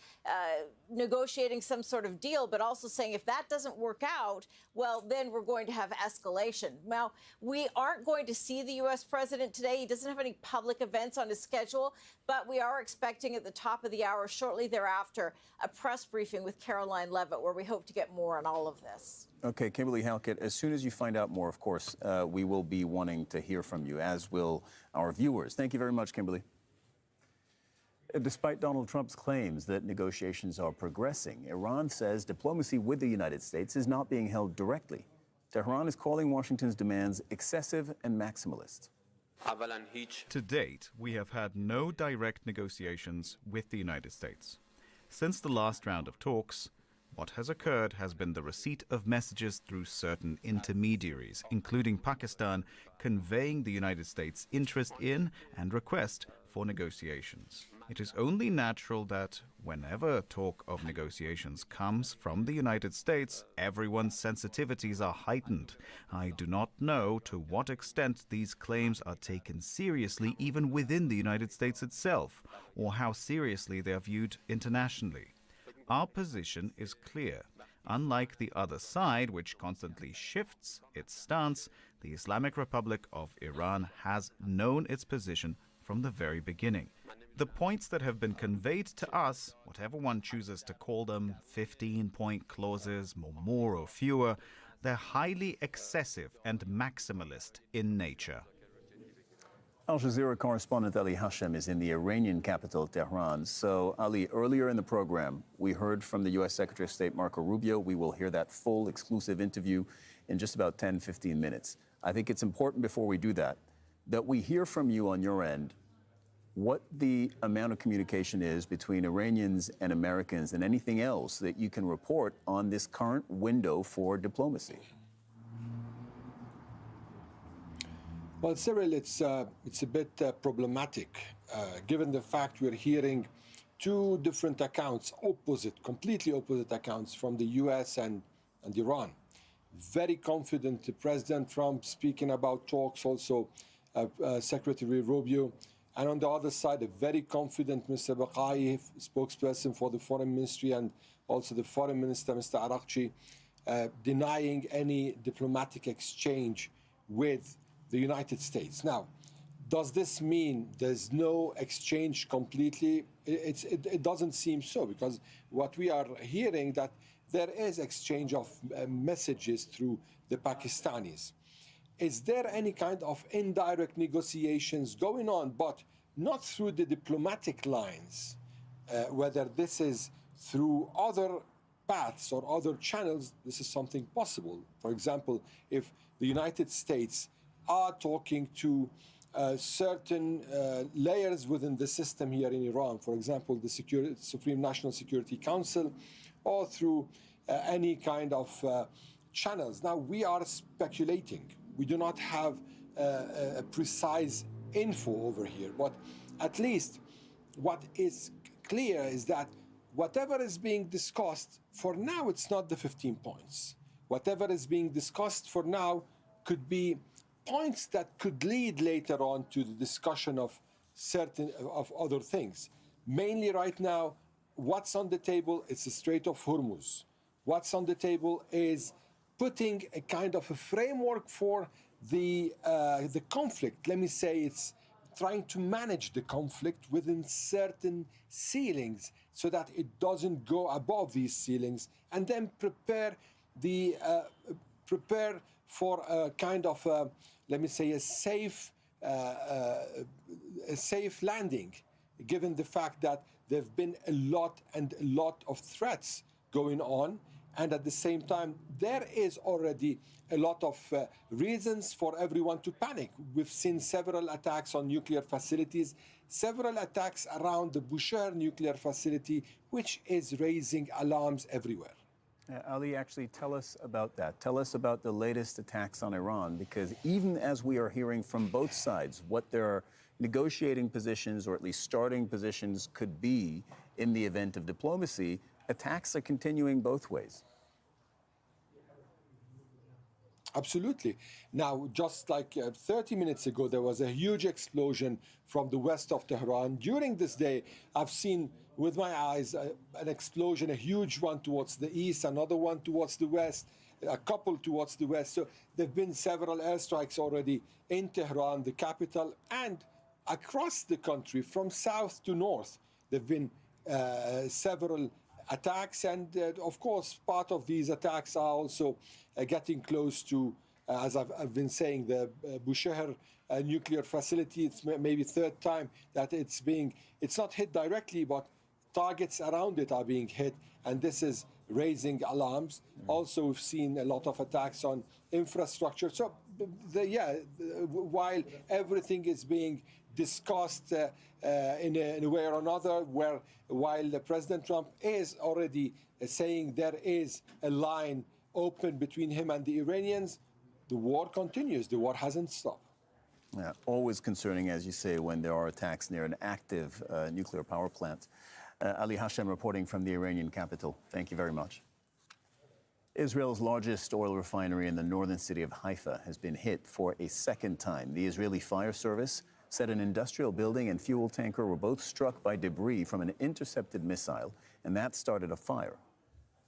negotiating some sort of deal, but also saying if that doesn't work out, well, then we're going to have escalation. Now, we aren't going to see the U.S. president today. He doesn't have any public events on his schedule, but we are expecting at the top of the hour, shortly thereafter, a press briefing with Caroline Levitt, where we hope to get more on all of this. Okay, Kimberly Halkett, as soon as you find out more, of course, we will be wanting to hear from you, as will our viewers. Thank you very much, Kimberly. Despite Donald Trump's claims that negotiations are progressing, Iran says diplomacy with the United States is not being held directly. Tehran is calling Washington's demands excessive and maximalist. To date, we have had no direct negotiations with the United States. Since the last round of talks, what has occurred has been the receipt of messages through certain intermediaries, including Pakistan, conveying the United States' interest in and request for negotiations. It is only natural that whenever talk of negotiations comes from the United States, everyone's sensitivities are heightened. I do not know to what extent these claims are taken seriously even within the United States itself, or how seriously they are viewed internationally. Our position is clear. Unlike the other side, which constantly shifts its stance, the Islamic Republic of Iran has known its position from the very beginning. The points that have been conveyed to us, whatever one chooses to call them, 15-point clauses, more or fewer, they're highly excessive and maximalist in nature. Al Jazeera correspondent Ali Hashem is in the Iranian capital, Tehran. So, Ali, earlier in the program, we heard from the U.S. Secretary of State Marco Rubio. We will hear that full exclusive interview in just about 10, 15 minutes. I think it's important before we do that, that we hear from you on your end what the amount of communication is between Iranians and Americans and anything else that you can report on this current window for diplomacy. Well, Cyril, it's a bit problematic, given the fact we're hearing two different accounts, completely opposite accounts from the U.S. and Iran. Very confident President Trump speaking about talks, also Secretary Rubio. And on the other side, a very confident Mr. Baqai, spokesperson for the Foreign Ministry, and also the Foreign Minister, Mr. Arakchi, denying any diplomatic exchange with the United States. Now, does this mean there's no exchange completely? It doesn't seem so, because what we are hearing that there is exchange of messages through the Pakistanis. Is there any kind of indirect negotiations going on, but not through the diplomatic lines? Whether this is through other paths or other channels, this is something possible. For example, if the United States are talking to certain layers within the system here in Iran, for example, the Supreme National Security Council, or through any kind of channels. Now, we are speculating. We do not have a precise info over here, but at least what is clear is that whatever is being discussed, for now it's not the 15 points. Whatever is being discussed for now could be points that could lead later on to the discussion of other things. Mainly right now, what's on the table is the Strait of Hormuz. What's on the table is putting a kind of a framework for the conflict. Let me say it's trying to manage the conflict within certain ceilings so that it doesn't go above these ceilings, and then prepare for a kind of, let me say, a safe landing, given the fact that there have been a lot of threats going on, and at the same time there is already a lot of reasons for everyone to panic. We've seen several attacks on nuclear facilities, several attacks around the Bushehr nuclear facility, which is raising alarms everywhere. Ali, actually tell us about that. Tell us about the latest attacks on Iran, because even as we are hearing from both sides what their negotiating positions, or at least starting positions, could be in the event of diplomacy, attacks are continuing both ways. Absolutely. Now, just like 30 minutes ago, there was a huge explosion from the west of Tehran. During this day, I've seen with my eyes an explosion, a huge one towards the east, another one towards the west, a couple towards the west. So there have been several airstrikes already in Tehran, the capital, and across the country from south to north. There have been several attacks, and of course part of these attacks are also getting close to, as I've been saying, the Bushehr nuclear facility. It's maybe third time that it's not hit directly, but targets around it are being hit, and this is raising alarms. Also, we've seen a lot of attacks on infrastructure. So while everything is being discussed in a way or another, while President Trump is already saying there is a line open between him and the Iranians, the war continues. The war hasn't stopped. Yeah, always concerning, as you say, when there are attacks near an active nuclear power plant. Ali Hashem reporting from the Iranian capital. Thank you very much. Israel's largest oil refinery in the northern city of Haifa has been hit for a second time. The Israeli Fire Service said an industrial building and fuel tanker were both struck by debris from an intercepted missile, and that started a fire.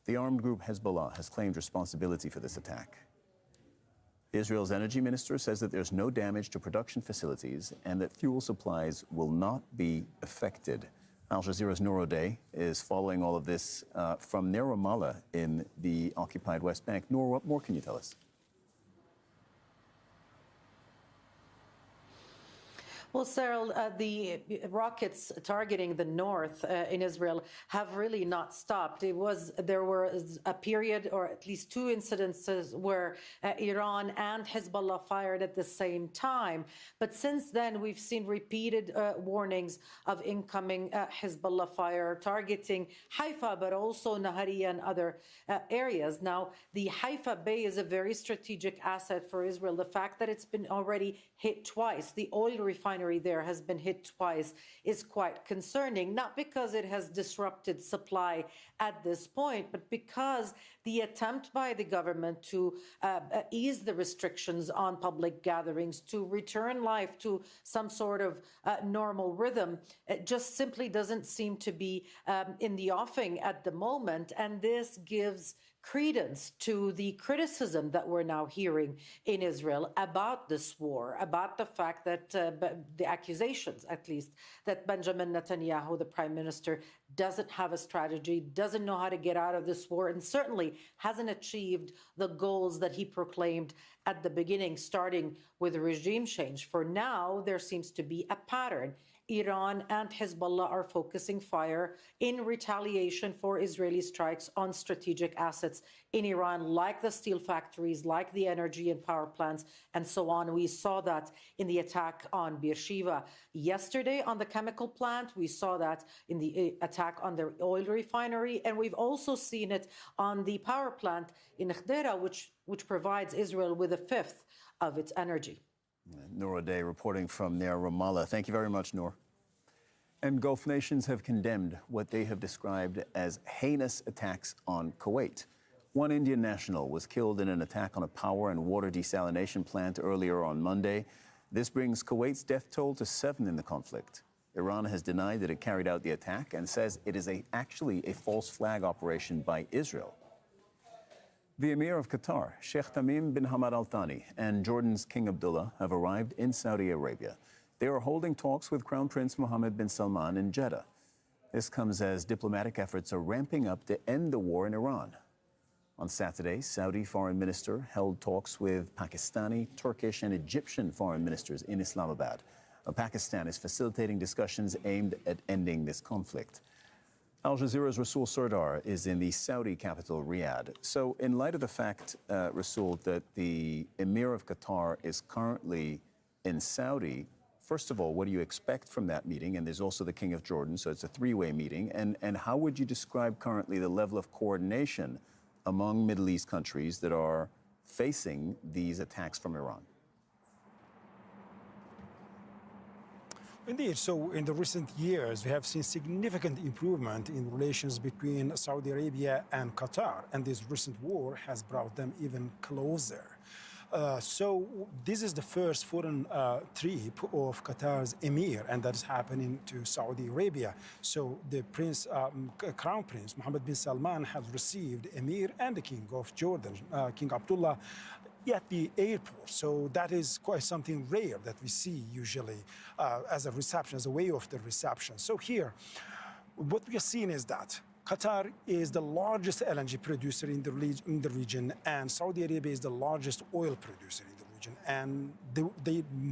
The armed group Hezbollah has claimed responsibility for this attack. Israel's energy minister says that there's no damage to production facilities and that fuel supplies will not be affected. Al Jazeera's Noor O'Day is following all of this from near Ramallah in the occupied West Bank. Noor, what more can you tell us? Well, Cyril, the rockets targeting the north in Israel have really not stopped. There was a period, or at least two incidences, where Iran and Hezbollah fired at the same time. But since then, we've seen repeated warnings of incoming Hezbollah fire targeting Haifa, but also Nahariya and other areas. Now, the Haifa Bay is a very strategic asset for Israel. The fact that it's been already hit twice, the oil refinery there has been hit twice, is quite concerning, not because it has disrupted supply at this point, but because the attempt by the government to ease the restrictions on public gatherings, to return life to some sort of normal rhythm, it just simply doesn't seem to be in the offing at the moment. And this gives credence to the criticism that we're now hearing in Israel about this war, about the fact that the accusations, at least, that Benjamin Netanyahu, the prime minister, doesn't have a strategy, doesn't know how to get out of this war, and certainly hasn't achieved the goals that he proclaimed at the beginning, starting with a regime change. For now, there seems to be a pattern. Iran and Hezbollah are focusing fire in retaliation for Israeli strikes on strategic assets in Iran, like the steel factories, like the energy and power plants, and so on. We saw that in the attack on Beersheba yesterday on the chemical plant. We saw that in the attack on the oil refinery, and we've also seen it on the power plant in Outthere, which provides Israel with a fifth of its energy. Noor O'Day reporting from near Ramallah. Thank you very much, Noor. And Gulf nations have condemned what they have described as heinous attacks on Kuwait. One Indian national was killed in an attack on a power and water desalination plant earlier on Monday. This brings Kuwait's death toll to 7 in the conflict. Iran has denied that it carried out the attack and says it is actually a false flag operation by Israel. The Emir of Qatar, Sheikh Tamim bin Hamad Al Thani, and Jordan's King Abdullah have arrived in Saudi Arabia. They are holding talks with Crown Prince Mohammed bin Salman in Jeddah. This comes as diplomatic efforts are ramping up to end the war in Iran. On Saturday, Saudi foreign minister held talks with Pakistani, Turkish, and Egyptian foreign ministers in Islamabad. Pakistan is facilitating discussions aimed at ending this conflict. Al Jazeera's Rasul Sardar is in the Saudi capital, Riyadh. So in light of the fact, Rasul, that the Emir of Qatar is currently in Saudi, first of all, what do you expect from that meeting? And there's also the King of Jordan, so it's a three-way meeting. And how would you describe currently the level of coordination among Middle East countries that are facing these attacks from Iran? Indeed. So in the recent years, we have seen significant improvement in relations between Saudi Arabia and Qatar, and this recent war has brought them even closer. So this is the first foreign trip of Qatar's emir, and that is happening to Saudi Arabia. So the Crown Prince Mohammed bin Salman has received emir and the King of Jordan, King Abdullah, at the airport. So that is quite something rare that we see usually as a reception, as a way of the reception. So here, what we are seeing is that Qatar is the largest LNG producer in the region, and Saudi Arabia is the largest oil producer in the region. And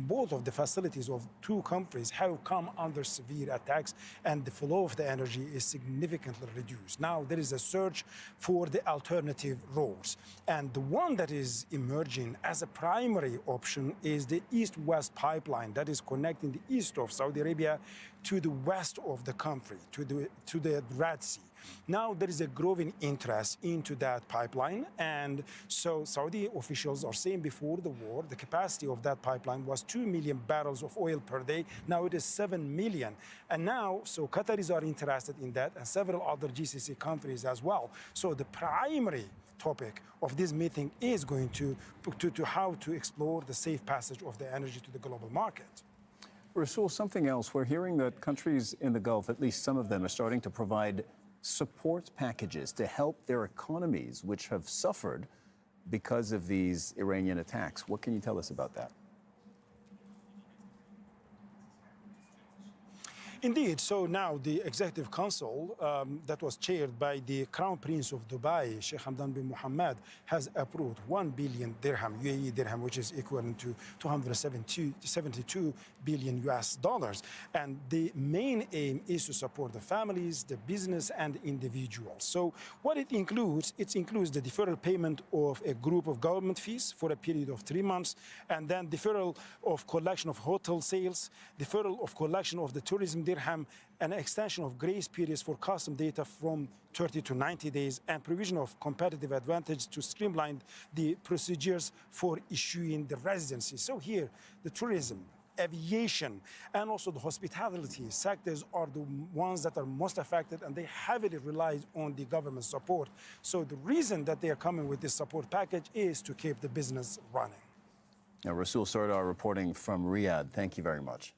both of the facilities of two countries have come under severe attacks, and the flow of the energy is significantly reduced. Now there is a search for the alternative routes, and the one that is emerging as a primary option is the east-west pipeline that is connecting the east of Saudi Arabia to the west of the country, to the Red Sea. Now there is a growing interest into that pipeline, and so Saudi officials are saying before the war the capacity of that pipeline was 2 million barrels of oil per day. Now it is 7 million, and now so Qataris are interested in that, and several other GCC countries as well. So the primary topic of this meeting is going to how to explore the safe passage of the energy to the global market. Rasul, something else. We're hearing that countries in the Gulf, at least some of them, are starting to provide support packages to help their economies, which have suffered because of these Iranian attacks. What can you tell us about that? Indeed. So now the Executive Council that was chaired by the Crown Prince of Dubai, Sheikh Hamdan bin Mohammed, has approved 1 billion dirham, UAE dirham, which is equivalent to 272 billion US dollars. And the main aim is to support the families, the business, and individuals. So what it includes the deferral payment of a group of government fees for a period of 3 months, and then deferral of collection of hotel sales, deferral of collection of the tourism dirham, an extension of grace periods for custom data from 30 to 90 days, and provision of competitive advantage to streamline the procedures for issuing the residency. So here, the tourism, aviation, and also the hospitality sectors are the ones that are most affected, and they heavily rely on the government support. So the reason that they are coming with this support package is to keep the business running. Now, Rasul Sardar reporting from Riyadh. Thank you very much.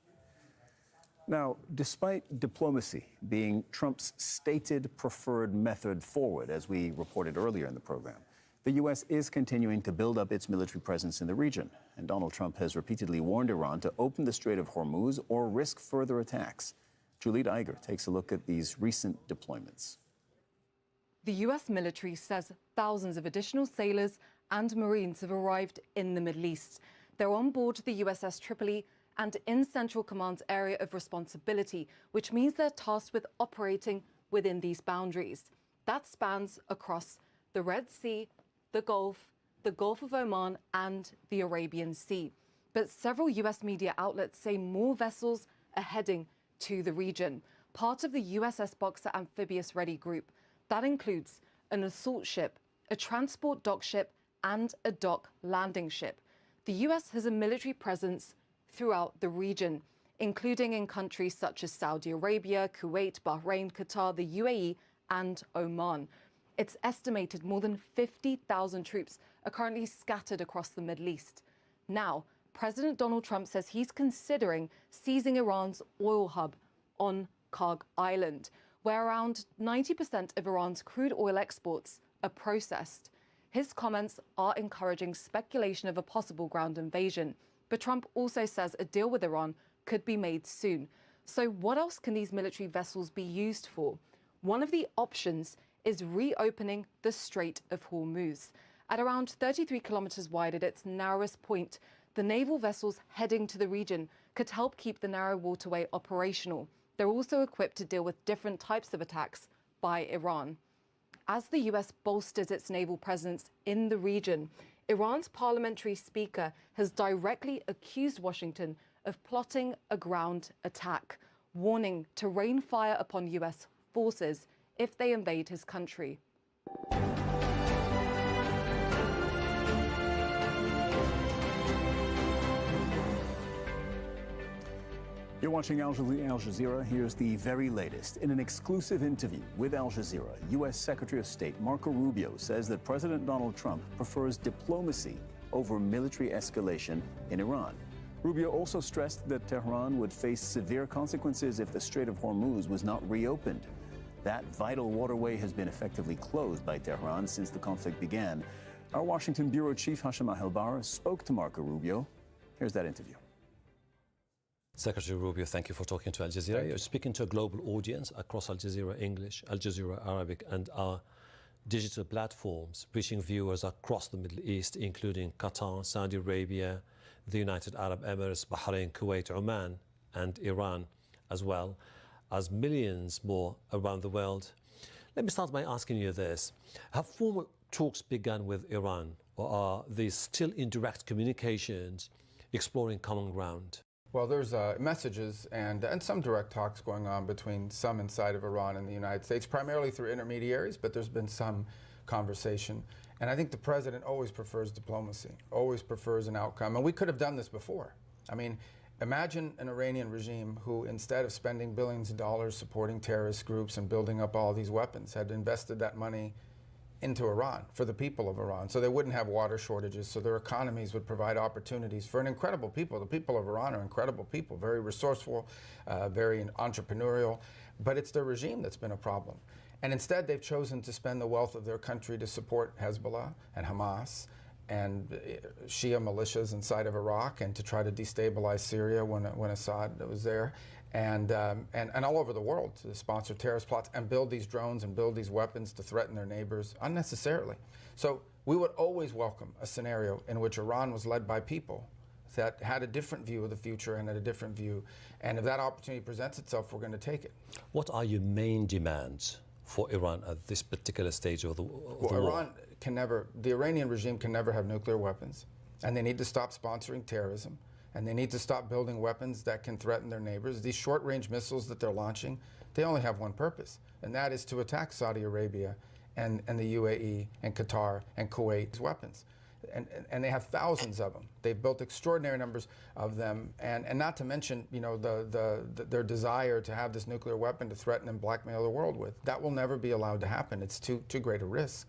Now, despite diplomacy being Trump's stated preferred method forward, as we reported earlier in the program, the U.S. is continuing to build up its military presence in the region. And Donald Trump has repeatedly warned Iran to open the Strait of Hormuz or risk further attacks. Juliet Iger takes a look at these recent deployments. The U.S. military says thousands of additional sailors and Marines have arrived in the Middle East. They're on board the USS Tripoli and in Central Command's area of responsibility, which means they're tasked with operating within these boundaries. That spans across the Red Sea, the Gulf of Oman, and the Arabian Sea. But several US media outlets say more vessels are heading to the region, part of the USS Boxer Amphibious Ready Group. That includes an assault ship, a transport dock ship, and a dock landing ship. The US has a military presence throughout the region, including in countries such as Saudi Arabia, Kuwait, Bahrain, Qatar, the UAE, and Oman. It's estimated more than 50,000 troops are currently scattered across the Middle East. Now, President Donald Trump says he's considering seizing Iran's oil hub on Karg Island, where around 90% of Iran's crude oil exports are processed. His comments are encouraging speculation of a possible ground invasion. But Trump also says a deal with Iran could be made soon. So what else can these military vessels be used for? One of the options is reopening the Strait of Hormuz. At around 33 kilometers wide at its narrowest point, the naval vessels heading to the region could help keep the narrow waterway operational. They're also equipped to deal with different types of attacks by Iran. As the US bolsters its naval presence in the region, Iran's parliamentary speaker has directly accused Washington of plotting a ground attack, warning to rain fire upon US forces if they invade his country. You're watching Al Jazeera. Here's the very latest. In an exclusive interview with Al Jazeera, U.S. Secretary of State Marco Rubio says that President Donald Trump prefers diplomacy over military escalation in Iran. Rubio also stressed that Tehran would face severe consequences if the Strait of Hormuz was not reopened. That vital waterway has been effectively closed by Tehran since the conflict began. Our Washington bureau chief Hashim Ahelbar spoke to Marco Rubio. Here's that interview. Secretary Rubio, thank you for talking to Al Jazeera. You're speaking to a global audience across Al Jazeera English, Al Jazeera Arabic, and our digital platforms, reaching viewers across the Middle East, including Qatar, Saudi Arabia, the United Arab Emirates, Bahrain, Kuwait, Oman, and Iran, as well as millions more around the world. Let me start by asking you this. Have formal talks begun with Iran, or are they still in direct communications, exploring common ground? Well, there's messages and some direct talks going on between some inside of Iran and the United States, primarily through intermediaries, but there's been some conversation. And I think the president always prefers diplomacy, always prefers an outcome. And we could have done this before. I mean, imagine an Iranian regime who, instead of spending billions of dollars supporting terrorist groups and building up all these weapons, had invested that money into Iran, for the people of Iran, so they wouldn't have water shortages, so their economies would provide opportunities for an incredible people. The people of Iran are incredible people, very resourceful, very entrepreneurial, but it's their regime that's been a problem. And instead, they've chosen to spend the wealth of their country to support Hezbollah and Hamas and Shia militias inside of Iraq, and to try to destabilize Syria when Assad was there. And all over the world to sponsor terrorist plots and build these drones and build these weapons to threaten their neighbors unnecessarily. So we would always welcome a scenario in which Iran was led by people that had a different view of the future and had a different view. And if that opportunity presents itself, we're going to take it. What are your main demands for Iran at this particular stage of the war? Iran can never, the Iranian regime can never have nuclear weapons, and they need to stop sponsoring terrorism. And they need to stop building weapons that can threaten their neighbors. These short-range missiles that they're launching, they only have one purpose, and that is to attack Saudi Arabia and the UAE and Qatar and Kuwait's weapons. And they have thousands of them. They've built extraordinary numbers of them, and not to mention, you know, their desire to have this nuclear weapon to threaten and blackmail the world with. That will never be allowed to happen. It's too great a risk.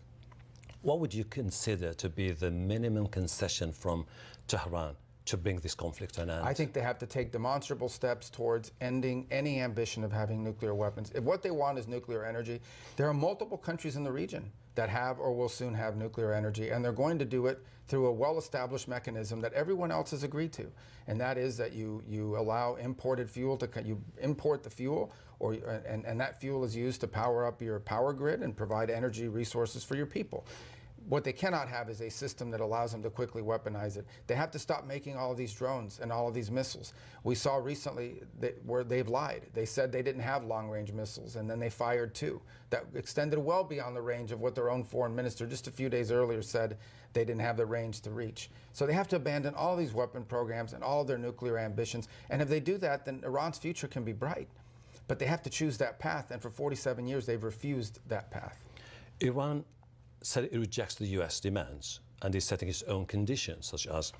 What would you consider to be the minimum concession from Tehran to bring this conflict to an end? I think they have to take demonstrable steps towards ending any ambition of having nuclear weapons. If what they want is nuclear energy, there are multiple countries in the region that have or will soon have nuclear energy, and they're going to do it through a well-established mechanism that everyone else has agreed to, and that is that you allow imported fuel to, you import the fuel, and that fuel is used to power up your power grid and provide energy resources for your people. What they cannot have is a system that allows them to quickly weaponize it. They have to stop making all of these drones and all of these missiles. We saw recently where they've lied. They said they didn't have long-range missiles, and then they fired two that extended well beyond the range of what their own foreign minister just a few days earlier said they didn't have the range to reach. So they have to abandon all these weapon programs and all of their nuclear ambitions. And if they do that, then Iran's future can be bright. But they have to choose that path, and for 47 years they've refused that path. Iran said it rejects the U.S. demands and is setting its own conditions, such as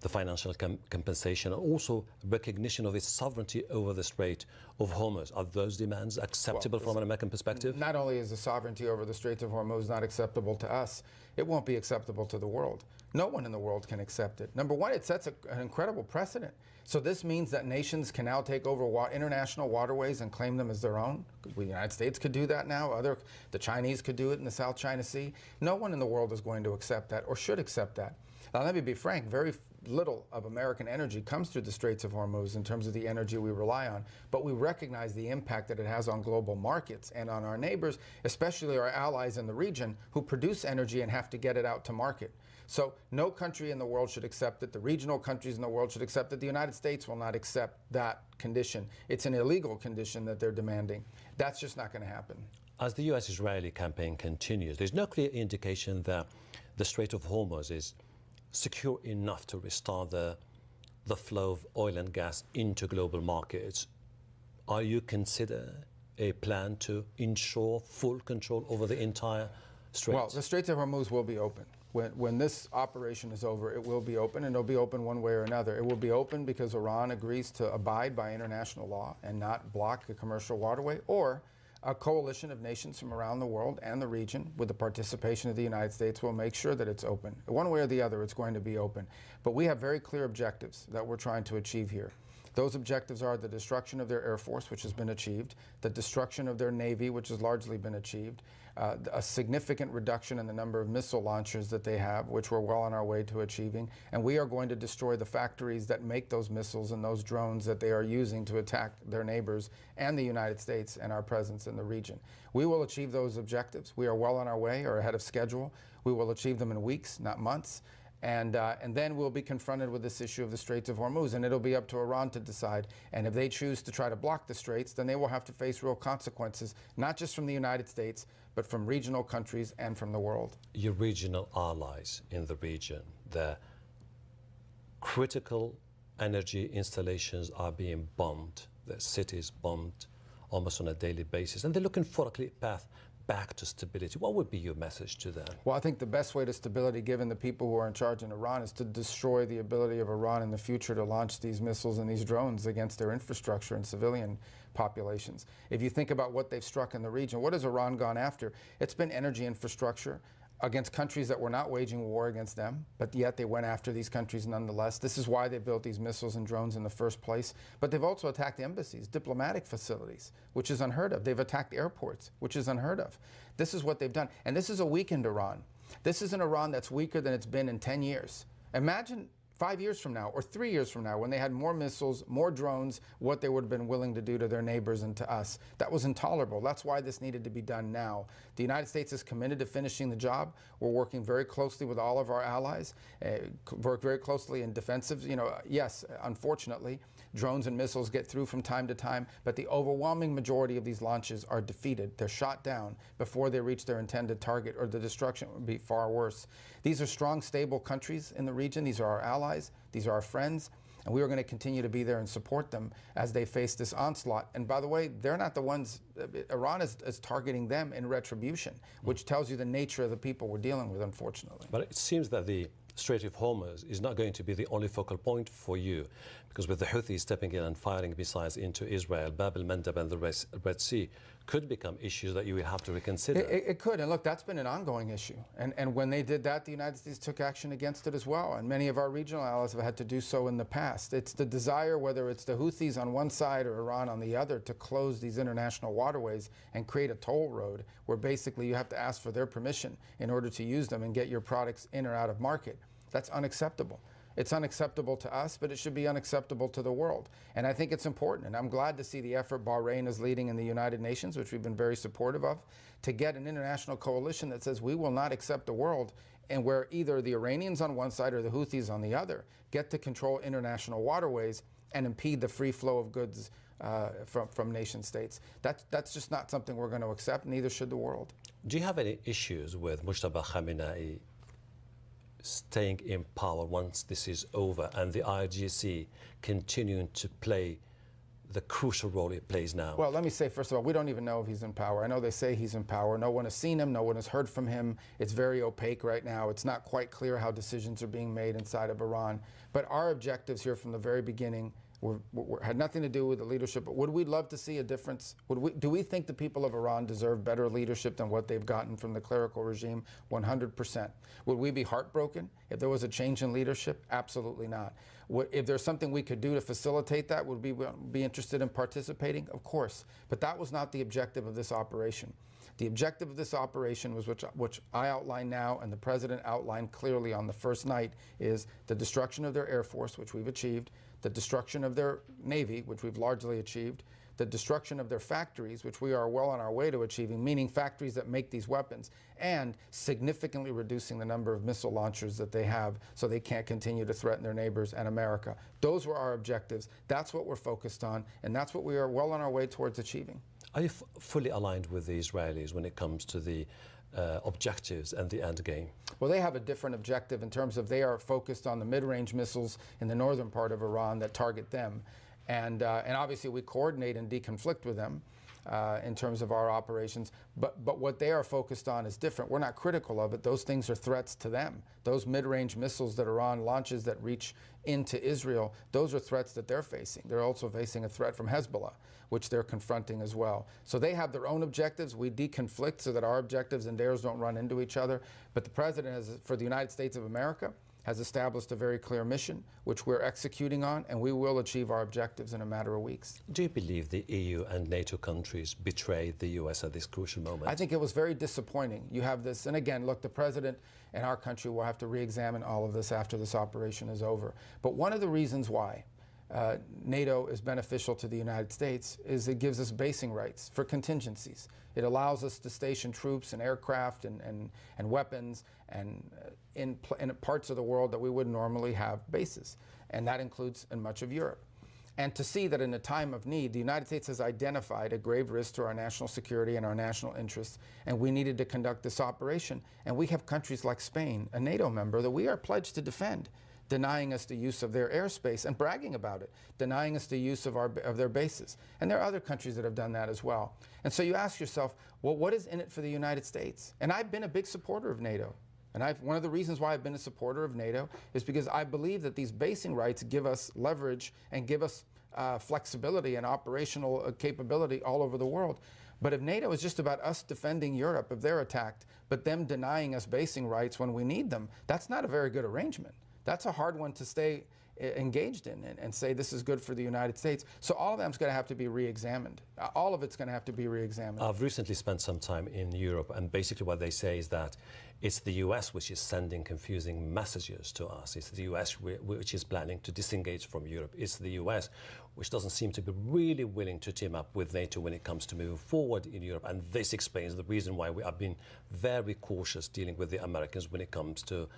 the financial compensation and also recognition of its sovereignty over the Strait of Hormuz. Are those demands acceptable from an American perspective? Not only is the sovereignty over the Strait of Hormuz not acceptable to us, it won't be acceptable to the world. No one in the world can accept it. Number one, it sets an incredible precedent. So this means that nations can now take over international waterways and claim them as their own. The United States could do that now. The Chinese could do it in the South China Sea. No one in the world is going to accept that or should accept that. Now, let me be frank, very little of American energy comes through the Straits of Hormuz in terms of the energy we rely on, but we recognize the impact that it has on global markets and on our neighbors, especially our allies in the region who produce energy and have to get it out to market. So no country in the world should accept it. The regional countries in the world should accept it. The United States will not accept that condition. It's an illegal condition that they're demanding. That's just not going to happen. As the US-Israeli campaign continues, there's no clear indication that the Strait of Hormuz is secure enough to restart the flow of oil and gas into global markets. Are you consider a plan to ensure full control over the entire strait? Well, the Straits of Hormuz will be open. When this operation is over, it will be open, and it'll be open one way or another. It will be open because Iran agrees to abide by international law and not block the commercial waterway, or a coalition of nations from around the world and the region, with the participation of the United States, will make sure that it's open. One way or the other, it's going to be open. But we have very clear objectives that we're trying to achieve here. Those objectives are the destruction of their Air Force, which has been achieved, the destruction of their Navy, which has largely been achieved, a significant reduction in the number of missile launchers that they have, which we're well on our way to achieving, and we are going to destroy the factories that make those missiles and those drones that they are using to attack their neighbors and the United States and our presence in the region. We will achieve those objectives. We are well on our way, or ahead of schedule. We will achieve them in weeks, not months. And then we'll be confronted with this issue of the Straits of Hormuz, and it'll be up to Iran to decide. And if they choose to try to block the straits, then they will have to face real consequences, not just from the United States, but from regional countries and from the world. Your regional allies in the region, the critical energy installations are being bombed, the cities bombed almost on a daily basis, and they're looking for a clear path back to stability. What would be your message to them? Well, I think the best way to stability, given the people who are in charge in Iran, is to destroy the ability of Iran in the future to launch these missiles and these drones against their infrastructure and civilian populations. If you think about what they've struck in the region, what has Iran gone after? It's been energy infrastructure against countries that were not waging war against them, but yet they went after these countries nonetheless. This is why they built these missiles and drones in the first place. But they've also attacked embassies, diplomatic facilities, which is unheard of. They've attacked airports, which is unheard of. This is what they've done. And this is a weakened Iran. This is an Iran that's weaker than it's been in 10 years. Imagine 5 years from now or 3 years from now, when they had more missiles, more drones, what they would have been willing to do to their neighbors and to us. That was intolerable. That's why this needed to be done now. The United States is committed to finishing the job. We're working very closely with all of our allies, work very closely in defensive. Yes, unfortunately, drones and missiles get through from time to time, but the overwhelming majority of these launches are defeated. They're shot down before they reach their intended target, or the destruction would be far worse. These are strong, stable countries in the region. These are our allies. These are our friends. And we are going to continue to be there and support them as they face this onslaught. And by the way, they're not the ones. Iran is targeting them in retribution, which tells you the nature of the people we're dealing with, unfortunately. But it seems that the Strait of Hormuz is not going to be the only focal point for you, because with the Houthis stepping in and firing missiles into Israel, Bab el-Mandeb and the Red Sea could become issues that you will have to reconsider. It could, and look, that's been an ongoing issue. And when they did that, the United States took action against it as well, and many of our regional allies have had to do so in the past. It's the desire, whether it's the Houthis on one side or Iran on the other, to close these international waterways and create a toll road where basically you have to ask for their permission in order to use them and get your products in or out of market. That's unacceptable. It's unacceptable to us, but it should be unacceptable to the world. And I think it's important, and I'm glad to see the effort Bahrain is leading in the United Nations, which we've been very supportive of, to get an international coalition that says we will not accept a world and where either the Iranians on one side or the Houthis on the other get to control international waterways and impede the free flow of goods from nation states. That's just not something we're going to accept, neither should the world. Do you have any issues with Mujtaba Khamenei staying in power once this is over, and the IRGC continuing to play the crucial role it plays now? Well, let me say, first of all, we don't even know if he's in power. I know they say he's in power. No one has seen him. No one has heard from him. It's very opaque right now. It's not quite clear how decisions are being made inside of Iran. But our objectives here from the very beginning Had nothing to do with the leadership. But would we love to see a difference? Do we think the people of Iran deserve better leadership than what they've gotten from the clerical regime? 100%. Would we be heartbroken if there was a change in leadership? Absolutely not. If there's something we could do to facilitate that, would we be interested in participating? Of course. But that was not the objective of this operation. The objective of this operation was, which I outline now and the President outlined clearly on the first night, is the destruction of their Air Force, which we've achieved, the destruction of their Navy, which we've largely achieved, the destruction of their factories, which we are well on our way to achieving, meaning factories that make these weapons, and significantly reducing the number of missile launchers that they have so they can't continue to threaten their neighbors and America. Those were our objectives. That's what we're focused on, and that's what we are well on our way towards achieving. Are you fully aligned with the Israelis when it comes to the objectives and the end game? Well, they have a different objective in terms of they are focused on the mid-range missiles in the northern part of Iran that target them. And obviously we coordinate and deconflict with them in terms of our operations. But what they are focused on is different. We're not critical of it. Those things are threats to them. Those mid-range missiles that Iran launches that reach into Israel, those are threats that they're facing. They're also facing a threat from Hezbollah, which they're confronting as well. So they have their own objectives. We deconflict so that our objectives and theirs don't run into each other. But the President has, for the United States of America, has established a very clear mission, which we're executing on, and we will achieve our objectives in a matter of weeks. Do you believe the EU and NATO countries betrayed the US at this crucial moment? I think it was very disappointing. You have this, and again, look, the President and our country will have to re-examine all of this after this operation is over. But one of the reasons why NATO is beneficial to the United States is it gives us basing rights for contingencies. It allows us to station troops and aircraft and weapons and in parts of the world that we would normally have bases, and that includes in much of Europe. And to see that in a time of need, the United States has identified a grave risk to our national security and our national interests, and we needed to conduct this operation. And we have countries like Spain, a NATO member, that we are pledged to defend, denying us the use of their airspace and bragging about it, denying us the use of their bases. And there are other countries that have done that as well. And so you ask yourself, well, what is in it for the United States? And I've been a big supporter of NATO. And one of the reasons why I've been a supporter of NATO is because I believe that these basing rights give us leverage and give us flexibility and operational capability all over the world. But if NATO is just about us defending Europe if they're attacked, but them denying us basing rights when we need them, that's not a very good arrangement. That's a hard one to stay engaged in and say this is good for the United States. So all of that's going to have to be re-examined. All of it's going to have to be re-examined. I've recently spent some time in Europe, and basically what they say is that it's the US which is sending confusing messages to us. It's the US which is planning to disengage from Europe. It's the US which doesn't seem to be really willing to team up with NATO when it comes to moving forward in Europe. And this explains the reason why we have been very cautious dealing with the Americans when it comes to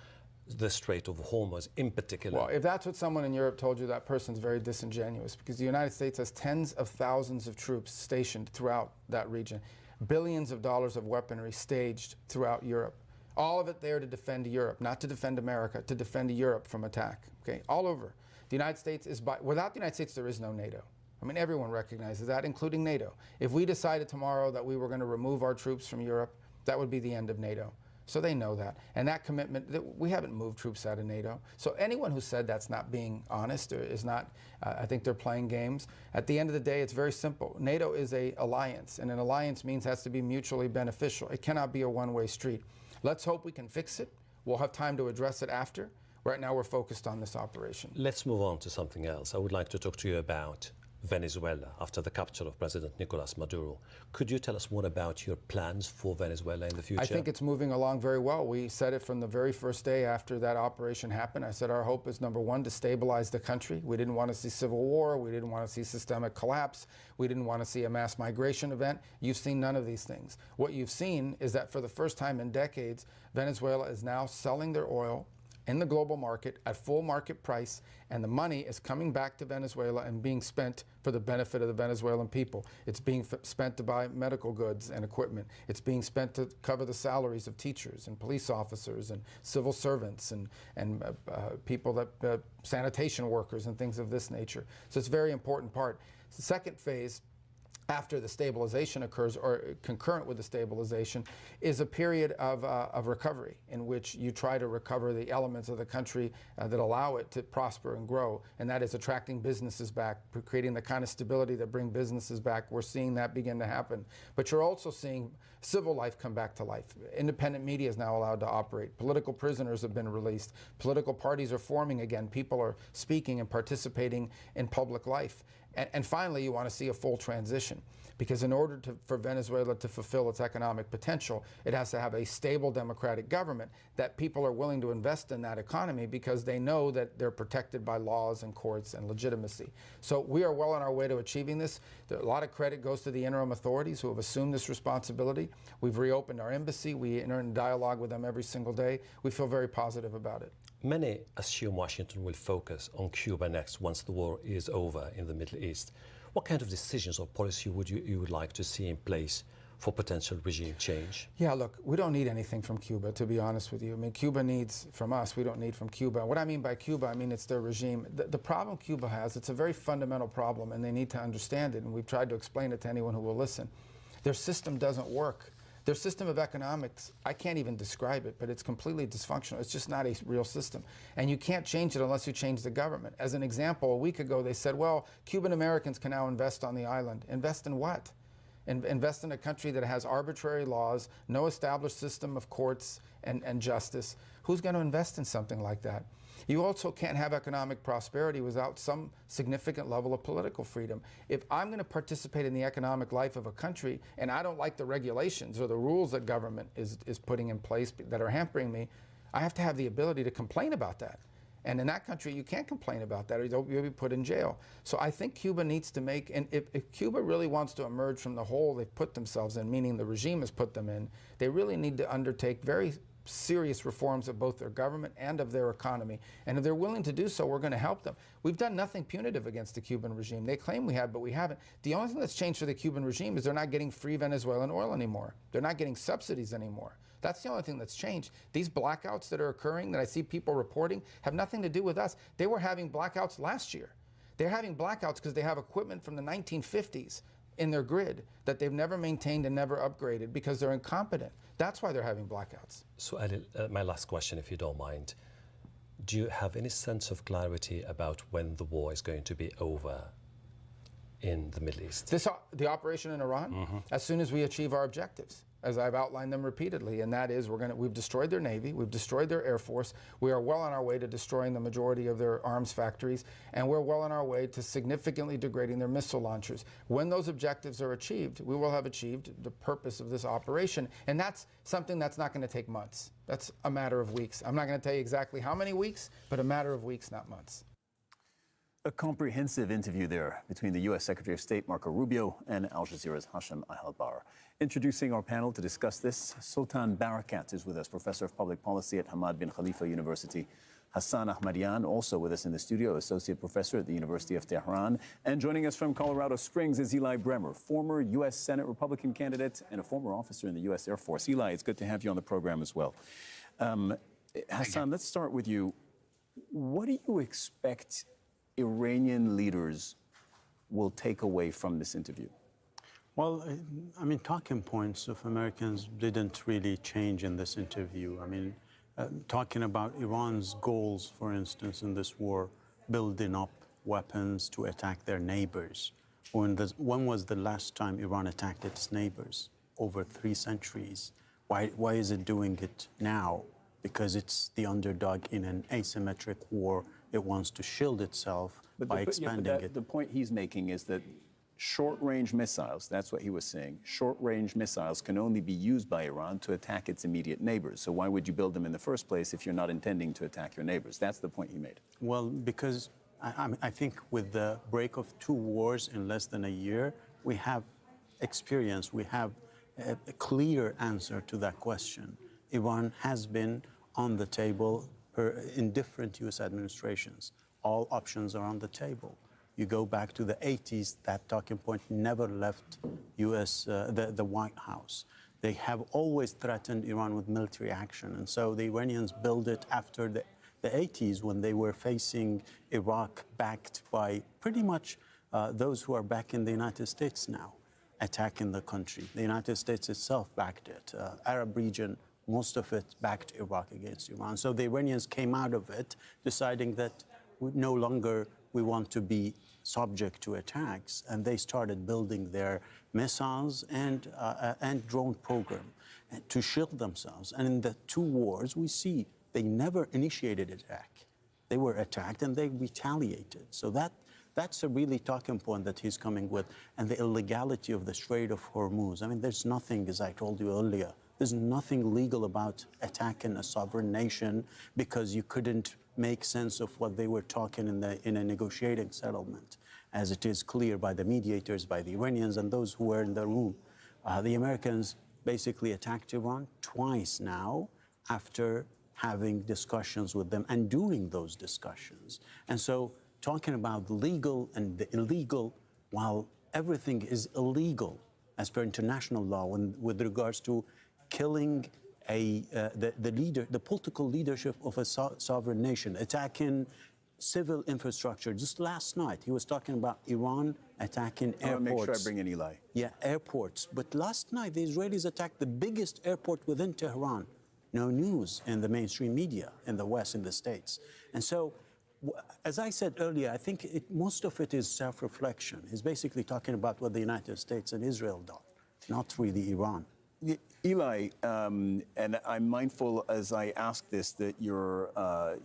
the Strait of Hormuz in particular. Well, if that's what someone in Europe told you, that person's very disingenuous, because the United States has tens of thousands of troops stationed throughout that region, billions of dollars of weaponry staged throughout Europe. All of it there to defend Europe, not to defend America, to defend Europe from attack, okay, all over. The United States is, without the United States, there is no NATO. I mean, everyone recognizes that, including NATO. If we decided tomorrow that we were going to remove our troops from Europe, that would be the end of NATO. So they know that. And that commitment, we haven't moved troops out of NATO. So anyone who said that's not being honest or is not, I think they're playing games. At the end of the day, it's very simple. NATO is an alliance, and an alliance means it has to be mutually beneficial. It cannot be a one-way street. Let's hope we can fix it. We'll have time to address it after. Right now, we're focused on this operation. Let's move on to something else. I would like to talk to you about Venezuela after the capture of President Nicolas Maduro. Could you tell us more about your plans for Venezuela in the future? I think it's moving along very well. We said it from the very first day after that operation happened. I said our hope is, number one, to stabilize the country. We didn't want to see civil war. We didn't want to see systemic collapse. We didn't want to see a mass migration event. You've seen none of these things. What you've seen is that for the first time in decades, Venezuela is now selling their oil in the global market at full market price, and the money is coming back to Venezuela and being spent for the benefit of the Venezuelan people. It's being spent to buy medical goods and equipment. It's being spent to cover the salaries of teachers and police officers and civil servants and people that, sanitation workers and things of this nature. So it's a very important part. The second phase after the stabilization occurs or concurrent with the stabilization is a period of recovery in which you try to recover the elements of the country that allow it to prosper and grow, and that is attracting businesses back, creating the kind of stability that bring businesses back. We're seeing that begin to happen. But you're also seeing civil life come back to life. Independent media is now allowed to operate. Political prisoners have been released. Political parties are forming again. People are speaking and participating in public life. And finally, you want to see a full transition, because in order for Venezuela to fulfill its economic potential, it has to have a stable democratic government that people are willing to invest in that economy because they know that they're protected by laws and courts and legitimacy. So we are well on our way to achieving this. A lot of credit goes to the interim authorities who have assumed this responsibility. We've reopened our embassy. We enter in dialogue with them every single day. We feel very positive about it. Many assume Washington will focus on Cuba next once the war is over in the Middle East. What kind of decisions or policy would you would like to see in place for potential regime change? Yeah, look, we don't need anything from Cuba, to be honest with you. I mean, Cuba needs from us, we don't need from Cuba. What I mean by Cuba, I mean it's their regime. The problem Cuba has, it's a very fundamental problem, and they need to understand it, and we've tried to explain it to anyone who will listen. Their system doesn't work. Their system of economics, I can't even describe it, but it's completely dysfunctional. It's just not a real system. And you can't change it unless you change the government. As an example, a week ago they said, well, Cuban Americans can now invest on the island. Invest in what? Invest in a country that has arbitrary laws, no established system of courts and justice. Who's going to invest in something like that? You also can't have economic prosperity without some significant level of political freedom. If I'm going to participate in the economic life of a country and I don't like the regulations or the rules that government is putting in place that are hampering me, I have to have the ability to complain about that. And in that country, you can't complain about that or you'll be put in jail. So I think Cuba needs to make, and if Cuba really wants to emerge from the hole they've put themselves in, meaning the regime has put them in, they really need to undertake very serious reforms of both their government and of their economy. And if they're willing to do so, we're going to help them. We've done nothing punitive against the Cuban regime. They claim we have, but we haven't. The only thing that's changed for the Cuban regime is they're not getting free Venezuelan oil anymore. They're not getting subsidies anymore. That's the only thing that's changed. These blackouts that are occurring that I see people reporting have nothing to do with us. They were having blackouts last year. They're having blackouts because they have equipment from the 1950s in their grid that they've never maintained and never upgraded because they're incompetent. That's why they're having blackouts. So Adil, my last question, if you don't mind. Do you have any sense of clarity about when the war is going to be over in the Middle East? The operation in Iran, as soon as we achieve our objectives, as I've outlined them repeatedly, and that is we've destroyed their Navy, we've destroyed their Air Force, we are well on our way to destroying the majority of their arms factories, and we're well on our way to significantly degrading their missile launchers. When those objectives are achieved, we will have achieved the purpose of this operation, and that's something that's not going to take months. That's a matter of weeks. I'm not going to tell you exactly how many weeks, but a matter of weeks, not months. A comprehensive interview there between the U.S. Secretary of State Marco Rubio and Al Jazeera's Hashim Al-Bar. Introducing our panel to discuss this, Sultan Barakat is with us, Professor of Public Policy at Hamad bin Khalifa University. Hassan Ahmadian, also with us in the studio, Associate Professor at the University of Tehran. And joining us from Colorado Springs is Eli Bremer, former U.S. Senate Republican candidate and a former officer in the U.S. Air Force. Eli, it's good to have you on the program as well. Hassan, let's start with you. What do you expect Iranian leaders will take away from this interview? Well, I mean, talking points of Americans didn't really change in this interview. I mean, talking about Iran's goals, for instance, in this war, building up weapons to attack their neighbors. When was the last time Iran attacked its neighbors? Over 3 centuries. Why is it doing it now? Because it's the underdog in an asymmetric war. It wants to shield itself by expanding it. The point he's making is that short-range missiles, that's what he was saying, short-range missiles can only be used by Iran to attack its immediate neighbors. So why would you build them in the first place if you're not intending to attack your neighbors? That's the point he made. Well, because I think with the break of 2 wars in less than a year, we have experience, we have a clear answer to that question. Iran has been on the table in different U.S. administrations. All options are on the table. You go back to the 80s, that talking point never left the White House. They have always threatened Iran with military action. And so the Iranians built it after the 80s when they were facing Iraq backed by pretty much those who are back in the United States now. attacking the country. The United States itself backed it. Arab region, most of it backed Iraq against Iran. So the Iranians came out of it deciding that no longer we want to be subject to attacks, and they started building their missiles and drone program to shield themselves. And in the two wars, we see they never initiated attack. They were attacked and they retaliated. So that's a really talking point that he's coming with, and the illegality of the Strait of Hormuz. I mean, there's nothing, as I told you earlier, there's nothing legal about attacking a sovereign nation because you couldn't make sense of what they were talking in a negotiating settlement, as it is clear by the mediators, by the Iranians and those who were in the room. The Americans basically attacked Iran twice now after having discussions with them and during those discussions. And so talking about the legal and the illegal, while everything is illegal as per international law with regards to killing the political leadership of a sovereign nation, attacking civil infrastructure. Just last night, he was talking about Iran attacking airports. I want to make sure I bring in Eli. Yeah, airports. But last night, the Israelis attacked the biggest airport within Tehran. No news in the mainstream media in the West, in the States. And so, as I said earlier, I think most of it is self-reflection. He's basically talking about what the United States and Israel done, not really Iran. Eli, and I'm mindful as I ask this that you're a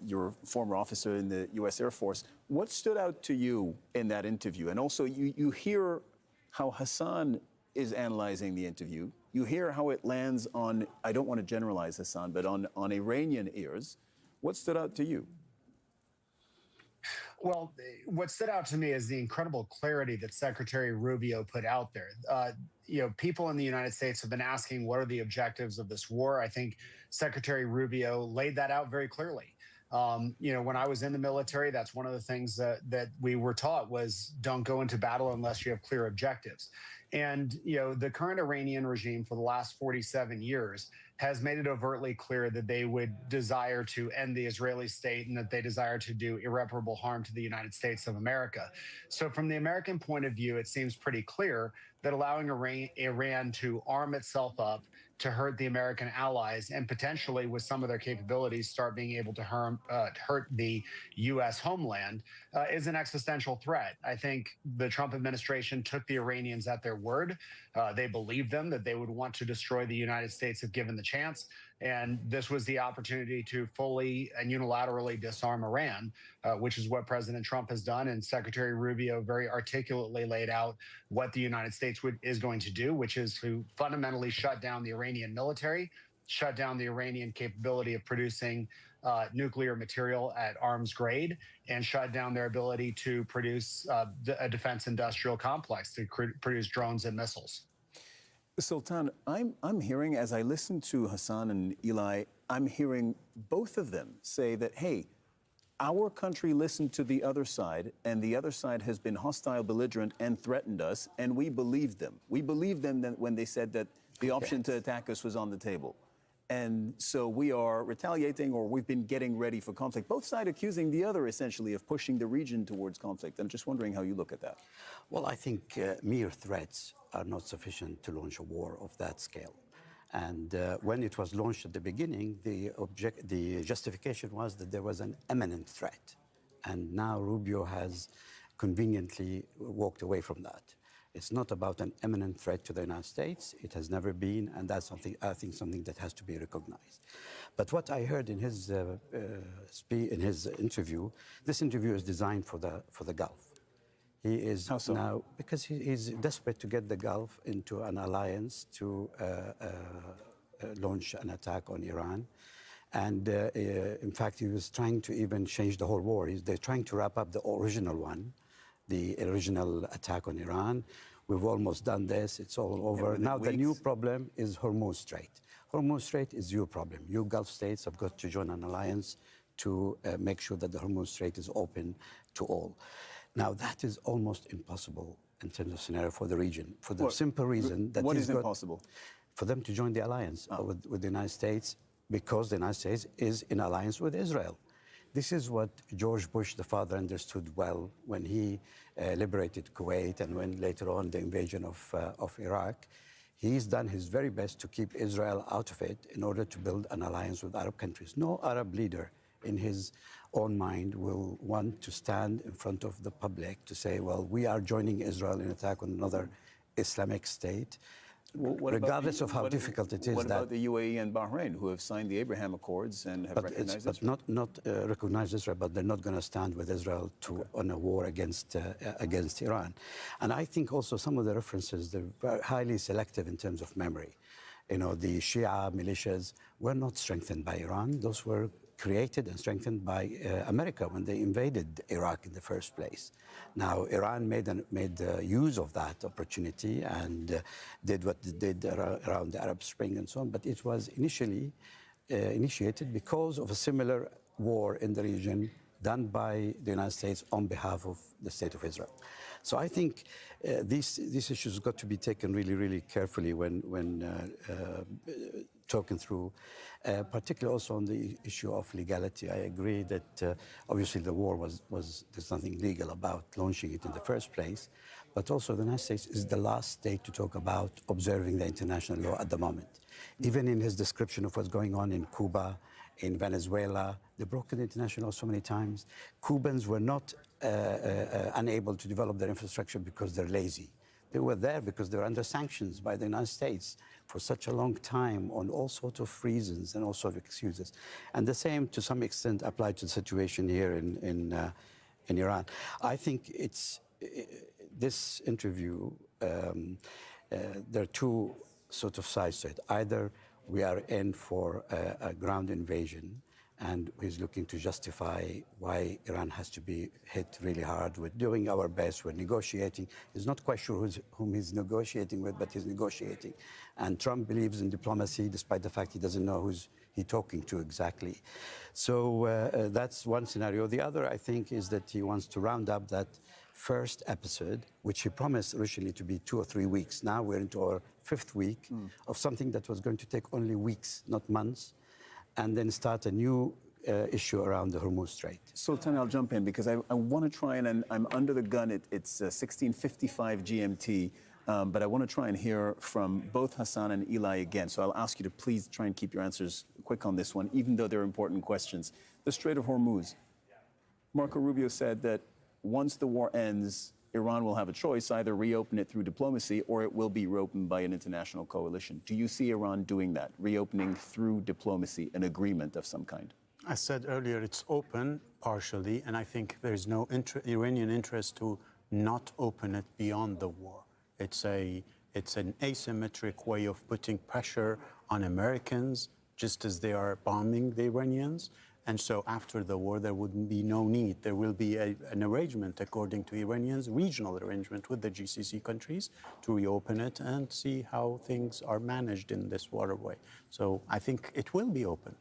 former officer in the U.S. Air Force. What stood out to you in that interview? And also, you hear how Hassan is analyzing the interview. You hear how it lands on, I don't want to generalize Hassan, but on Iranian ears. What stood out to you? Well, what stood out to me is the incredible clarity that Secretary Rubio put out there. People in the United States have been asking, what are the objectives of this war? I think Secretary Rubio laid that out very clearly. When I was in the military, that's one of the things that we were taught was don't go into battle unless you have clear objectives. And, the current Iranian regime for the last 47 years has made it overtly clear that they would desire to end the Israeli state and that they desire to do irreparable harm to the United States of America. So from the American point of view, it seems pretty clear that allowing Iran to arm itself up to hurt the American allies and potentially with some of their capabilities start being able to hurt the U.S. homeland is an existential threat. I think the Trump administration took the Iranians at their word. They believed them that they would want to destroy the United States if given the chance. And this was the opportunity to fully and unilaterally disarm Iran, which is what President Trump has done. And Secretary Rubio very articulately laid out what the United States is going to do, which is to fundamentally shut down the Iranian military, shut down the Iranian capability of producing nuclear material at arms grade, and shut down their ability to produce a defense industrial complex to produce drones and missiles. Sultan, I'm hearing, as I listen to Hassan and Eli, I'm hearing both of them say that, hey, our country listened to the other side, and the other side has been hostile, belligerent, and threatened us, and we believed them. We believed them when they said that the option to attack us was on the table. And so we are retaliating, or we've been getting ready for conflict. Both sides accusing the other, essentially, of pushing the region towards conflict. I'm just wondering how you look at that. Well, I think mere threats are not sufficient to launch a war of that scale. And when it was launched at the beginning, the justification was that there was an imminent threat. And now Rubio has conveniently walked away from that. It's not about an imminent threat to the United States. It has never been, and that's something, I think, something that has to be recognized. But what I heard in his interview, this interview is designed for the Gulf. He is now, because he's desperate to get the Gulf into an alliance to launch an attack on Iran. And in fact, he was trying to even change the whole war. They're trying to wrap up the original one, the original attack on Iran. We've almost done this. It's all over. Now the new problem is Hormuz Strait. Hormuz Strait is your problem. You Gulf states have got to join an alliance to make sure that the Hormuz Strait is open to all. Now, that is almost impossible in terms of scenario for the region, for the simple reason that what is impossible? For them to join the alliance with the United States, because the United States is in alliance with Israel. This is what George Bush, the father, understood well when he liberated Kuwait and when later on the invasion of Iraq. He's done his very best to keep Israel out of it in order to build an alliance with Arab countries. No Arab leader in his own mind will want to stand in front of the public to say, well, we are joining Israel in attack on another Islamic state. Regardless of how difficult it is. What about the UAE and Bahrain, who have signed the Abraham Accords and have recognized Israel? Not recognize Israel, but they're not going to stand with Israel on a war against Iran. And I think also some of the references, they're highly selective in terms of memory. You know, the Shia militias were not strengthened by Iran. Those were created and strengthened by America when they invaded Iraq in the first place. Now, Iran made use of that opportunity and did what they did around the Arab Spring and so on, but it was initially initiated because of a similar war in the region done by the United States on behalf of the State of Israel. So I think these issues got to be taken really, really carefully when talking through, particularly also on the issue of legality. I agree that obviously the war there's nothing legal about launching it in the first place, but also the United States is the last state to talk about observing the international law at the moment. Even in his description of what's going on in Cuba, in Venezuela, they broke the international law so many times. Cubans were not unable to develop their infrastructure because they're lazy. They were there because they were under sanctions by the United States for such a long time on all sorts of reasons and all sorts of excuses. And the same, to some extent, applied to the situation here in Iran. I think this interview, there are two sort of sides to it. Either we are in for a ground invasion, and he's looking to justify why Iran has to be hit really hard. We're doing our best, we're negotiating. He's not quite sure whom he's negotiating with, but he's negotiating. And Trump believes in diplomacy, despite the fact he doesn't know who's he's talking to exactly. So that's one scenario. The other, I think, is that he wants to round up that first episode, which he promised originally to be 2 or 3 weeks. Now we're into our 5th week of something that was going to take only weeks, not months, and then start a new issue around the Hormuz Strait. Sultan, I'll jump in because I want to try and I'm under the gun. It's 16:55 GMT, but I want to try and hear from both Hassan and Eli again. So I'll ask you to please try and keep your answers quick on this one, even though they're important questions. The Strait of Hormuz. Marco Rubio said that once the war ends, Iran will have a choice, either reopen it through diplomacy or it will be reopened by an international coalition. Do you see Iran doing that, reopening through diplomacy, an agreement of some kind? I said earlier it's open partially, and I think there's no Iranian interest to not open it beyond the war. It's an asymmetric way of putting pressure on Americans, just as they are bombing the Iranians. And so after the war, there would be no need. There will be an arrangement, according to Iranians, regional arrangement with the GCC countries to reopen it and see how things are managed in this waterway. So I think it will be open,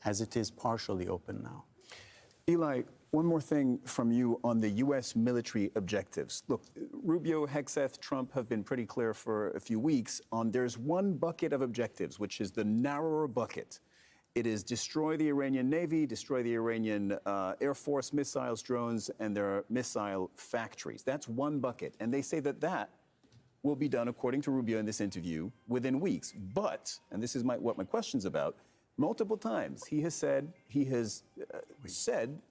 as it is partially open now. Eli, one more thing from you on the U.S. military objectives. Look, Rubio, Hegseth, Trump have been pretty clear for a few weeks on there's one bucket of objectives, which is the narrower bucket. It is destroy the Iranian Navy, destroy the Iranian Air Force missiles, drones, and their missile factories. That's one bucket. And they say that that will be done, according to Rubio in this interview, within weeks. But, and this is what my question's about, multiple times he has said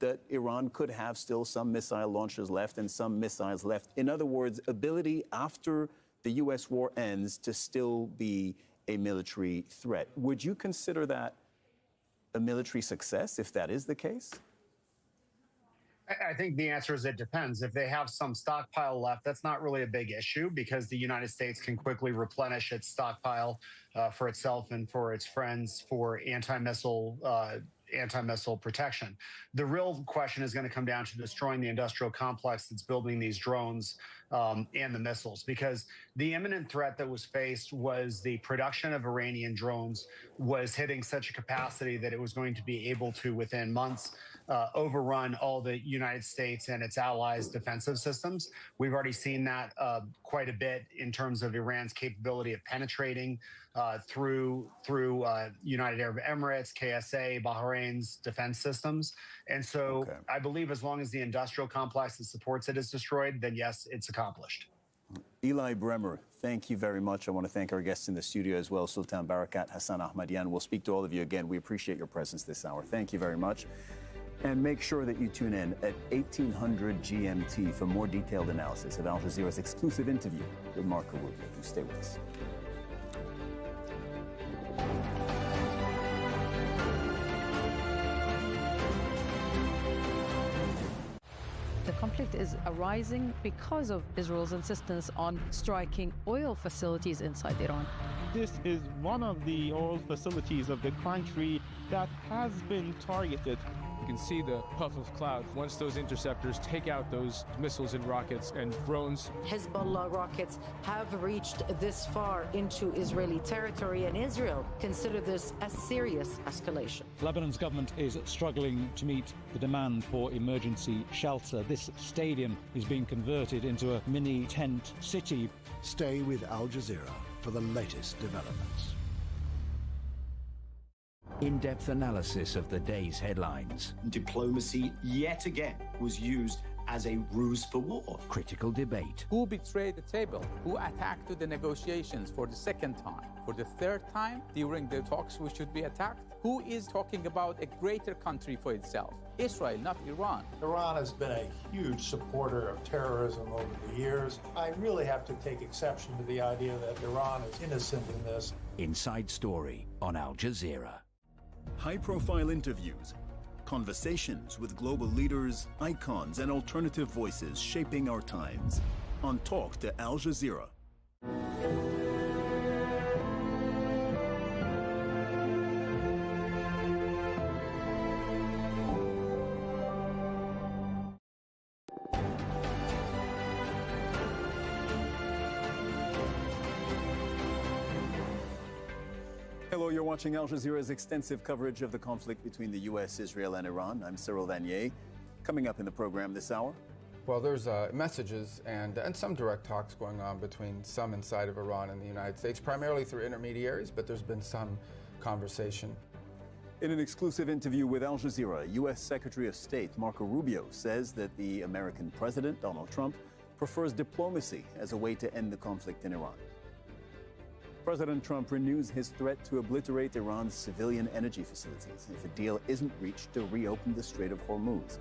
that Iran could have still some missile launchers left and some missiles left. In other words, ability after the U.S. war ends to still be a military threat. Would you consider that a military success if that is the case? I think the answer is it depends. If they have some stockpile left, that's not really a big issue because the United States can quickly replenish its stockpile for itself and for its friends for anti-missile protection. The real question is going to come down to destroying the industrial complex that's building these drones and the missiles, because the imminent threat that was faced was the production of Iranian drones was hitting such a capacity that it was going to be able to, within months, overrun all the United States and its allies' defensive systems. We've already seen that quite a bit in terms of Iran's capability of penetrating through United Arab Emirates, KSA, Bahrain's defense systems. And so I believe as long as the industrial complex that supports it is destroyed, then yes, it's accomplished. Eli Bremer, thank you very much. I want to thank our guests in the studio as well, Sultan Barakat, Hassan Ahmadian. We'll speak to all of you again. We appreciate your presence this hour. Thank you very much. And make sure that you tune in at 1800 GMT for more detailed analysis of Al Jazeera's exclusive interview with Marco Rubio. Do stay with us. The conflict is arising because of Israel's insistence on striking oil facilities inside Iran. This is one of the oil facilities of the country that has been targeted. You can see the puff of cloud once those interceptors take out those missiles and rockets and drones. Hezbollah rockets have reached this far into Israeli territory, and Israel consider this a serious escalation. Lebanon's government is struggling to meet the demand for emergency shelter. This stadium is being converted into a mini tent city. Stay with Al Jazeera for the latest developments. In-depth analysis of the day's headlines. Diplomacy, yet again, was used as a ruse for war. Critical debate. Who betrayed the table? Who attacked to the negotiations for the second time? For the third time during the talks we should be attacked? Who is talking about a greater country for itself? Israel, not Iran. Iran has been a huge supporter of terrorism over the years. I really have to take exception to the idea that Iran is innocent in this. Inside Story on Al Jazeera. High-profile interviews, conversations with global leaders, icons, and alternative voices shaping our times. On Talk to Al Jazeera. Hello, you're watching Al Jazeera's extensive coverage of the conflict between the U.S., Israel, and Iran. I'm Cyril Vanier. Coming up in the program this hour. Well, there's messages and some direct talks going on between some inside of Iran and the United States, primarily through intermediaries, but there's been some conversation. In an exclusive interview with Al Jazeera, U.S. Secretary of State Marco Rubio says that the American president, Donald Trump, prefers diplomacy as a way to end the conflict in Iran. President Trump renews his threat to obliterate Iran's civilian energy facilities if a deal isn't reached to reopen the Strait of Hormuz.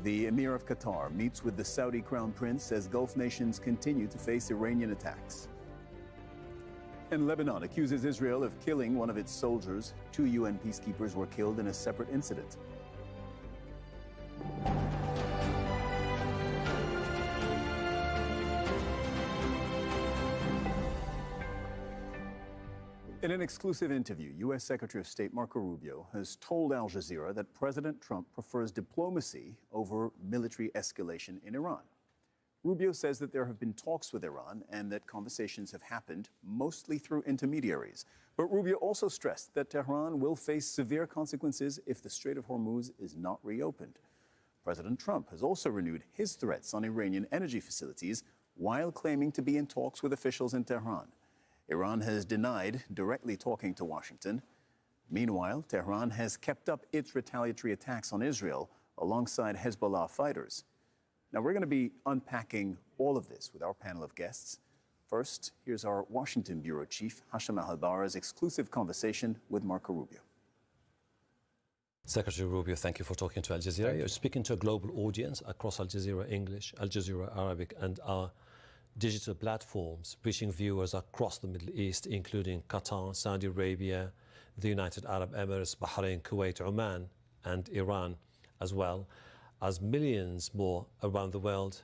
The Emir of Qatar meets with the Saudi Crown Prince as Gulf nations continue to face Iranian attacks. And Lebanon accuses Israel of killing one of its soldiers. 2 UN peacekeepers were killed in a separate incident. In an exclusive interview, U.S. Secretary of State Marco Rubio has told Al Jazeera that President Trump prefers diplomacy over military escalation in Iran. Rubio says that there have been talks with Iran and that conversations have happened mostly through intermediaries. But Rubio also stressed that Tehran will face severe consequences if the Strait of Hormuz is not reopened. President Trump has also renewed his threats on Iranian energy facilities while claiming to be in talks with officials in Tehran. Iran has denied directly talking to Washington. Meanwhile, Tehran has kept up its retaliatory attacks on Israel alongside Hezbollah fighters. Now, we're going to be unpacking all of this with our panel of guests. First, here's our Washington Bureau Chief, Hashim Al-Halbara's exclusive conversation with Marco Rubio. Secretary Rubio, thank you for talking to Al Jazeera. You're speaking to a global audience across Al Jazeera English, Al Jazeera Arabic, and our digital platforms, reaching viewers across the Middle East, including Qatar, Saudi Arabia, the United Arab Emirates, Bahrain, Kuwait, Oman, and Iran, as well as millions more around the world.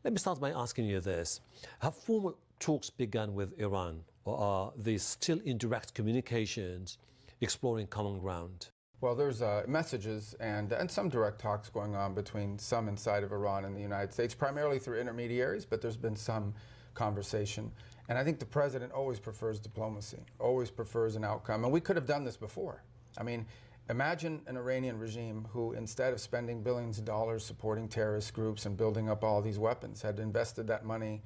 Let me start by asking you this. Have formal talks begun with Iran, or are they still in direct communications, exploring common ground? Well, there's messages and some direct talks going on between some inside of Iran and the United States, primarily through intermediaries, but there's been some conversation. And I think the president always prefers diplomacy, always prefers an outcome. And we could have done this before. I mean, imagine an Iranian regime who, instead of spending billions of dollars supporting terrorist groups and building up all these weapons, had invested that money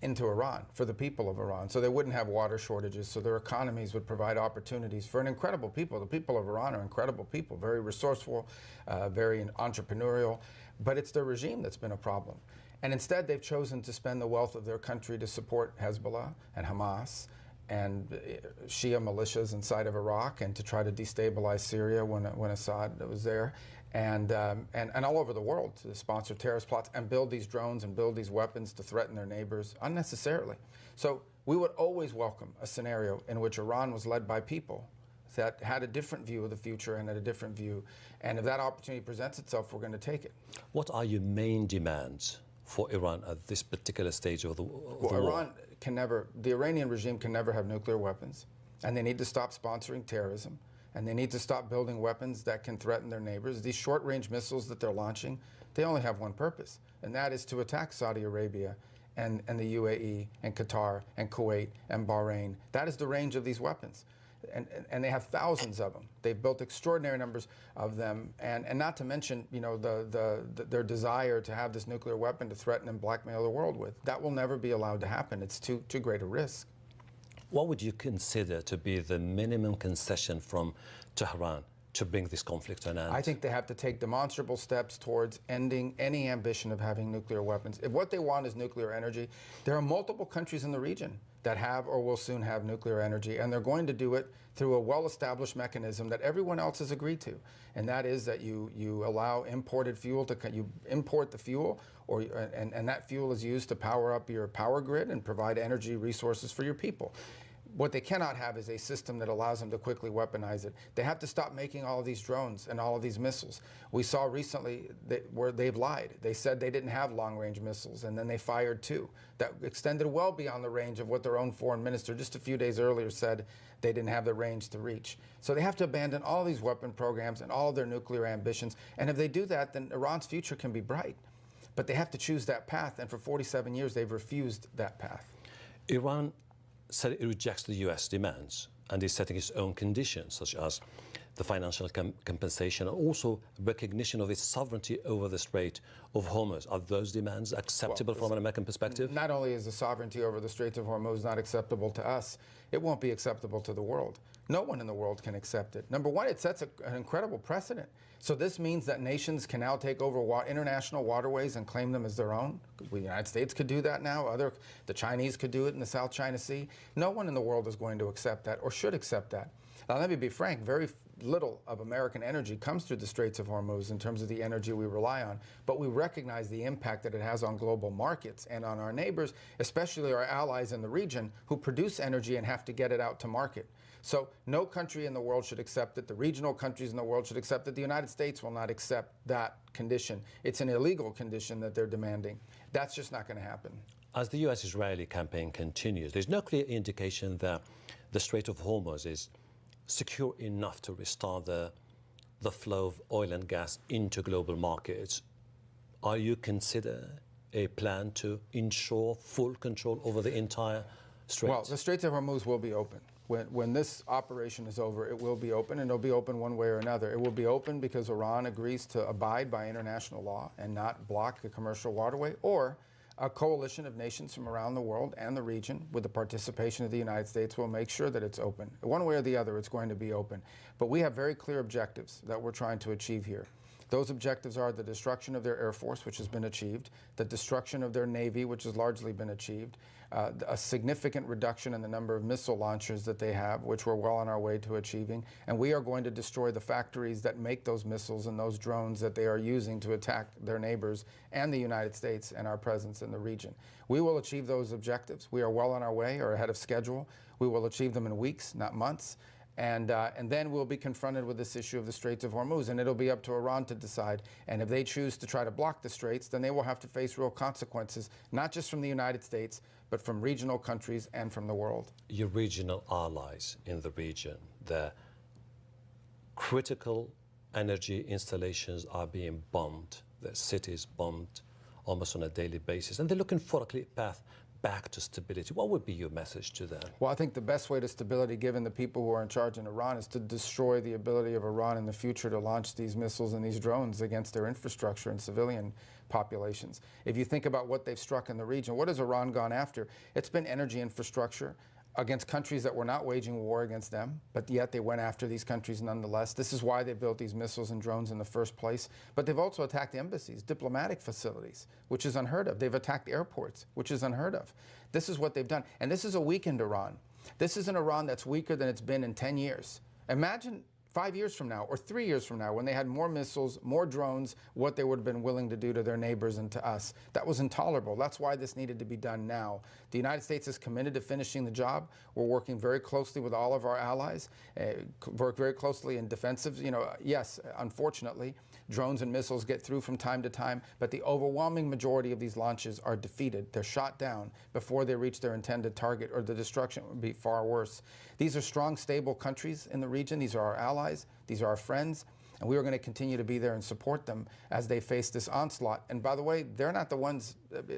into Iran for the people of Iran, so they wouldn't have water shortages, so their economies would provide opportunities for an incredible people. The people of Iran are incredible people, very resourceful, very entrepreneurial, but it's their regime that's been a problem. And instead, they've chosen to spend the wealth of their country to support Hezbollah and Hamas and Shia militias inside of Iraq, and to try to destabilize Syria when Assad was there, and all over the world to sponsor terrorist plots and build these drones and build these weapons to threaten their neighbors unnecessarily. So we would always welcome a scenario in which Iran was led by people that had a different view of the future and had a different view. And if that opportunity presents itself, we're going to take it. What are your main demands for Iran at this particular stage of the war? Iran can never, the Iranian regime can never have nuclear weapons, and they need to stop sponsoring terrorism, and they need to stop building weapons that can threaten their neighbors. These short-range missiles that they're launching, they only have one purpose, and that is to attack Saudi Arabia and the UAE and Qatar and Kuwait and Bahrain. That is the range of these weapons. And they have thousands of them. They've built extraordinary numbers of them, and not to mention, you know, their desire to have this nuclear weapon to threaten and blackmail the world with. That will never be allowed to happen. It's too great a risk. What would you consider to be the minimum concession from Tehran to bring this conflict to an end? I think they have to take demonstrable steps towards ending any ambition of having nuclear weapons. If what they want is nuclear energy, there are multiple countries in the region that have or will soon have nuclear energy, and they're going to do it through a well-established mechanism that everyone else has agreed to, and that is that you allow imported fuel to, you import the fuel, and that fuel is used to power up your power grid and provide energy resources for your people. What they cannot have is a system that allows them to quickly weaponize it. They have to stop making all of these drones and all of these missiles. We saw recently where they've lied. They said they didn't have long-range missiles, and then they fired two that extended well beyond the range of what their own foreign minister just a few days earlier said they didn't have the range to reach. So they have to abandon all these weapon programs and all of their nuclear ambitions. And if they do that, then Iran's future can be bright. But they have to choose that path, and for 47 years they've refused that path. Iran said it rejects the US demands and is setting its own conditions, such as the financial compensation and also recognition of its sovereignty over the Strait of Hormuz. Are those demands acceptable from an American perspective? Not only is the sovereignty over the Straits of Hormuz not acceptable to us, it won't be acceptable to the world. No one in the world can accept it. Number one, it sets an incredible precedent. So this means that nations can now take over international waterways and claim them as their own. The United States could do that now. The Chinese could do it in the South China Sea. No one in the world is going to accept that or should accept that. Now, let me be frank, very little of American energy comes through the Straits of Hormuz in terms of the energy we rely on, but we recognize the impact that it has on global markets and on our neighbors, especially our allies in the region who produce energy and have to get it out to market. So no country in the world should accept it. The regional countries in the world should accept it. The United States will not accept that condition. It's an illegal condition that they're demanding. That's just not going to happen. As the US-Israeli campaign continues, there's no clear indication that the Strait of Hormuz is secure enough to restart the flow of oil and gas into global markets. Are you consider a plan to ensure full control over the entire strait? Well, the Straits of Hormuz will be open. When this operation is over, it will be open, and it'll be open one way or another. It will be open because Iran agrees to abide by international law and not block the commercial waterway, or a coalition of nations from around the world and the region, with the participation of the United States, will make sure that it's open. One way or the other, it's going to be open. But we have very clear objectives that we're trying to achieve here. Those objectives are the destruction of their Air Force, which has been achieved, the destruction of their Navy, which has largely been achieved, a significant reduction in the number of missile launchers that they have, which we're well on our way to achieving, and we are going to destroy the factories that make those missiles and those drones that they are using to attack their neighbors and the United States and our presence in the region. We will achieve those objectives. We are well on our way, or ahead of schedule. We will achieve them in weeks, not months. And then we'll be confronted with this issue of the Straits of Hormuz, and it'll be up to Iran to decide. And if they choose to try to block the Straits, then they will have to face real consequences, not just from the United States, but from regional countries and from the world. Your regional allies in the region, they're critical energy installations are being bombed, the cities bombed almost on a daily basis, and they're looking for a clear path back to stability. What would be your message to them? Well, I think the best way to stability, given the people who are in charge in Iran, is to destroy the ability of Iran in the future to launch these missiles and these drones against their infrastructure and civilian populations. If you think about what they've struck in the region, what has Iran gone after? It's been energy infrastructure against countries that were not waging war against them, but yet they went after these countries nonetheless. This is why they built these missiles and drones in the first place. But they've also attacked embassies, diplomatic facilities, which is unheard of. They've attacked airports, which is unheard of. This is what they've done. And this is a weakened Iran. This is an Iran that's weaker than it's been in 10 years. Imagine 5 years from now or 3 years from now, when they had more missiles, more drones, what they would have been willing to do to their neighbors and to us. That was intolerable. That's why this needed to be done now. The United States is committed to finishing the job. We're working very closely with all of our allies, work very closely in defensive. You know, yes, unfortunately, drones and missiles get through from time to time, but the overwhelming majority of these launches are defeated. They're shot down before they reach their intended target, or the destruction would be far worse. These are strong, stable countries in the region. These are our allies. These are our friends. And we are going to continue to be there and support them as they face this onslaught. And by the way, they're not the ones,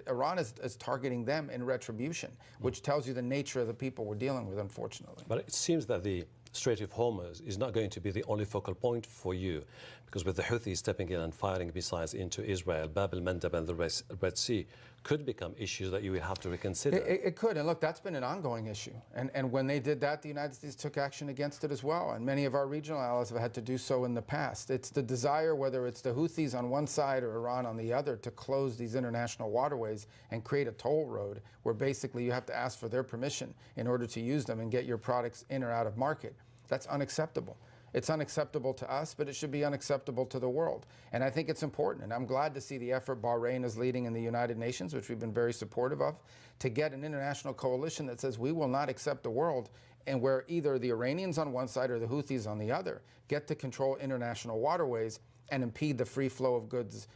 Iran is targeting them in retribution, which tells you the nature of the people we're dealing with, unfortunately. But it seems that the Strait of Hormuz is not going to be the only focal point for you, because with the Houthis stepping in and firing missiles into Israel, Bab el-Mandeb and the Red Sea could become issues that you will have to reconsider. It could, and look, that's been an ongoing issue. And when they did that, the United States took action against it as well, and many of our regional allies have had to do so in the past. It's the desire, whether it's the Houthis on one side or Iran on the other, to close these international waterways and create a toll road where basically you have to ask for their permission in order to use them and get your products in or out of market. That's unacceptable. It's unacceptable to us, but it should be unacceptable to the world. And I think it's important, and I'm glad to see the effort Bahrain is leading in the United Nations, which we've been very supportive of, to get an international coalition that says we will not accept a world and where either the Iranians on one side or the Houthis on the other get to control international waterways and impede the free flow of goods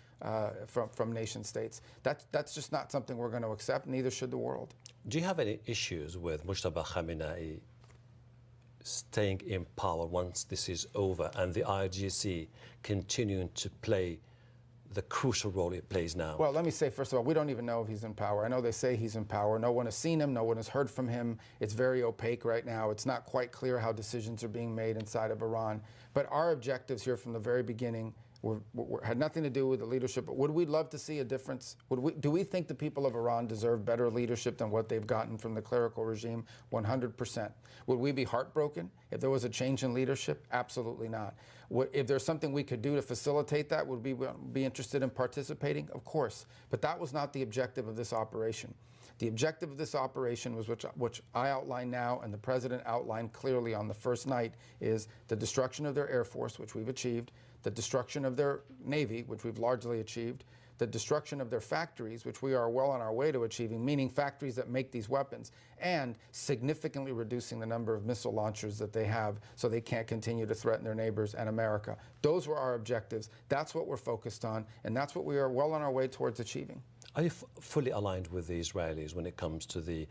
from nation states. That's just not something we're going to accept, neither should the world. Do you have any issues with Mujtaba Khamenei staying in power once this is over, and the IRGC continuing to play the crucial role it plays now? Well, let me say, first of all, we don't even know if he's in power. I know they say he's in power. No one has seen him. No one has heard from him. It's very opaque right now. It's not quite clear how decisions are being made inside of Iran. But our objectives here from the very beginning had nothing to do with the leadership. But would we love to see a difference? Do we think the people of Iran deserve better leadership than what they've gotten from the clerical regime? 100%. Would we be heartbroken if there was a change in leadership? Absolutely not. If there's something we could do to facilitate that, would we be interested in participating? Of course. But that was not the objective of this operation. The objective of this operation was, which I outline now and the President outlined clearly on the first night, is the destruction of their Air Force, which we've achieved, the destruction of their Navy, which we've largely achieved, the destruction of their factories, which we are well on our way to achieving, meaning factories that make these weapons, and significantly reducing the number of missile launchers that they have so they can't continue to threaten their neighbors and America. Those were our objectives. That's what we're focused on, and that's what we are well on our way towards achieving. Are you fully aligned with the Israelis when it comes to the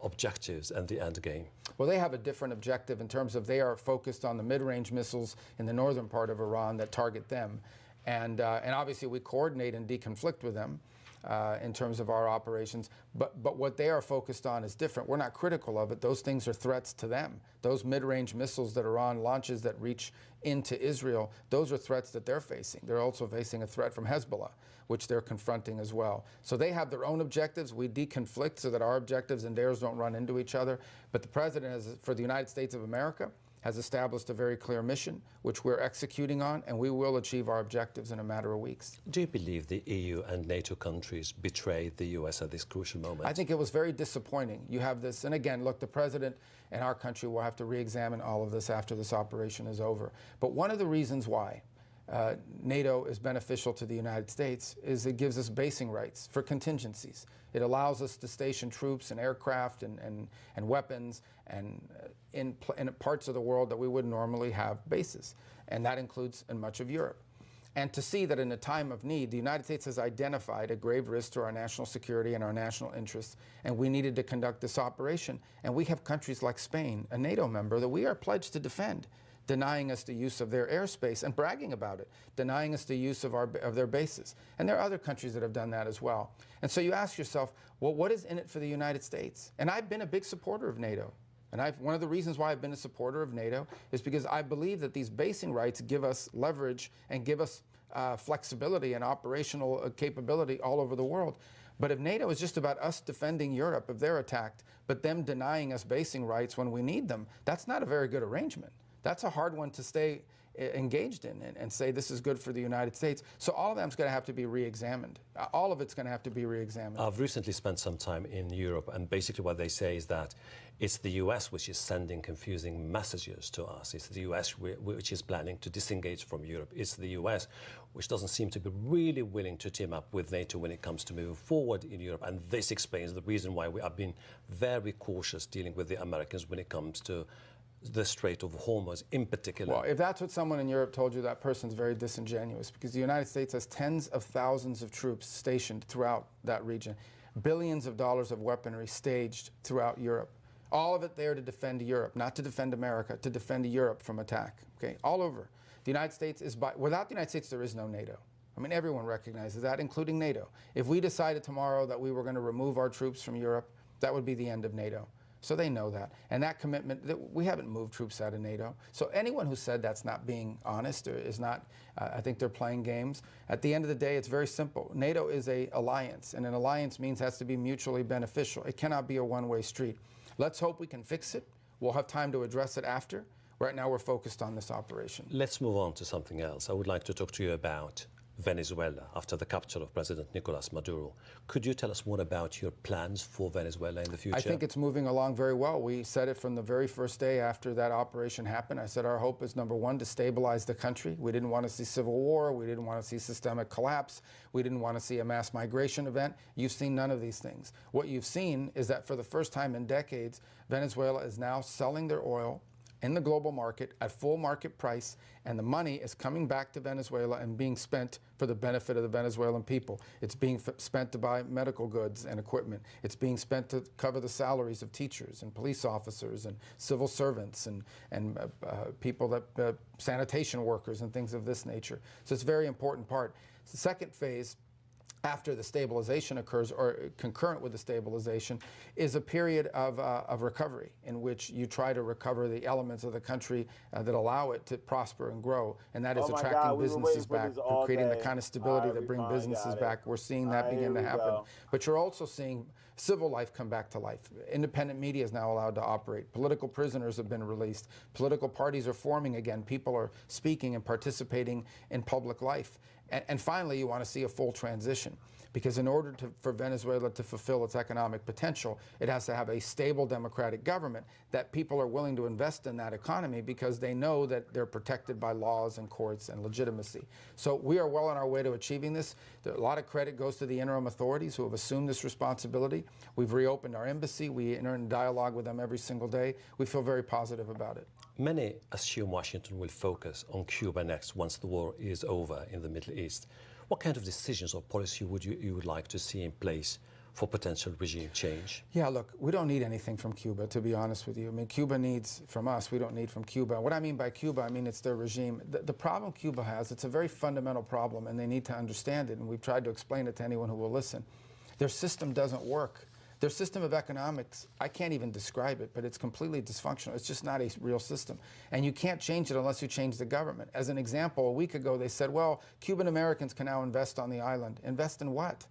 objectives and the end game? Well, they have a different objective in terms of they are focused on the mid-range missiles in the northern part of Iran that target them. And obviously we coordinate and deconflict with them in terms of our operations. But what they are focused on is different. We're not critical of it. Those things are threats to them. Those mid-range missiles that Iran launches that reach into Israel, those are threats that they're facing. They're also facing a threat from Hezbollah, which they're confronting as well. So they have their own objectives. We deconflict so that our objectives and theirs don't run into each other. But the President, for the United States of America, has established a very clear mission, which we're executing on, and we will achieve our objectives in a matter of weeks. Do you believe the EU and NATO countries betrayed the US at this crucial moment? I think it was very disappointing. You have this, and again, look, the President and our country will have to re-examine all of this after this operation is over. But one of the reasons why NATO is beneficial to the United States is it gives us basing rights for contingencies. It allows us to station troops and aircraft and weapons and in parts of the world that we would normally have bases, and that includes in much of Europe. And to see that in a time of need, the United States has identified a grave risk to our national security and our national interests, and we needed to conduct this operation. And we have countries like Spain, a NATO member, that we are pledged to defend. denying us the use of their airspace and bragging about it, denying us the use of their bases. And there are other countries that have done that as well. And so you ask yourself, well, what is in it for the United States? And I've been a big supporter of NATO. And one of the reasons why I've been a supporter of NATO is because I believe that these basing rights give us leverage and give us flexibility and operational capability all over the world. But if NATO is just about us defending Europe if they're attacked, but them denying us basing rights when we need them, that's not a very good arrangement. That's a hard one to stay engaged in and say this is good for the United States. So all of that's going to have to be re-examined. All of it's going to have to be re-examined. I've recently spent some time in Europe, and basically what they say is that it's the US which is sending confusing messages to us. It's the US which is planning to disengage from Europe. It's the US which doesn't seem to be really willing to team up with NATO when it comes to moving forward in Europe. And this explains the reason why we have been very cautious dealing with the Americans when it comes to the Strait of Hormuz in particular. Well, if that's what someone in Europe told you, that person's very disingenuous, because the United States has tens of thousands of troops stationed throughout that region, billions of dollars of weaponry staged throughout Europe. All of it there to defend Europe, not to defend America, to defend Europe from attack, okay, all over. The United States is without the United States, there is no NATO. I mean, everyone recognizes that, including NATO. If we decided tomorrow that we were going to remove our troops from Europe, that would be the end of NATO. So they know that. And that commitment, we haven't moved troops out of NATO. So anyone who said that's not being honest or is not, I think they're playing games. At the end of the day, it's very simple. NATO is an alliance, and an alliance means it has to be mutually beneficial. It cannot be a one-way street. Let's hope we can fix it. We'll have time to address it after. Right now, we're focused on this operation. Let's move on to something else. I would like to talk to you about Venezuela after the capture of President Nicolas Maduro. Could you tell us more about your plans for Venezuela in the future? I think it's moving along very well. We said it from the very first day after that operation happened. I said our hope is, number one, to stabilize the country. We didn't want to see civil war. We didn't want to see systemic collapse. We didn't want to see a mass migration event. You've seen none of these things. What you've seen is that for the first time in decades, Venezuela is now selling their oil in the global market at full market price, and the money is coming back to Venezuela and being spent for the benefit of the Venezuelan people. It's being spent to buy medical goods and equipment. It's being spent to cover the salaries of teachers and police officers and civil servants and people that, sanitation workers and things of this nature. So it's a very important part. The second phase, after the stabilization occurs, or concurrent with the stabilization, is a period of recovery in which you try to recover the elements of the country that allow it to prosper and grow. And that is attracting businesses back, creating the kind of stability that brings businesses back. We're seeing that begin to happen. But you're also seeing civil life come back to life. Independent media is now allowed to operate. Political prisoners have been released. Political parties are forming again. People are speaking and participating in public life. And finally, you want to see a full transition, because in order for Venezuela to fulfill its economic potential, it has to have a stable democratic government that people are willing to invest in that economy because they know that they're protected by laws and courts and legitimacy. So we are well on our way to achieving this. A lot of credit goes to the interim authorities who have assumed this responsibility. We've reopened our embassy. We enter in dialogue with them every single day. We feel very positive about it. Many assume Washington will focus on Cuba next once the war is over in the Middle East. What kind of decisions or policy would you would like to see in place for potential regime change? Yeah, look, we don't need anything from Cuba, to be honest with you. I mean, Cuba needs from us. We don't need from Cuba. What I mean by Cuba, I mean it's their regime. The problem Cuba has, it's a very fundamental problem, and they need to understand it, and we've tried to explain it to anyone who will listen. Their system doesn't work. Their system of economics, I can't even describe it, but it's completely dysfunctional. It's just not a real system. And you can't change it unless you change the government. As an example, a week ago they said, well, Cuban Americans can now invest on the island. Invest in what?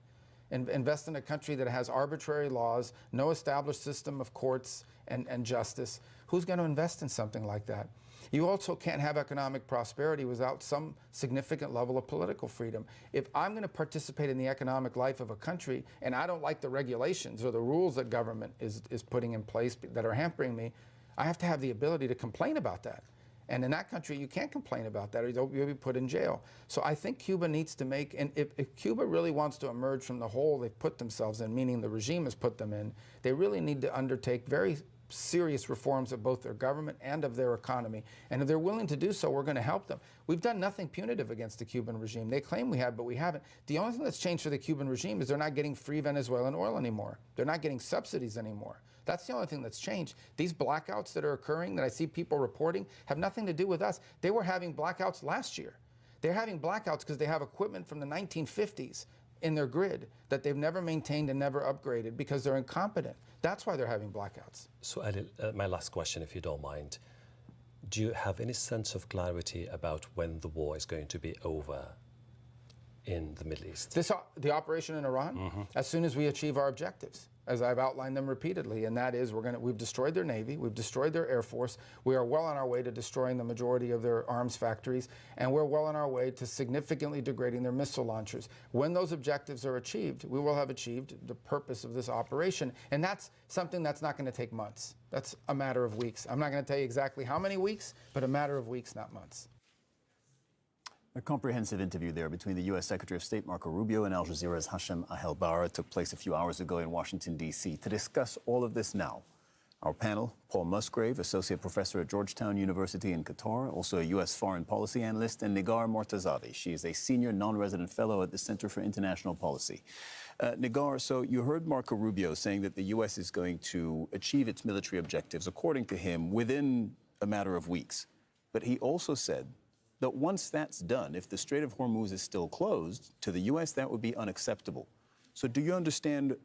Invest in a country that has arbitrary laws, no established system of courts and justice. Who's going to invest in something like that? You also can't have economic prosperity without some significant level of political freedom. If I'm going to participate in the economic life of a country and I don't like the regulations or the rules that government is putting in place that are hampering me, I have to have the ability to complain about that. And in that country, you can't complain about that or you'll be put in jail. So I think Cuba needs to make, and if Cuba really wants to emerge from the hole they've put themselves in, meaning the regime has put them in, they really need to undertake very serious reforms of both their government and of their economy. And if they're willing to do so, we're going to help them. We've done nothing punitive against the Cuban regime. They claim we have, but we haven't. The only thing that's changed for the Cuban regime is they're not getting free Venezuelan oil anymore. They're not getting subsidies anymore. That's the only thing that's changed. These blackouts that are occurring, that I see people reporting, have nothing to do with us. They were having blackouts last year. They're having blackouts because they have equipment from the 1950s in their grid that they've never maintained and never upgraded because they're incompetent. That's why they're having blackouts. So, Adil, my last question, if you don't mind. Do you have any sense of clarity about when the war is going to be over in the Middle East? The operation in Iran, as soon as we achieve our objectives, as I've outlined them repeatedly, and that is we've destroyed their Navy, we've destroyed their Air Force, we are well on our way to destroying the majority of their arms factories, and we're well on our way to significantly degrading their missile launchers. When those objectives are achieved, we will have achieved the purpose of this operation, and that's something that's not going to take months. That's a matter of weeks. I'm not going to tell you exactly how many weeks, but a matter of weeks, not months. A comprehensive interview there between the U.S. Secretary of State Marco Rubio and Al Jazeera's Hashem Ahelbara took place a few hours ago in Washington, D.C. To discuss all of this now, our panel, Paul Musgrave, Associate Professor at Georgetown University in Qatar, also a U.S. foreign policy analyst, and Nigar Mortazadeh. She is a senior non-resident fellow at the Center for International Policy. Nigar, so you heard Marco Rubio saying that the U.S. is going to achieve its military objectives, according to him, within a matter of weeks. But he also said that once that's done, if the Strait of Hormuz is still closed, to the U.S., that would be unacceptable. So do you understand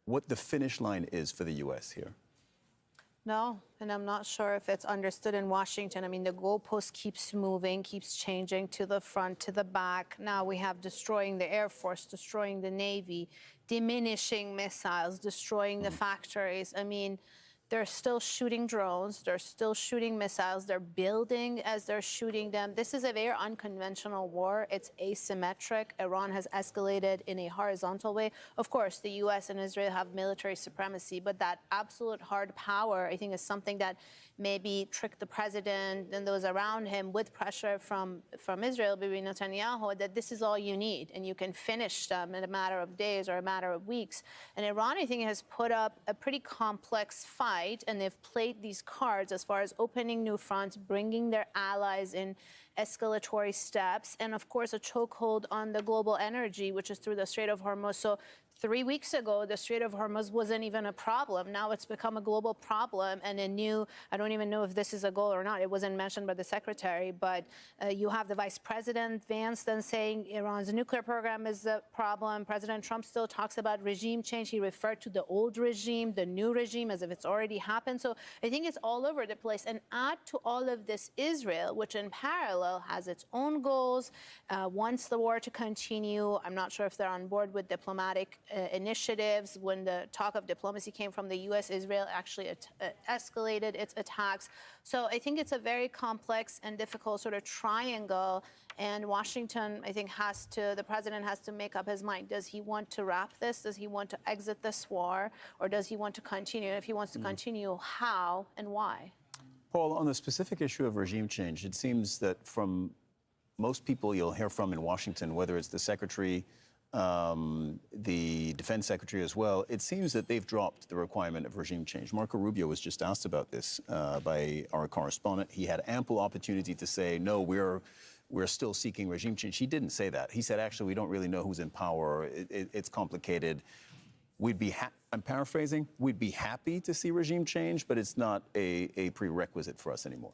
what the finish line is for the U.S. here? No, and I'm not sure if it's understood in Washington. I mean, the goalpost keeps moving, keeps changing to the front, to the back. Now we have destroying the Air Force, destroying the Navy, diminishing missiles, destroying the factories. I mean, they're still shooting drones. They're still shooting missiles. They're building as they're shooting them. This is a very unconventional war. It's asymmetric. Iran has escalated in a horizontal way. Of course, the U.S. and Israel have military supremacy, but that absolute hard power, I think, is something that maybe tricked the president and those around him with pressure from Israel, Bibi Netanyahu, that this is all you need, and you can finish them in a matter of days or a matter of weeks. And Iran, I think, has put up a pretty complex fight, and they've played these cards as far as opening new fronts, bringing their allies in escalatory steps, and of course a chokehold on the global energy, which is through the Strait of Hormuz. So 3 weeks ago, the Strait of Hormuz wasn't even a problem. Now it's become a global problem, and a new, I don't even know if this is a goal or not. It wasn't mentioned by the secretary, but you have the Vice President Vance then saying Iran's nuclear program is a problem. President Trump still talks about regime change. He referred to the old regime, the new regime, as if it's already happened. So I think it's all over the place. And add to all of this Israel, which in parallel has its own goals, wants the war to continue. I'm not sure if they're on board with diplomatic initiatives. When the talk of diplomacy came from the U.S., Israel actually escalated its attacks. So I think it's a very complex and difficult sort of triangle. And Washington, I think, the president has to make up his mind. Does he want to wrap this? Does he want to exit this war? Or does he want to continue? If he wants to continue, how and why? Paul, on the specific issue of regime change, it seems that from most people you'll hear from in Washington, whether it's the secretary, the defense secretary as well, it seems that they've dropped the requirement of regime change. Marco Rubio was just asked about this by our correspondent. He had ample opportunity to say, no, we're still seeking regime change. He didn't say that. He said, actually, we don't really know who's in power. It's complicated. I'm paraphrasing, we'd be happy to see regime change, but it's not a prerequisite for us anymore.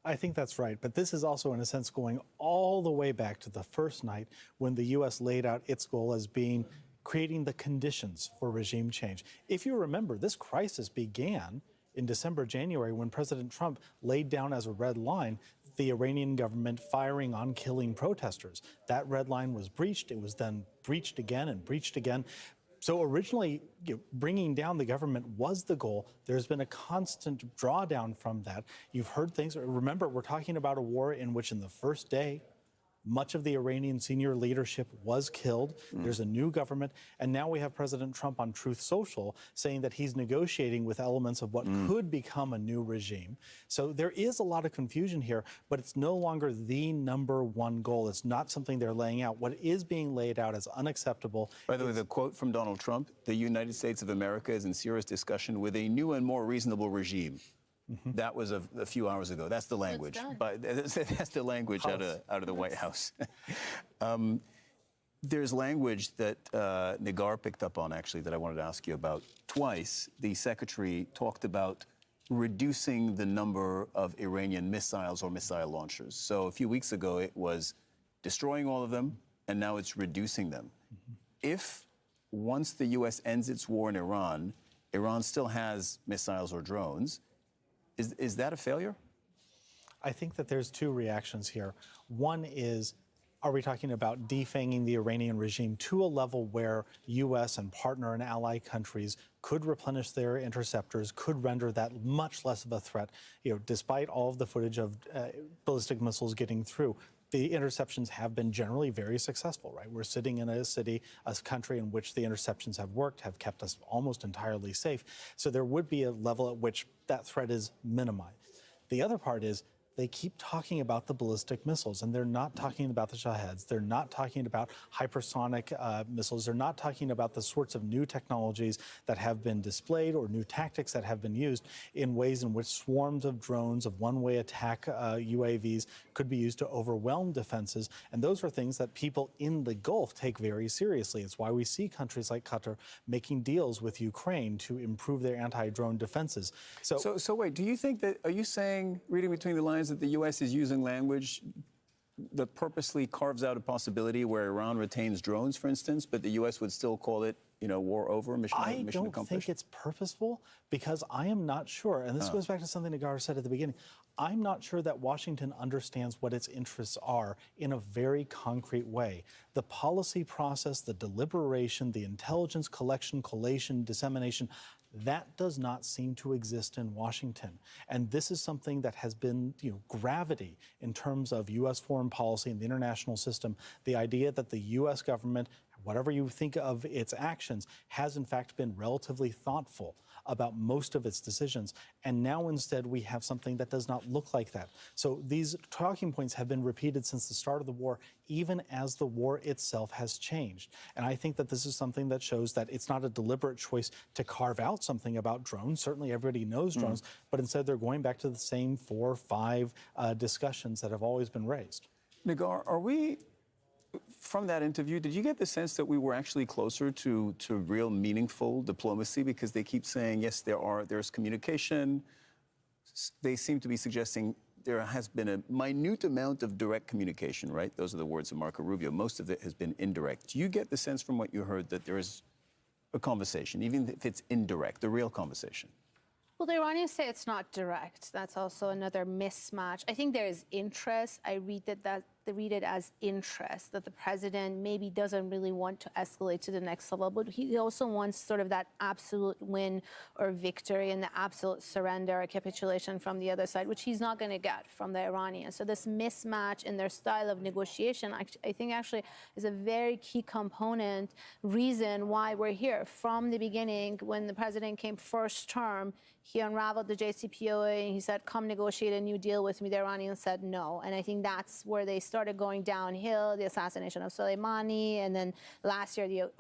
I think that's right. But this is also, in a sense, going all the way back to the first night when the U.S. laid out its goal as being creating the conditions for regime change. If you remember, this crisis began in December, January, when President Trump laid down as a red line the Iranian government firing on, killing protesters. That red line was breached. It was then breached again and breached again. So originally, bringing down the government was the goal. There's been a constant drawdown from that. You've heard things. Remember, we're talking about a war in which in the first day, much of the Iranian senior leadership was killed. There's a new government. And now we have President Trump on Truth Social saying that he's negotiating with elements of what could become a new regime. So there is a lot of confusion here, but it's no longer the number one goal. It's not something they're laying out. What is being laid out as unacceptable. By the way, the quote from Donald Trump, the United States of America is in serious discussion with a new and more reasonable regime. That was a few hours ago. That's the language. But that's the language out of the White House. There's language that Nagar picked up on, actually, that I wanted to ask you about. Twice, the secretary talked about reducing the number of Iranian missiles or missile launchers. So a few weeks ago, it was destroying all of them, and now it's reducing them. If, once the U.S. ends its war in Iran, Iran still has missiles or drones, is that a failure? I think that there's two reactions here. One is, are we talking about defanging the Iranian regime to a level where U.S. and partner and ally countries could replenish their interceptors, could render that much less of a threat, despite all of the footage of ballistic missiles getting through? The interceptions have been generally very successful, right? We're sitting in a country in which the interceptions have worked, have kept us almost entirely safe. So there would be a level at which that threat is minimized. The other part is, they keep talking about the ballistic missiles, and they're not talking about the Shaheds. They're not talking about hypersonic missiles. They're not talking about the sorts of new technologies that have been displayed or new tactics that have been used in ways in which swarms of drones, of one-way attack UAVs could be used to overwhelm defenses. And those are things that people in the Gulf take very seriously. It's why we see countries like Qatar making deals with Ukraine to improve their anti-drone defenses. So wait, do you think that, are you saying, reading between the lines, that the U.S. is using language that purposely carves out a possibility where Iran retains drones, for instance, but the U.S. would still call it, war over, mission accomplished? I don't think it's purposeful, because I am not sure, and this goes back to something Nagar said at the beginning, I'm not sure that Washington understands what its interests are in a very concrete way. The policy process, the deliberation, the intelligence collection, collation, dissemination, that does not seem to exist in Washington. And this is something that has been, gravity in terms of U.S. foreign policy and the international system. The idea that the U.S. government, whatever you think of its actions, has in fact been relatively thoughtful about most of its decisions. And now instead we have something that does not look like that. So these talking points have been repeated since the start of the war, even as the war itself has changed. And I think that this is something that shows that it's not a deliberate choice to carve out something about drones. Certainly everybody knows drones, but instead they're going back to the same 4 or 5 discussions that have always been raised. Nagar, are we, from that interview, did you get the sense that we were actually closer to real meaningful diplomacy? Because they keep saying, yes, there's communication. They seem to be suggesting there has been a minute amount of direct communication, right? Those are the words of Marco Rubio. Most of it has been indirect. Do you get the sense from what you heard that there is a conversation, even if it's indirect, a real conversation? Well, the Iranians say it's not direct. That's also another mismatch. I think there is interest. I read it as interest, that the president maybe doesn't really want to escalate to the next level, but he also wants sort of that absolute win or victory and the absolute surrender or capitulation from the other side, which he's not going to get from the Iranians. So this mismatch in their style of negotiation, I think actually is a very key component reason why we're here. From the beginning, when the president came first term, he unraveled the JCPOA and he said, come negotiate a new deal with me. The Iranians said no. And I think that's where they started going downhill, the assassination of Soleimani, and then last year, the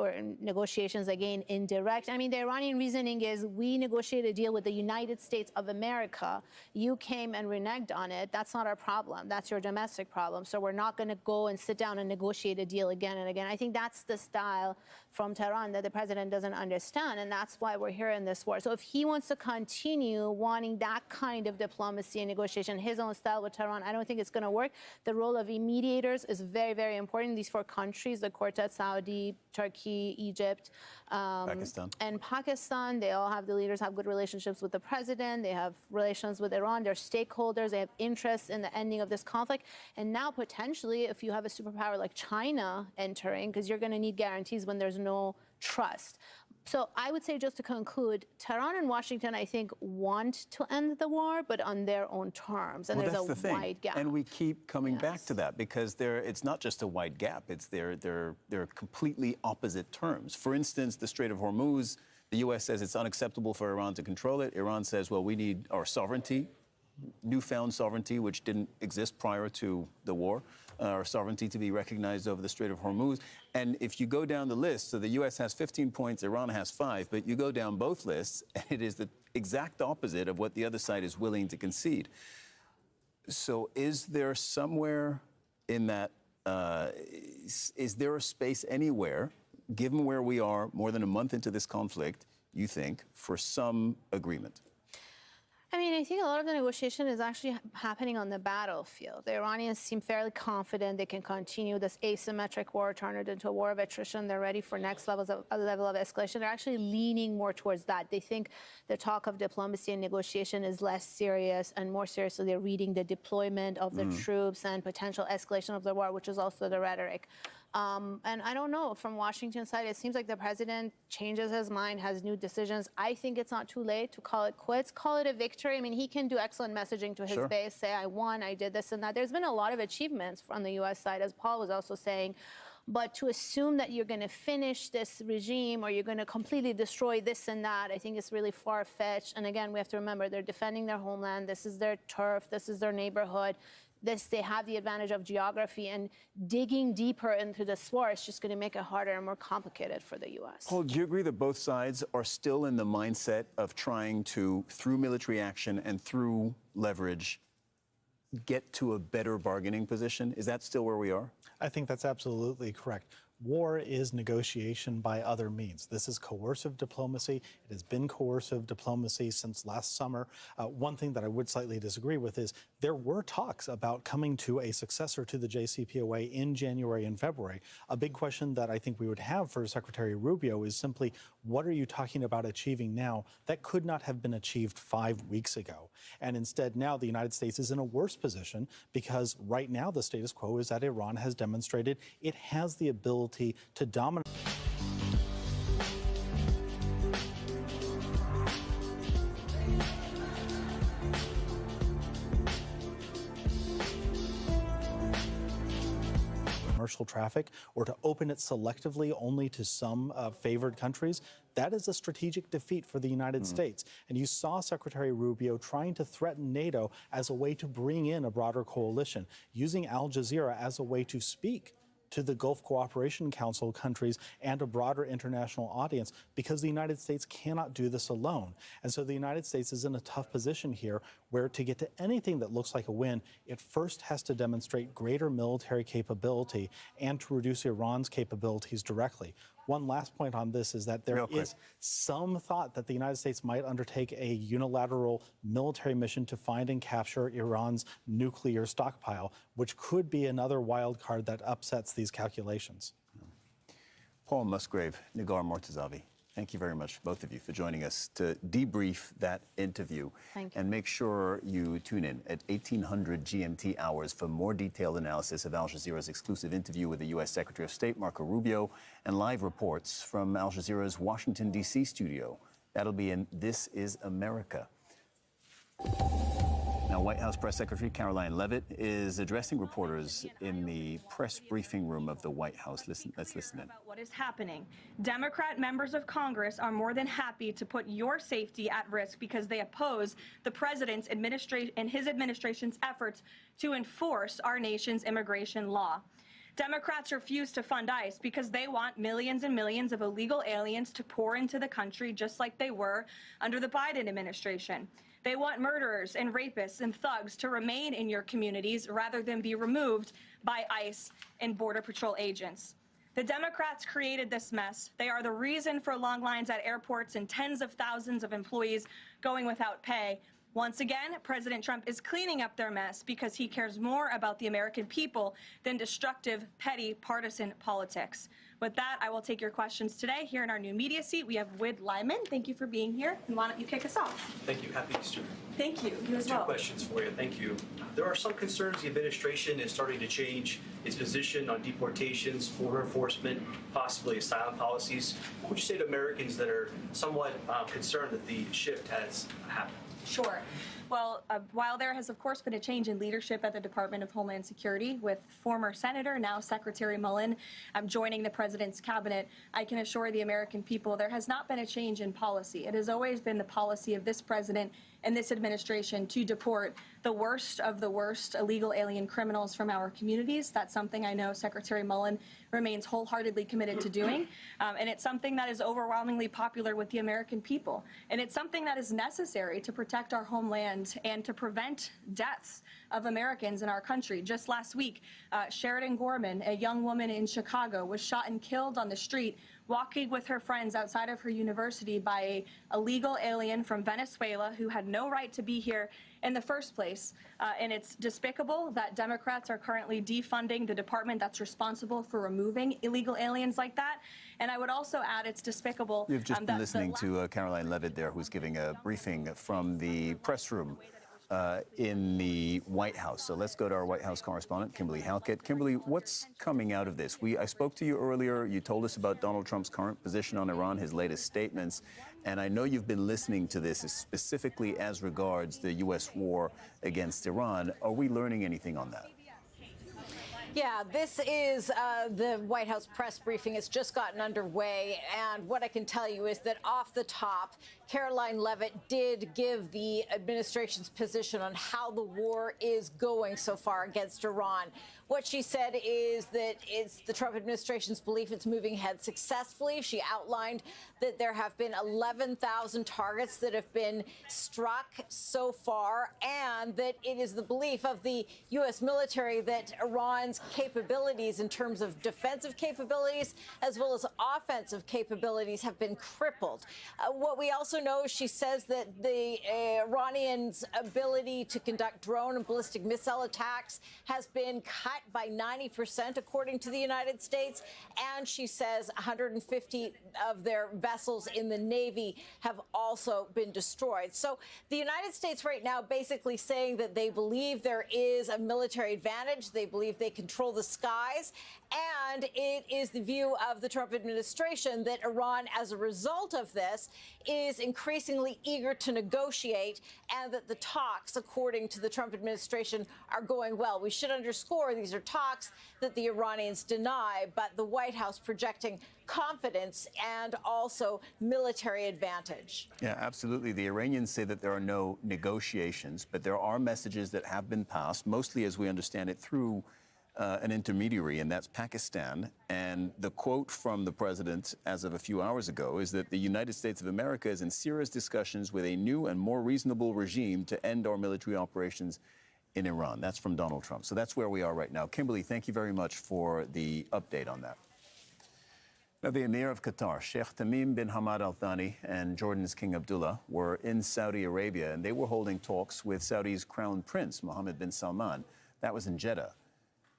negotiations again indirect. I mean, the Iranian reasoning is, we negotiated a deal with the United States of America. You came and reneged on it. That's not our problem. That's your domestic problem. So we're not going to go and sit down and negotiate a deal again and again. I think that's the style from Tehran that the president doesn't understand, and that's why we're here in this war. So if he wants to continue wanting that kind of diplomacy and negotiation, his own style with Tehran, I don't think it's going to work. The role of mediators is very, very important. These 4 countries, the Quartet, Saudi, Turkey, Egypt, and Pakistan, they all have, the leaders have good relationships with the president. They have relations with Iran. They're stakeholders. They have interests in the ending of this conflict. And now potentially, if you have a superpower like China entering, because you're going to need guarantees when there's no trust. So I would say, just to conclude, Tehran and Washington, I think, want to end the war, but on their own terms. And there's a wide gap. And we keep coming back to that, because it's not just a wide gap. It's they're completely opposite terms. For instance, the Strait of Hormuz, the U.S. says it's unacceptable for Iran to control it. Iran says, well, we need our sovereignty, newfound sovereignty, which didn't exist prior to the war. Our sovereignty to be recognized over the Strait of Hormuz. And if you go down the list, so the U.S. has 15 points, Iran has 5, but you go down both lists, and it is the exact opposite of what the other side is willing to concede. So is there somewhere in that Is there a space anywhere, given where we are more than a month into this conflict, you think, for some agreement? I mean, I think a lot of the negotiation is actually happening on the battlefield. The Iranians seem fairly confident they can continue this asymmetric war, turn it into a war of attrition. They're ready for next level of escalation. They're actually leaning more towards that. They think the talk of diplomacy and negotiation is less serious, and more seriously, they're reading the deployment of the troops and potential escalation of the war, which is also the rhetoric. And I don't know, from Washington side, it seems like the president changes his mind, has new decisions. I think it's not too late to call it quits, call it a victory. I mean, he can do excellent messaging to his base, say, I won, I did this and that. There's been a lot of achievements on the U.S. side, as Paul was also saying. But to assume that you're going to finish this regime or you're going to completely destroy this and that, I think it's really far-fetched. And again, we have to remember, they're defending their homeland. This is their turf. This is their neighborhood. They have the advantage of geography, and digging deeper into this war is just going to make it harder and more complicated for the U.S. Paul, do you agree that both sides are still in the mindset of trying to, through military action and through leverage, get to a better bargaining position? Is that still where we are? I think that's absolutely correct. War is negotiation by other means. This is coercive diplomacy. It has been coercive diplomacy since last summer. One thing that I would slightly disagree with is there were talks about coming to a successor to the JCPOA in January and February. A big question that I think we would have for Secretary Rubio is simply, what are you talking about achieving now that could not have been achieved 5 weeks ago? And instead, now the United States is in a worse position because right now the status quo is that Iran has demonstrated it has the ability to dominate. Commercial traffic, or to open it selectively only to some favored countries, that is a strategic defeat for the United States. And you saw Secretary Rubio trying to threaten NATO as a way to bring in a broader coalition, using Al Jazeera as a way to speak to the Gulf Cooperation Council countries and a broader international audience, because the United States cannot do this alone. And so the United States is in a tough position here, where to get to anything that looks like a win, it first has to demonstrate greater military capability and to reduce Iran's capabilities directly. One last point on this is that there is some thought that the United States might undertake a unilateral military mission to find and capture Iran's nuclear stockpile, which could be another wild card that upsets these calculations. Paul Musgrave, Nigar Mortazavi, thank you very much, both of you, for joining us to debrief that interview. Thank you. And make sure you tune in at 1800 GMT hours for more detailed analysis of Al Jazeera's exclusive interview with the U.S. Secretary of State, Marco Rubio, and live reports from Al Jazeera's Washington, D.C. studio. That'll be in This Is America. Now, White House Press Secretary Caroline Leavitt is addressing reporters in the press briefing room of the White House. Let's listen in. About what is happening. Democrat members of Congress are more than happy to put your safety at risk because they oppose the president's administration and his administration's efforts to enforce our nation's immigration law. Democrats refuse to fund ICE because they want millions and millions of illegal aliens to pour into the country just like they were under the Biden administration. They want murderers and rapists and thugs to remain in your communities rather than be removed by ICE and Border Patrol agents. The Democrats created this mess. They are the reason for long lines at airports and tens of thousands of employees going without pay. Once again, President Trump is cleaning up their mess because he cares more about the American people than destructive, petty, partisan politics. With that, I will take your questions today. Here in our new media seat, we have Wid Lyman. Thank you for being here. And why don't you kick us off? Thank you. Happy Easter. Thank you. You as well. Two questions for you. Thank you. There are some concerns the administration is starting to change its position on deportations, border enforcement, possibly asylum policies. What would you say to Americans that are somewhat concerned that the shift has happened? Sure. Well, while there has, of course, been a change in leadership at the Department of Homeland Security with former Senator, now Secretary Mullen, joining the president's cabinet, I can assure the American people there has not been a change in policy. It has always been the policy of this president in this administration to deport the worst of the worst illegal alien criminals from our communities. That's something I know Secretary Mullen remains wholeheartedly committed to doing. And it's something that is overwhelmingly popular with the American people. And it's something that is necessary to protect our homeland and to prevent deaths of Americans in our country. Just last week, Sheridan Gorman, a young woman in Chicago, was shot and killed on the street walking with her friends outside of her university by a illegal alien from Venezuela who had no right to be here in the first place. And it's despicable that Democrats are currently defunding the department that's responsible for removing illegal aliens like that. And I would also add it's despicable. You've just been listening to Caroline Levitt there, who's giving a briefing from the press room in the White House. So let's go to our White House correspondent, Kimberly Halkett. Kimberly, what's coming out of this? I spoke to you earlier. You told us about Donald Trump's current position on Iran, his latest statements. And I know you've been listening to this specifically as regards the U.S. war against Iran. Are we learning anything on that? Yeah, this is the White House press briefing. It's just gotten underway. And what I can tell you is that off the top, Caroline Levitt did give the administration's position on how the war is going so far against Iran. What she said is that it's the Trump administration's belief it's moving ahead successfully. She outlined that there have been 11,000 targets that have been struck so far, and that it is the belief of the U.S. military that Iran's capabilities in terms of defensive capabilities as well as offensive capabilities have been crippled. What we also know, she says that the Iranians' ability to conduct drone and ballistic missile attacks has been cut by 90%, according to the United States. And she says 150 of their vessels in the Navy have also been destroyed. So the United States right now basically saying that they believe there is a military advantage. They believe they control the skies. And it is the view of the Trump administration that Iran, as a result of this, is increasingly eager to negotiate, and that the talks, according to the Trump administration, are going well. We should underscore these are talks that the Iranians deny, but the White House projecting confidence and also military advantage. Yeah, absolutely. The Iranians say that there are no negotiations, but there are messages that have been passed, mostly as we understand it, through an intermediary, and that's Pakistan. And the quote from the president as of a few hours ago is that the United States of America is in serious discussions with a new and more reasonable regime to end our military operations in Iran. That's from Donald Trump. So that's where we are right now. Kimberly, thank you very much for the update on that. Now, the Emir of Qatar, Sheikh Tamim bin Hamad Al Thani, and Jordan's King Abdullah were in Saudi Arabia, and they were holding talks with Saudi's Crown Prince, Mohammed bin Salman. That was in Jeddah.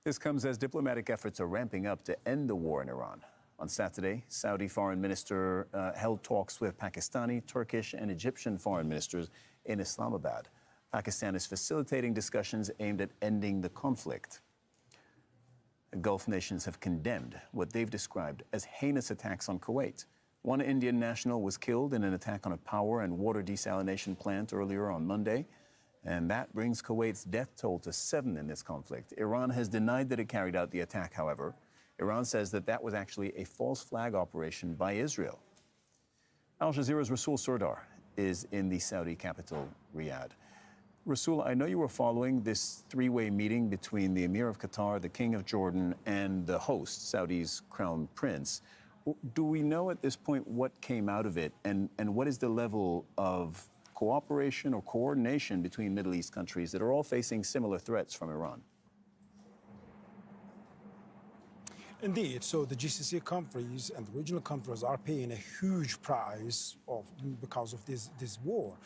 This comes as diplomatic efforts are ramping up to end the war in Iran. On Saturday, Saudi foreign minister held talks with Pakistani, Turkish, and Egyptian foreign ministers in Islamabad. Pakistan is facilitating discussions aimed at ending the conflict. Gulf nations have condemned what they've described as heinous attacks on Kuwait. One Indian national was killed in an attack on a power and water desalination plant earlier on Monday. And that brings Kuwait's death toll to 7 in this conflict. Iran has denied that it carried out the attack, however. Iran says that that was actually a false flag operation by Israel. Al Jazeera's Rasul Sardar is in the Saudi capital, Riyadh. Rasul, I know you were following this three-way meeting between the Emir of Qatar, the King of Jordan, and the host, Saudi's Crown Prince. Do we know at this point what came out of it, and what is the level of cooperation or coordination between Middle East countries that are all facing similar threats from Iran? Indeed. So the GCC countries and the regional countries are paying a huge price because of this war.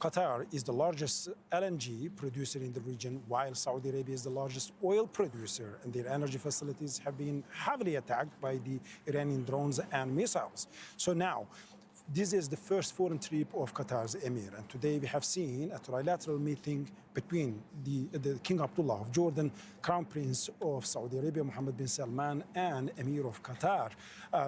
Qatar is the largest LNG producer in the region, while Saudi Arabia is the largest oil producer, and their energy facilities have been heavily attacked by the Iranian drones and missiles. So now, this is the first foreign trip of Qatar's emir, and today we have seen a trilateral meeting between the King Abdullah of Jordan, Crown Prince of Saudi Arabia, Mohammed bin Salman, and Emir of Qatar,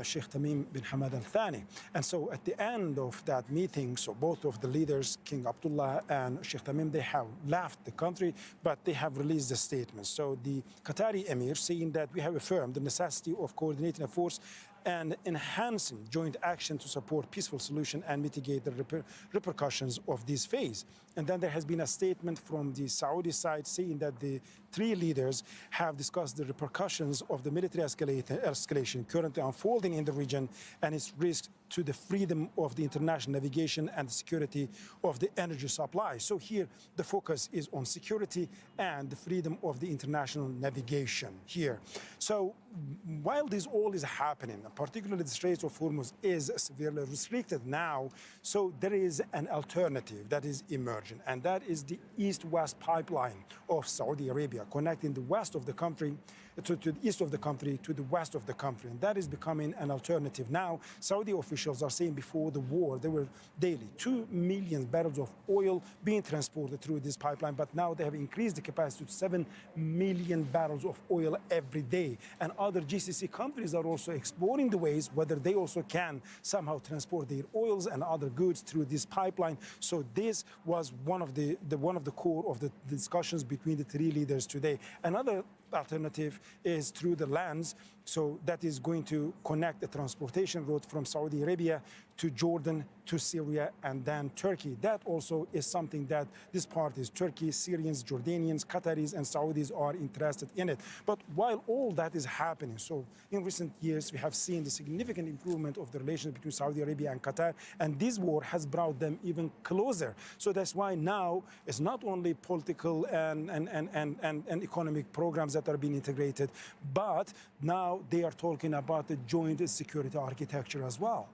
Sheikh Tamim bin Hamad Al Thani. And so at the end of that meeting, so both of the leaders, King Abdullah and Sheikh Tamim, they have left the country, but they have released a statement. So the Qatari emir saying that we have affirmed the necessity of coordinating efforts and enhancing joint action to support peaceful solution and mitigate the repercussions of this phase. And then there has been a statement from the Saudi side saying that the three leaders have discussed the repercussions of the military escalation currently unfolding in the region and its risk to the freedom of the international navigation and the security of the energy supply. So here the focus is on security and the freedom of the international navigation here. So while this all is happening, particularly the Strait of Hormuz is severely restricted now, so there is an alternative that is emerging, and that is the east-west pipeline of Saudi Arabia, connecting the west of the country to the east of the country to the west of the country, and that is becoming an alternative. Now, Saudi officials are saying before the war there were daily 2 million barrels of oil being transported through this pipeline, but now they have increased the capacity to 7 million barrels of oil every day. And other GCC countries are also exploring the ways whether they also can somehow transport their oils and other goods through this pipeline. So this was one of the core of the discussions between the three leaders today. Another alternative is through the lands, so that is going to connect the transportation route from Saudi Arabia to Jordan, to Syria, and then Turkey. That also is something that this parties, Turkey, Syrians, Jordanians, Qataris, and Saudis are interested in it. But while all that is happening, so in recent years, we have seen the significant improvement of the relations between Saudi Arabia and Qatar, and this war has brought them even closer. So that's why now it's not only political and economic programs that are being integrated, but now they are talking about the joint security architecture as well.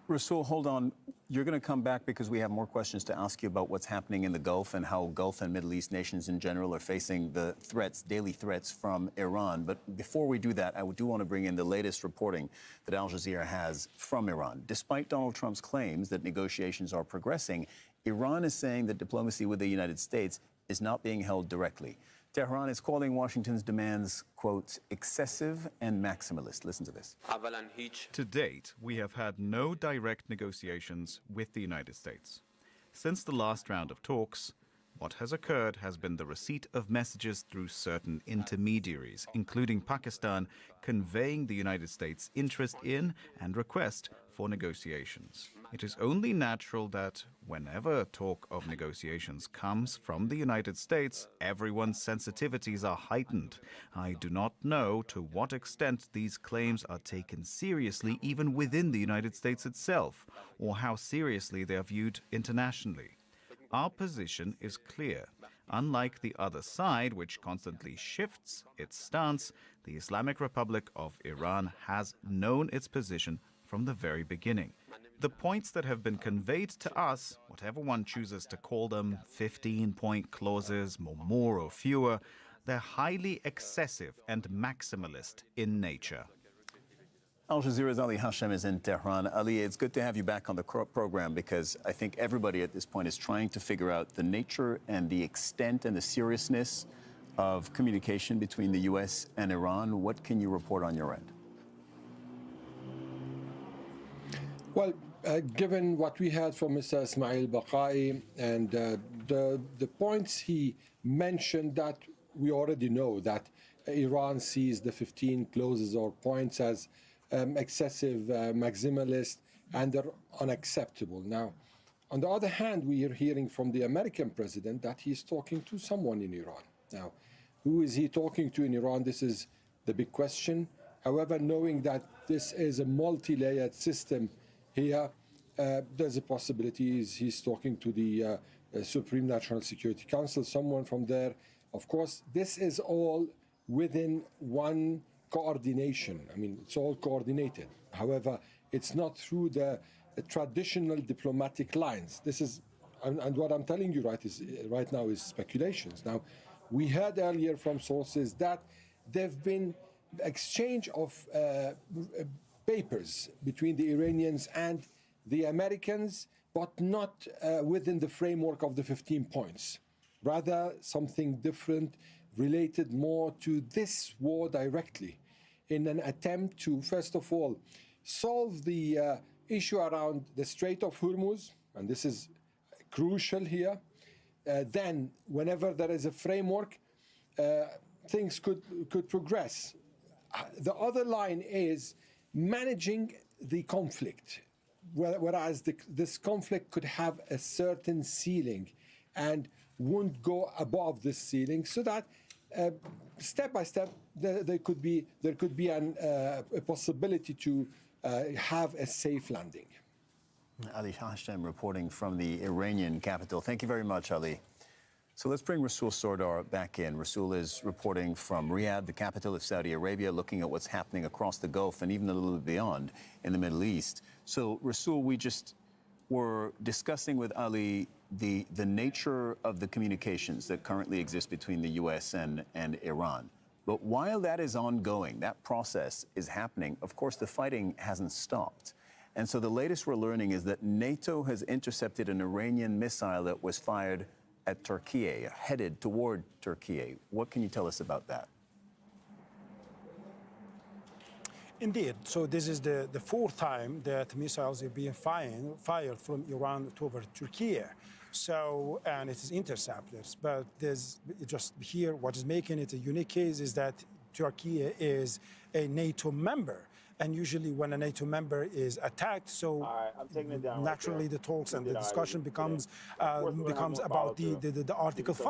Rasul, hold on. You're going to come back because we have more questions to ask you about what's happening in the Gulf and how Gulf and Middle East nations in general are facing the threats, daily threats from Iran. But before we do that, I do want to bring in the latest reporting that Al Jazeera has from Iran. Despite Donald Trump's claims that negotiations are progressing, Iran is saying that diplomacy with the United States is not being held directly. Tehran is calling Washington's demands, quote, excessive and maximalist. Listen to this. To date, we have had no direct negotiations with the United States. Since the last round of talks, what has occurred has been the receipt of messages through certain intermediaries, including Pakistan, conveying the United States' interest in and request for negotiations. It is only natural that whenever talk of negotiations comes from the United States, everyone's sensitivities are heightened. I do not know to what extent these claims are taken seriously even within the United States itself, or how seriously they are viewed internationally. Our position is clear. Unlike the other side, which constantly shifts its stance, the Islamic Republic of Iran has known its position from the very beginning. The points that have been conveyed to us, whatever one chooses to call them, 15-point clauses, more or fewer, they're highly excessive and maximalist in nature. Al Jazeera's Ali Hashem is in Tehran. Ali, it's good to have you back on the program because I think everybody at this point is trying to figure out the nature and the extent and the seriousness of communication between the U.S. and Iran. What can you report on your end? Well, given what we had from Mr. Ismail Baqai and the points he mentioned, that we already know that Iran sees the 15 clauses or points as excessive, maximalist, and they're unacceptable. Now, on the other hand, we are hearing from the American president that he's talking to someone in Iran. Now, who is he talking to in Iran? This is the big question. However, knowing that this is a multi-layered system here, there's a possibility he's talking to the Supreme National Security Council, someone from there. Of course, this is all within one coordination. I mean, it's all coordinated. However, it's not through the traditional diplomatic lines. This is, and what I'm telling you right now is speculations. Now, we heard earlier from sources that there've been exchange of papers between the Iranians and the Americans, but not within the framework of the 15 points. Rather, something different related more to this war directly in an attempt to, first of all, solve the issue around the Strait of Hormuz, and this is crucial here. Then, whenever there is a framework, things could progress. The other line is managing the conflict, whereas this conflict could have a certain ceiling and won't go above this ceiling, so that step by step there could be a possibility to have a safe landing. Ali Hashem reporting from the Iranian capital. Thank you very much, Ali. So let's bring Rasul Sordar back in. Rasul is reporting from Riyadh, the capital of Saudi Arabia, looking at what's happening across the Gulf and even a little bit beyond in the Middle East. So, Rasul, we just were discussing with Ali the nature of the communications that currently exist between the U.S. and Iran. But while that is ongoing, that process is happening, of course, the fighting hasn't stopped. And so the latest we're learning is that NATO has intercepted an Iranian missile that was fired at Turkey, headed toward Turkey. What can you tell us about that? Indeed. So this is the fourth time that missiles are being fired from Iran toward Turkey. So, and it is intercepted. But there's just here, what is making it a unique case is that Turkey is a NATO member. And usually when a NATO member is attacked, so naturally the talks and the discussion becomes about the Article 5.